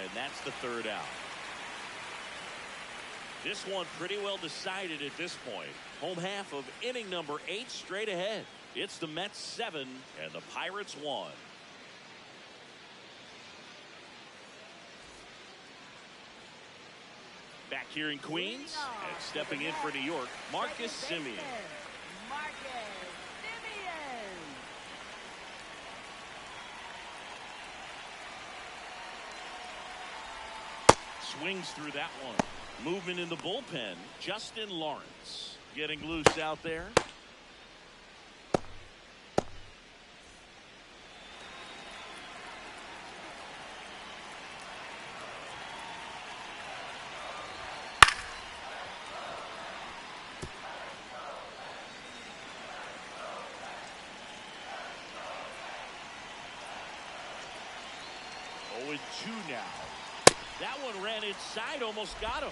And that's the 3rd out. This one pretty well decided at this point. Home half of inning number 8 straight ahead. It's the Mets 7 and the Pirates 1. Back here in Queens and stepping in for New York, Marcus Semien. Marcus Semien. Swings through that one. Movement in the bullpen. Justin Lawrence getting loose out there. Oh, and 2 now. That one ran inside, almost got him.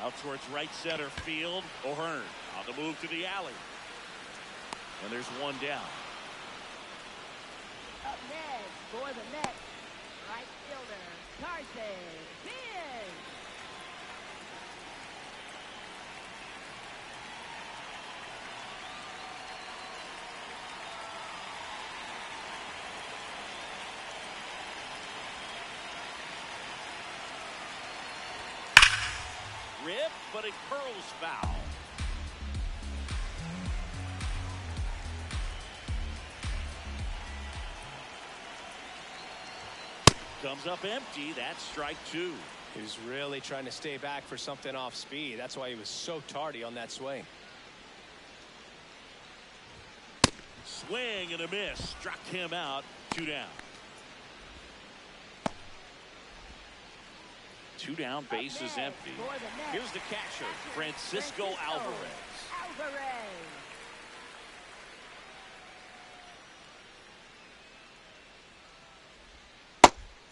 Out towards right center field. O'Hearn on the move to the alley. And there's 1 down. Up next for the Mets, right fielder, Carson Diaz. Rip, but it curls foul. Comes up empty. That's strike 2. He was really trying to stay back for something off speed. That's why he was so tardy on that swing. Swing and a miss. Struck him out. 2 down. 2 down, base is empty. Here's the catcher, Francisco Alvarez.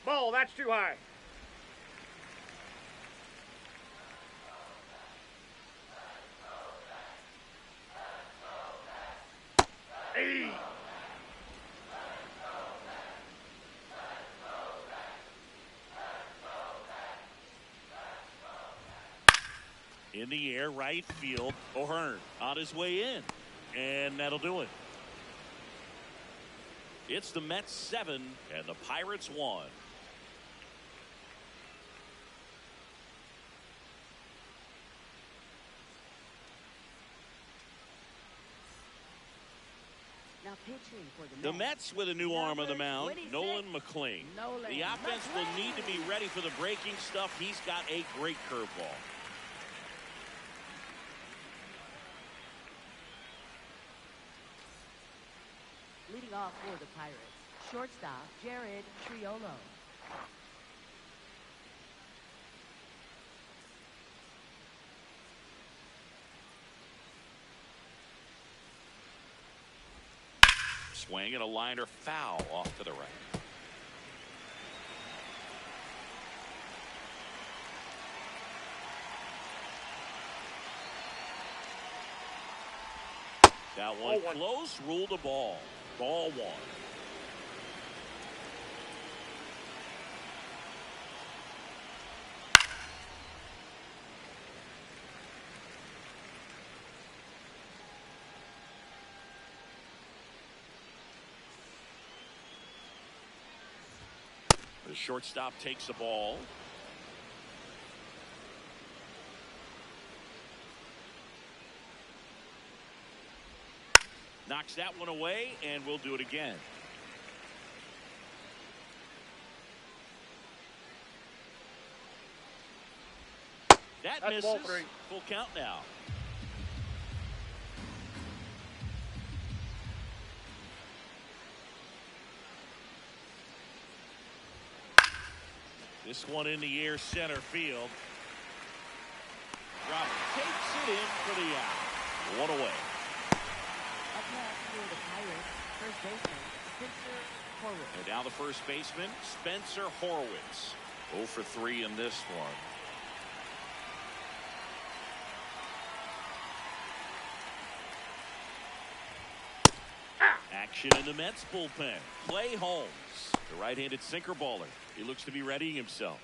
Ball, that's too high. In the air, right field. O'Hearn on his way in. And that'll do it. It's the Mets 7 and the Pirates 1. Now pitching for The Mets with a new arm on the mound, 26. Nolan McLean. The offense will need to be ready for the breaking stuff. He's got a great curveball. Leading off for the Pirates, shortstop Jared Triolo. Swing and a liner foul off to the right. That one close, ruled a ball. Ball 1. The shortstop takes the ball. Knocks that one away, and we'll do it again. That That's misses. ball 3. Full count now. This one in the air, center field. Robert takes it in for the out. One away. Up next for the Pirates, first baseman Spencer Horwitz. And now the first baseman, Spencer Horwitz. 0 for 3 in this one. Action in the Mets bullpen. Clay Holmes, the right-handed sinker baller. He looks to be readying himself.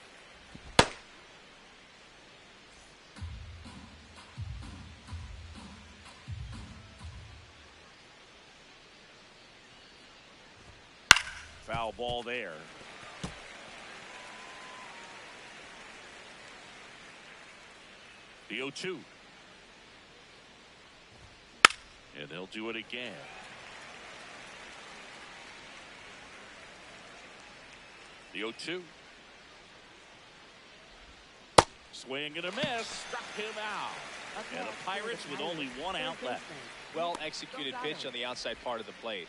Foul ball there. The 0-2. And they'll do it again. The 0-2. Swing and a miss. Struck him out. And the Pirates with only one out left. Well executed pitch on the outside part of the plate.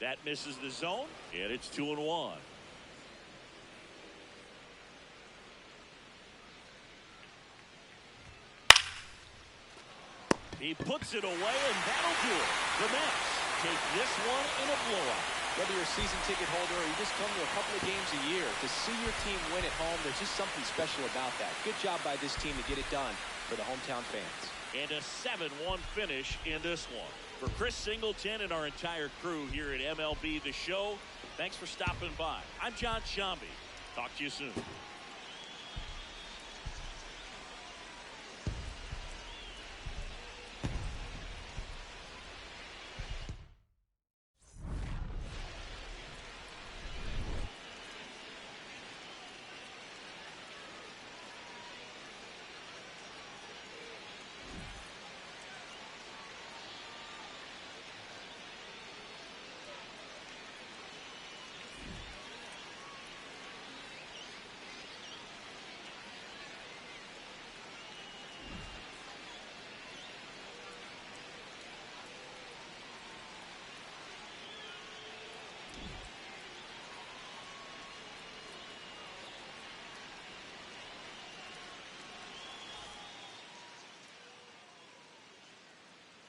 That misses the zone, and it's 2-1. He puts it away, and that'll do it. The Mets take this one in a blowout. Whether you're a season ticket holder or you just come to a couple of games a year, to see your team win at home, there's just something special about that. Good job by this team to get it done for the hometown fans. And a 7-1 finish in this one. For Chris Singleton and our entire crew here at MLB The Show, thanks for stopping by. I'm John Shambi. Talk to you soon.